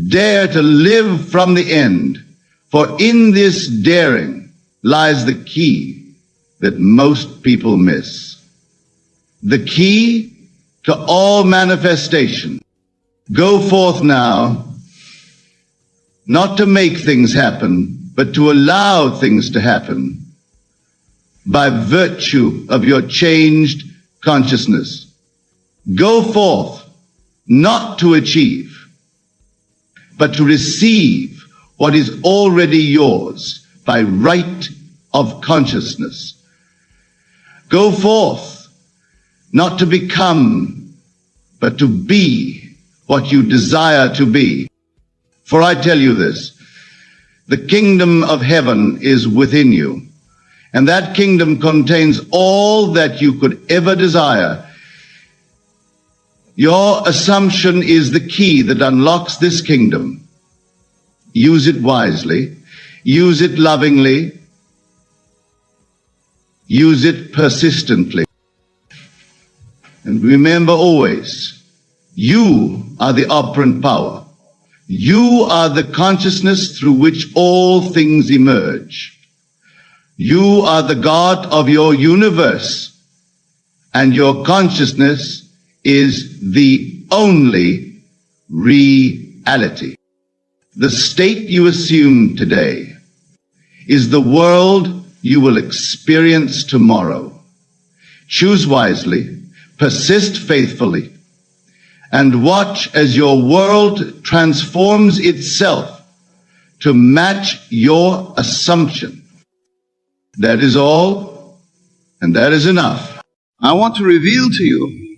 S1: Dare to live from the end, for in this daring lies the key that most people miss. The key to all manifestation. Go forth now, not to make things happen, but to allow things to happen by virtue of your changed consciousness. Go forth, not to achieve, but to receive what is already yours by right of consciousness. Go forth, not to become, but to be what you desire to be. For I tell you this, the kingdom of heaven is within you, and that kingdom contains all that you could ever desire. Your assumption is the key that unlocks this kingdom. Use it wisely, use it lovingly, use it persistently. And remember always, you are the operant power. You are the consciousness through which all things emerge. You are the God of your universe, and your consciousness is the only reality. The state you assume today is the world you will experience tomorrow. Choose wisely, persist faithfully, and watch as your world transforms itself to match your assumption. That is all, and that is enough.
S2: I want to reveal to you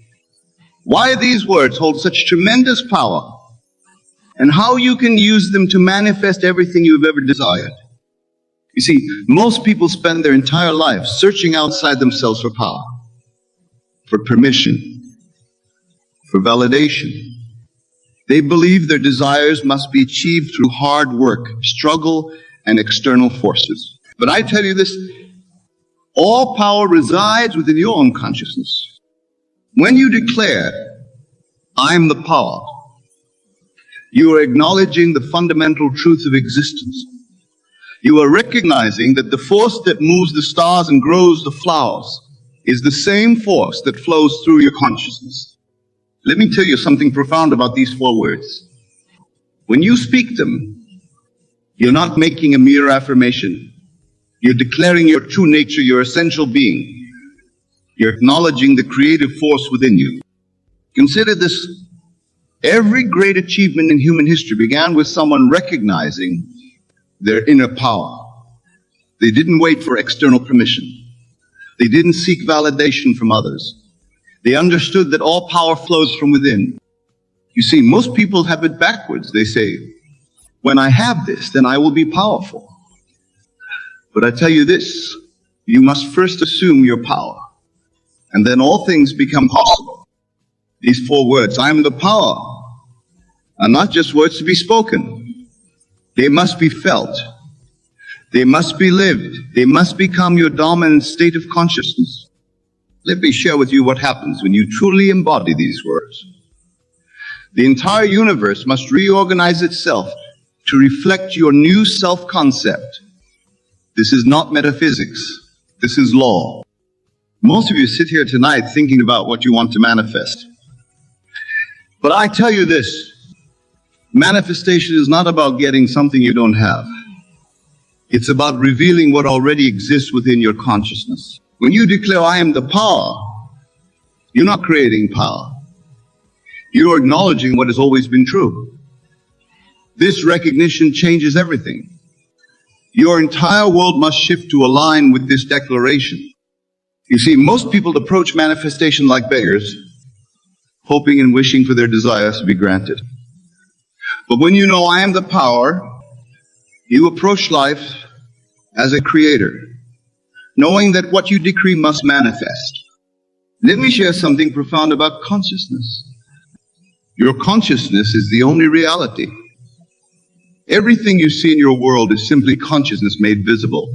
S2: why these words hold such tremendous power and how you can use them to manifest everything you've ever desired. You see, most people spend their entire life searching outside themselves for power, for permission, for validation. They believe their desires must be achieved through hard work, struggle, and external forces. But I tell you this, all power resides within your own consciousness. When you declare, I'm the power, you are acknowledging the fundamental truth of existence. You are recognizing that the force that moves the stars and grows the flowers is the same force that flows through your consciousness. Let me tell you something profound about these 4 words. When you speak them, you're not making a mere affirmation. You're declaring your true nature, your essential being. You're acknowledging the creative force within you. Consider this. Every great achievement in human history began with someone recognizing their inner power. They didn't wait for external permission. They didn't seek validation from others. They understood that all power flows from within. You see, most people have it backwards. They say, when I have this, then I will be powerful. But I tell you this, you must first assume your power, and then all things become possible. These 4 words, I am the power, are not just words to be spoken. They must be felt. They must be lived. They must become your dominant state of consciousness. Let me share with you what happens when you truly embody these words. The entire universe must reorganize itself to reflect your new self-concept. This is not metaphysics. This is law. Most of you sit here tonight thinking about what you want to manifest. But I tell you this, Manifestation is not about getting something you don't have. It's about revealing what already exists within your consciousness. When you declare, I am the power, you're not creating power. You're acknowledging what has always been true. This recognition changes everything. Your entire world must shift to align with this declaration. You see, most people approach manifestation like beggars, hoping and wishing for their desires to be granted. But when you know I am the power, you approach life as a creator, knowing that what you decree must manifest. Let me share something profound about consciousness. Your consciousness is the only reality. Everything you see in your world is simply consciousness made visible.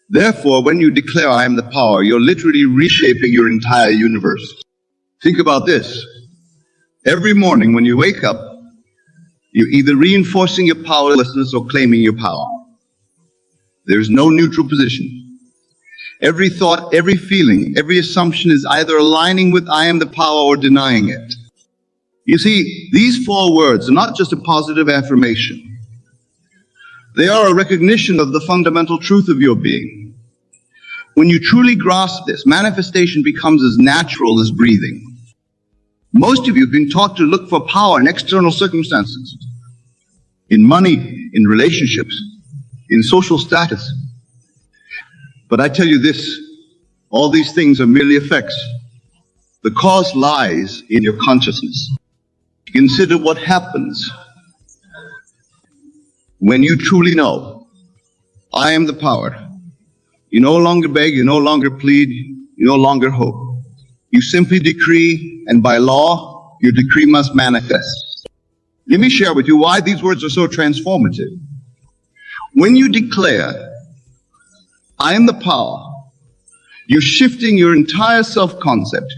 S2: Therefore, when you declare I am the power, you're literally reshaping your entire universe. Think about this. Every morning when you wake up, you're either reinforcing your powerlessness or claiming your power. There's no neutral position. Every thought, every feeling, every assumption is either aligning with I am the power or denying it. You see, these 4 words are not just a positive affirmation. They are a recognition of the fundamental truth of your being. When you truly grasp this, manifestation becomes as natural as breathing. Most of you have been taught to look for power in external circumstances, in money, in relationships, in social status. But I tell you this, all these things are merely effects. The cause lies in your consciousness. Consider what happens when you truly know, I am the power. You no longer beg, you no longer plead, you no longer hope. You simply decree, and by law, your decree must manifest. Let me share with you why these words are so transformative. When you declare, I am the power, you're shifting your entire self-concept.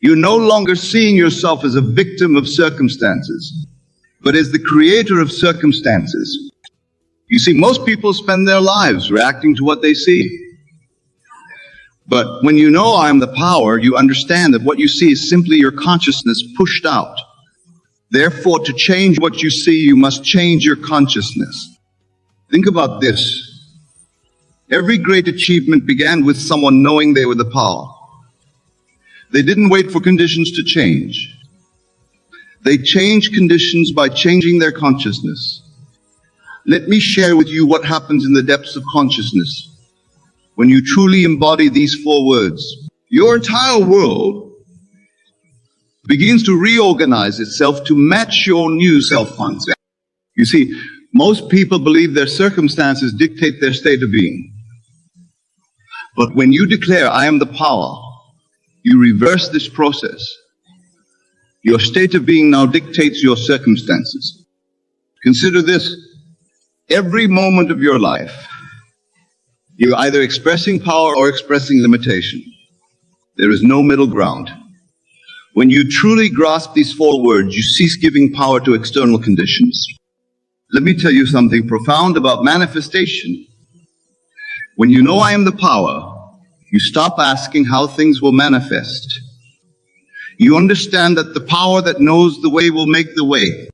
S2: You're no longer seeing yourself as a victim of circumstances, but as the creator of circumstances. You see, most people spend their lives reacting to what they see. But when you know I am the power, you understand that what you see is simply your consciousness pushed out. Therefore, to change what you see, you must change your consciousness. Think about this. Every great achievement began with someone knowing they were the power. They didn't wait for conditions to change. They changed conditions by changing their consciousness. Let me share with you what happens in the depths of consciousness when you truly embody these 4 words. Your entire world begins to reorganize itself to match your new self-concept. You see, most people believe their circumstances dictate their state of being. But when you declare, I am the power, you reverse this process. Your state of being now dictates your circumstances. Consider this. Every moment of your life, you're either expressing power or expressing limitation. There is no middle ground. When you truly grasp these 4 words, you cease giving power to external conditions. Let me tell you something profound about manifestation. When you know I am the power, you stop asking how things will manifest. You understand that the power that knows the way will make the way.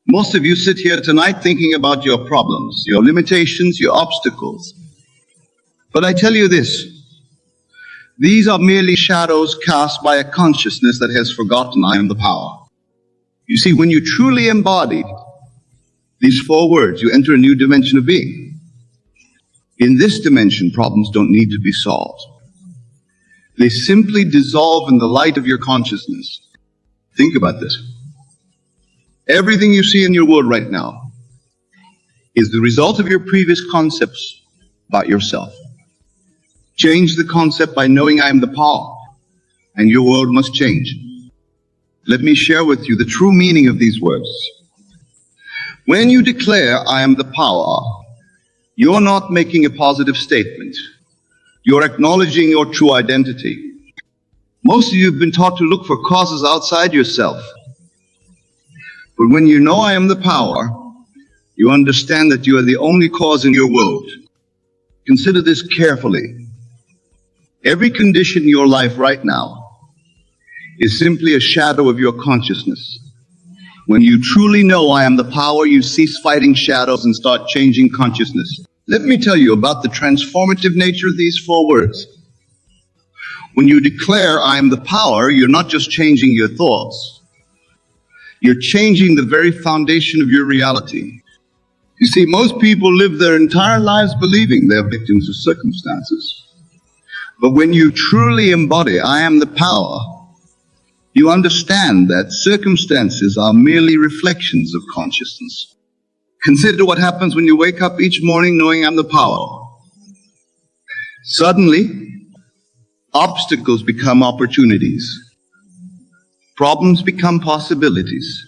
S2: Most of you sit here tonight thinking about your problems, your limitations, your obstacles. But I tell you this, these are merely shadows cast by a consciousness that has forgotten I am the power. You see, when you truly embody these 4 words, you enter a new dimension of being. In this dimension, problems don't need to be solved. They simply dissolve in the light of your consciousness. Think about this. Everything you see in your world right now is the result of your previous concepts about yourself. Change the concept by knowing I am the power, and your world must change. Let me share with you the true meaning of these words. When you declare I am the power, you're not making a positive statement. You're acknowledging your true identity. Most of you have been taught to look for causes outside yourself. But when you know I am the power, you understand that you are the only cause in your world. Consider this carefully. Every condition in your life right now is simply a shadow of your consciousness. When you truly know I am the power, you cease fighting shadows and start changing consciousness. Let me tell you about the transformative nature of these 4 words. When you declare I am the power, you're not just changing your thoughts. You're changing the very foundation of your reality. You see, most people live their entire lives believing they're victims of circumstances. But when you truly embody I am the power, you understand that circumstances are merely reflections of consciousness. Consider what happens when you wake up each morning knowing I'm the power. Suddenly, obstacles become opportunities. Problems become possibilities.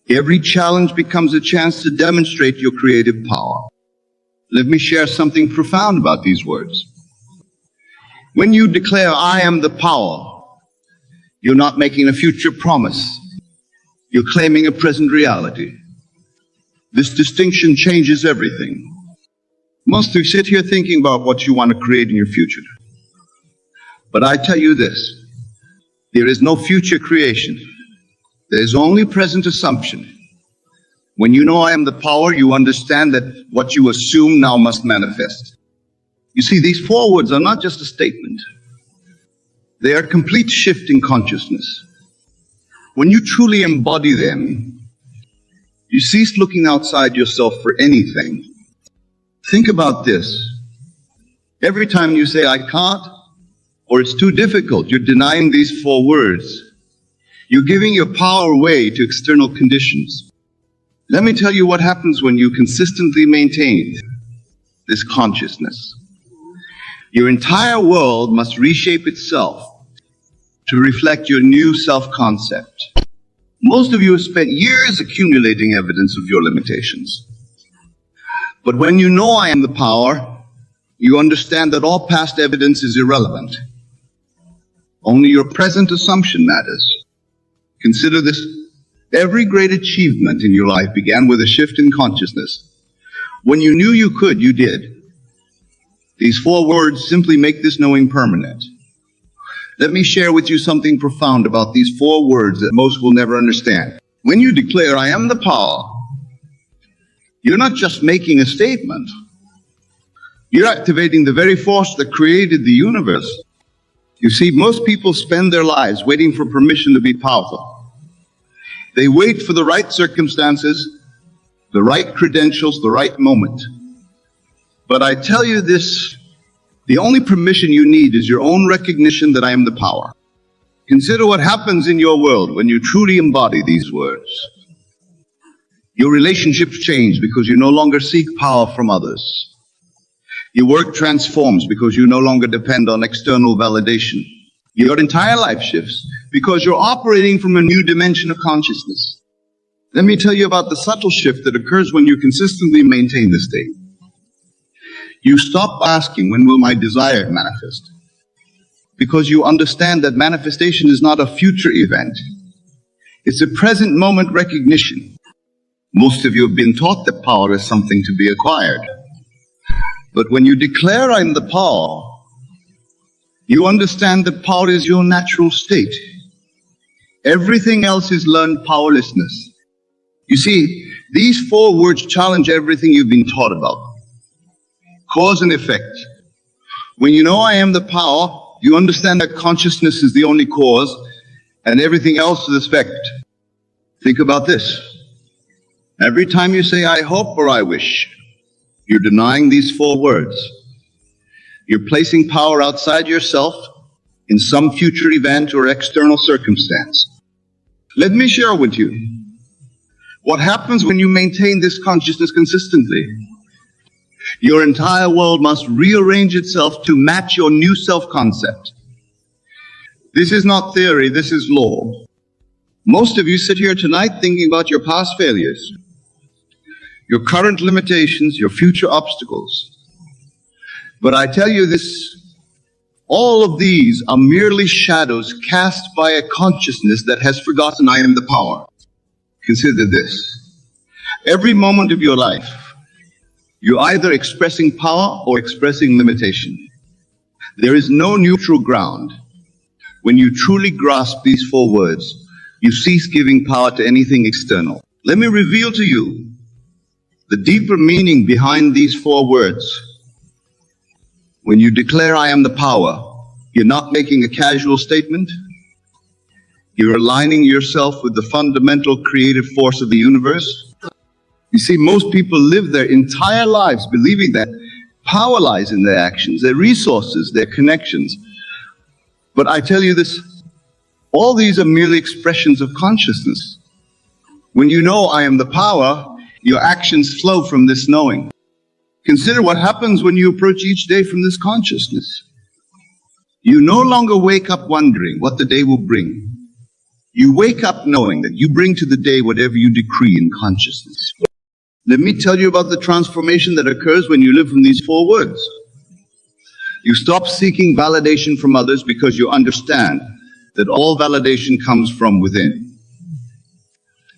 S2: Every challenge becomes a chance to demonstrate your creative power. Let me share something profound about these words. When you declare I am the power, you're not making a future promise. You're claiming a present reality. This distinction changes everything. Most of you sit here thinking about what you want to create in your future. But I tell you this, there is no future creation. There is only present assumption. When you know I am the power, you understand that what you assume now must manifest. You see, these 4 words are not just a statement. They are a complete shift in consciousness. When you truly embody them, you cease looking outside yourself for anything. Think about this. Every time you say, I can't, or it's too difficult, you're denying these 4 words. You're giving your power away to external conditions. Let me tell you what happens when you consistently maintain this consciousness. Your entire world must reshape itself to reflect your new self-concept. Most of you have spent years accumulating evidence of your limitations. But when you know I am the power, you understand that all past evidence is irrelevant. Only your present assumption matters. Consider this. Every great achievement in your life began with a shift in consciousness. When you knew you could, you did. These 4 words simply make this knowing permanent. Let me share with you something profound about these 4 words that most will never understand. When you declare, I am the power, you're not just making a statement. You're activating the very force that created the universe. You see, most people spend their lives waiting for permission to be powerful. They wait for the right circumstances, the right credentials, the right moment. But I tell you this, the only permission you need is your own recognition that I am the power. Consider what happens in your world when you truly embody these words. Your relationships change because you no longer seek power from others. Your work transforms because you no longer depend on external validation. Your entire life shifts because you're operating from a new dimension of consciousness. Let me tell you about the subtle shift that occurs when you consistently maintain this state. You stop asking, when will my desire manifest? Because you understand that manifestation is not a future event. It's a present moment recognition. Most of you have been taught that power is something to be acquired. But when you declare I am the power, you understand that power is your natural state. Everything else is learned powerlessness. You see, these 4 words challenge everything you've been taught about. Cause and effect. When you know I am the power, you understand that consciousness is the only cause and everything else is effect. Think about this. Every time you say I hope or I wish, you're denying these 4 words. You're placing power outside yourself in some future event or external circumstance. Let me share with you what happens when you maintain this consciousness consistently. Your entire world must rearrange itself to match your new self-concept. This is not theory, this is law. Most of you sit here tonight thinking about your past failures, your current limitations, your future obstacles. But I tell you this, all of these are merely shadows cast by a consciousness that has forgotten I am the power. Consider this. Every moment of your life, you're either expressing power or expressing limitation. There is no neutral ground. When you truly grasp these 4 words, You cease giving power to anything external. Let me reveal to you the deeper meaning behind these 4 words. When you declare, I am the power, you're not making a casual statement. You're aligning yourself with the fundamental creative force of the universe. You see, most people live their entire lives believing that power lies in their actions, their resources, their connections. But I tell you this, all these are merely expressions of consciousness. When you know I am the power, your actions flow from this knowing. Consider what happens when you approach each day from this consciousness. You no longer wake up wondering what the day will bring. You wake up knowing that you bring to the day whatever you decree in consciousness. Let me tell you about the transformation that occurs when you live from these 4 words. You stop seeking validation from others because you understand that all validation comes from within.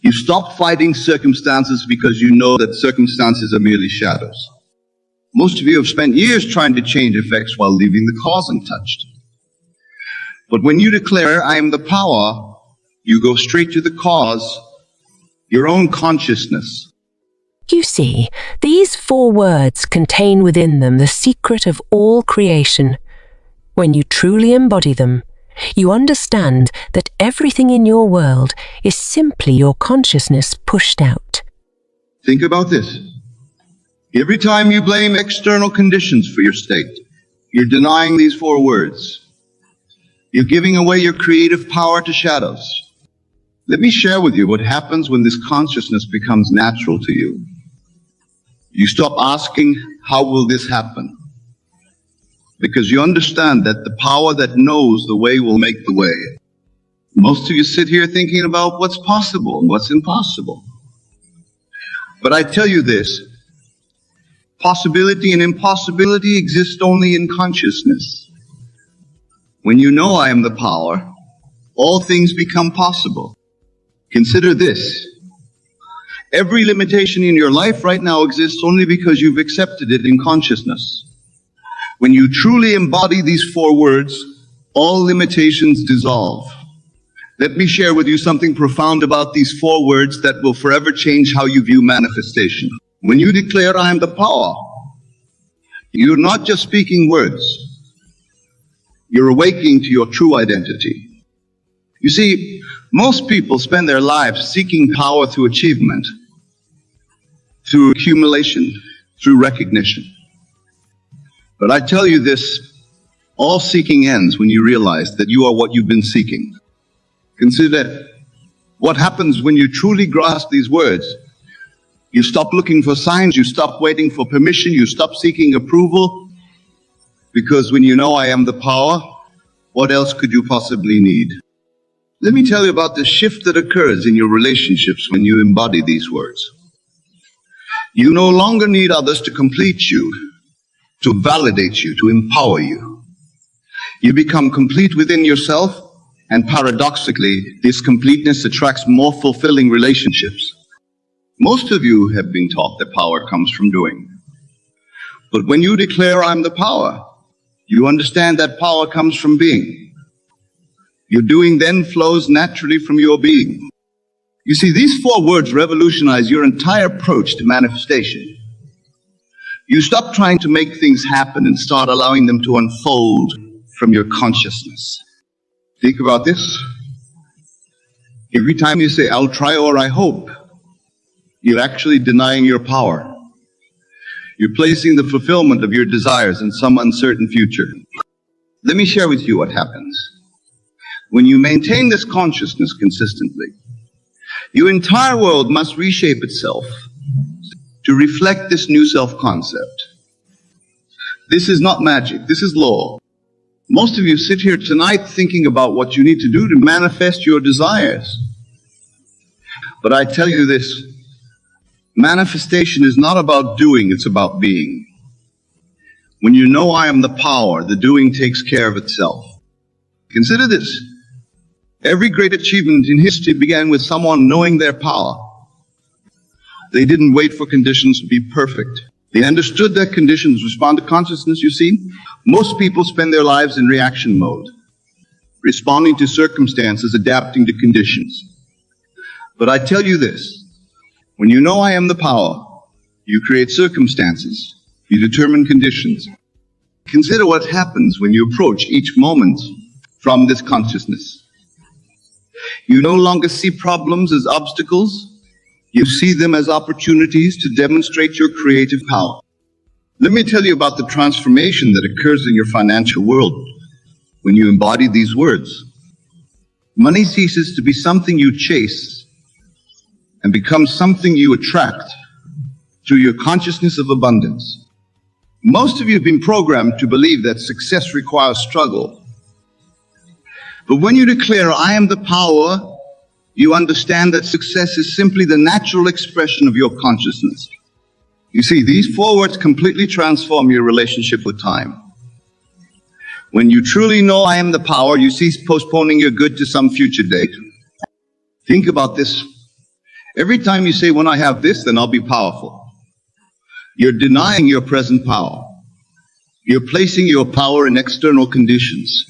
S2: You stop fighting circumstances because you know that circumstances are merely shadows. Most of you have spent years trying to change effects while leaving the cause untouched. But when you declare, I am the power, you go straight to the cause, your own consciousness.
S4: You see, these 4 words contain within them the secret of all creation. When you truly embody them, you understand that everything in your world is simply your consciousness pushed out.
S2: Think about this. Every time you blame external conditions for your state, you're denying these 4 words. You're giving away your creative power to shadows. Let me share with you what happens when this consciousness becomes natural to you. You stop asking, how will this happen? Because you understand that the power that knows the way will make the way. Most of you sit here thinking about what's possible and what's impossible. But I tell you this, possibility and impossibility exist only in consciousness. When you know I am the power, all things become possible. Consider this. Every limitation in your life right now exists only because you've accepted it in consciousness. When you truly embody these 4 words, all limitations dissolve. Let me share with you something profound about these 4 words that will forever change how you view manifestation. When you declare, I am the power, you're not just speaking words. You're awakening to your true identity. You see, most people spend their lives seeking power through achievement, through accumulation, through recognition. But I tell you this, all seeking ends when you realize that you are what you've been seeking. Consider what happens when you truly grasp these words. You stop looking for signs, you stop waiting for permission, you stop seeking approval, because when you know I am the power, what else could you possibly need? Let me tell you about the shift that occurs in your relationships when you embody these words. You no longer need others to complete you, to validate you, to empower you. You become complete within yourself, and paradoxically, this completeness attracts more fulfilling relationships. Most of you have been taught that power comes from doing. But when you declare, I'm the power, you understand that power comes from being. Your doing then flows naturally from your being. You see, these 4 words revolutionize your entire approach to manifestation. You stop trying to make things happen and start allowing them to unfold from your consciousness. Think about this. Every time you say, I'll try or I hope, you're actually denying your power. You're placing the fulfillment of your desires in some uncertain future. Let me share with you what happens. When you maintain this consciousness consistently, your entire world must reshape itself to reflect this new self-concept. This is not magic, this is law. Most of you sit here tonight thinking about what you need to do to manifest your desires. But I tell you this, manifestation is not about doing, it's about being. When you know I am the power, the doing takes care of itself. Consider this. Every great achievement in history began with someone knowing their power. They didn't wait for conditions to be perfect. They understood that conditions respond to consciousness, you see. Most people spend their lives in reaction mode. responding to circumstances, adapting to conditions. But I tell you this, when you know I am the power, you create circumstances, you determine conditions. Consider what happens when you approach each moment from this consciousness. You no longer see problems as obstacles, you see them as opportunities to demonstrate your creative power. Let me tell you about the transformation that occurs in your financial world when you embody these words. Money ceases to be something you chase and becomes something you attract through your consciousness of abundance. Most of you have been programmed to believe that success requires struggle. But when you declare, I am the power, you understand that success is simply the natural expression of your consciousness. You see, these 4 words completely transform your relationship with time. When you truly know I am the power, you cease postponing your good to some future date. Think about this. Every time you say, when I have this, then I'll be powerful, you're denying your present power. You're placing your power in external conditions.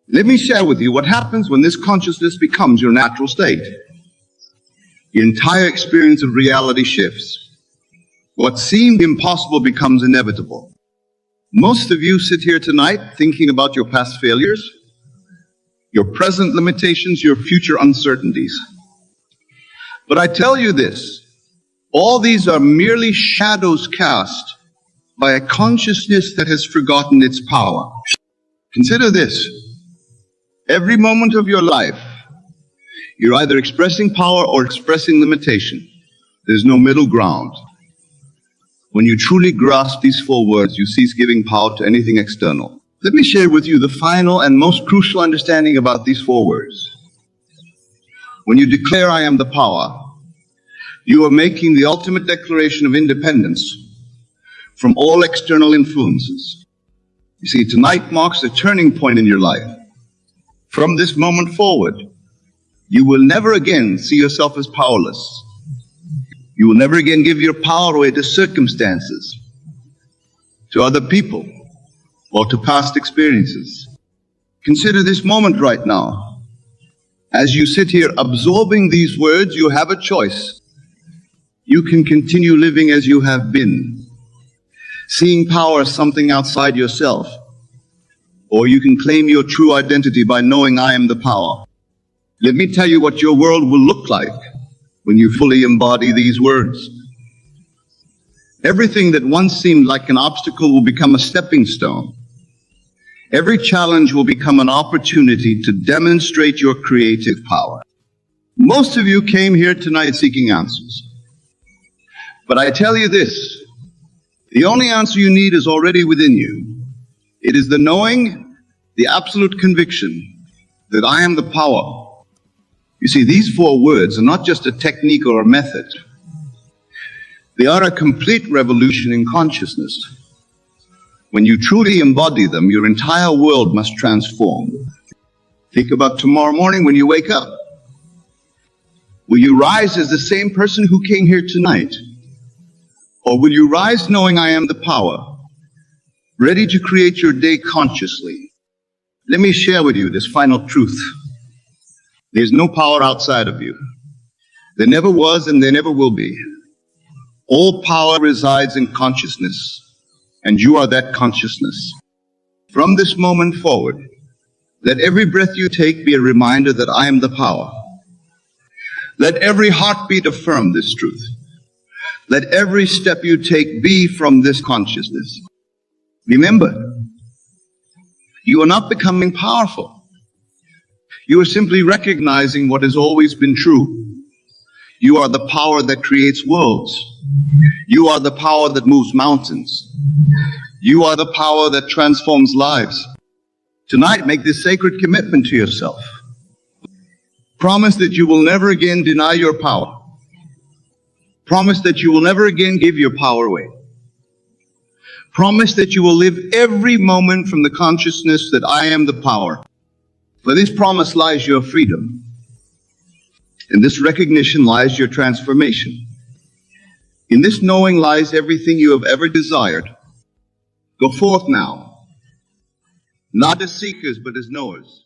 S2: Let me share with you what happens when this consciousness becomes your natural state. Your entire experience of reality shifts. What seemed impossible becomes inevitable. Most of you sit here tonight thinking about your past failures, your present limitations, your future uncertainties. But I tell you this, all these are merely shadows cast by a consciousness that has forgotten its power. Consider this. Every moment of your life, you're either expressing power or expressing limitation. There's no middle ground. When you truly grasp these 4 words, you cease giving power to anything external. Let me share with you the final and most crucial understanding about these 4 words. When you declare, I am the power, you are making the ultimate declaration of independence from all external influences. You see, tonight marks a turning point in your life. From this moment forward, you will never again see yourself as powerless. You will never again give your power away to circumstances, to other people, or to past experiences. Consider this moment right now. As you sit here absorbing these words, you have a choice. You can continue living as you have been, seeing power as something outside yourself, or you can claim your true identity by knowing I am the power. Let me tell you what your world will look like when you fully embody these words. Everything that once seemed like an obstacle will become a stepping stone. Every challenge will become an opportunity to demonstrate your creative power. Most of you came here tonight seeking answers. But I tell you this, the only answer you need is already within you. It is the knowing, the absolute conviction that I am the power. You see, these 4 words are not just a technique or a method. They are a complete revolution in consciousness. When you truly embody them, your entire world must transform. Think about tomorrow morning when you wake up. Will you rise as the same person who came here tonight? Or will you rise knowing I am the power, ready to create your day consciously? Let me share with you this final truth. There's no power outside of you. There never was and there never will be. All power resides in consciousness, and you are that consciousness. From this moment forward, let every breath you take be a reminder that I am the power. Let every heartbeat affirm this truth. Let every step you take be from this consciousness. Remember, you are not becoming powerful. You are simply recognizing what has always been true. You are the power that creates worlds. You are the power that moves mountains. You are the power that transforms lives. Tonight, make this sacred commitment to yourself. Promise that you will never again deny your power. Promise that you will never again give your power away. Promise that you will live every moment from the consciousness that I am the power. For this promise lies your freedom. In this recognition lies your transformation. In this knowing lies everything you have ever desired. Go forth now, not as seekers, but as knowers.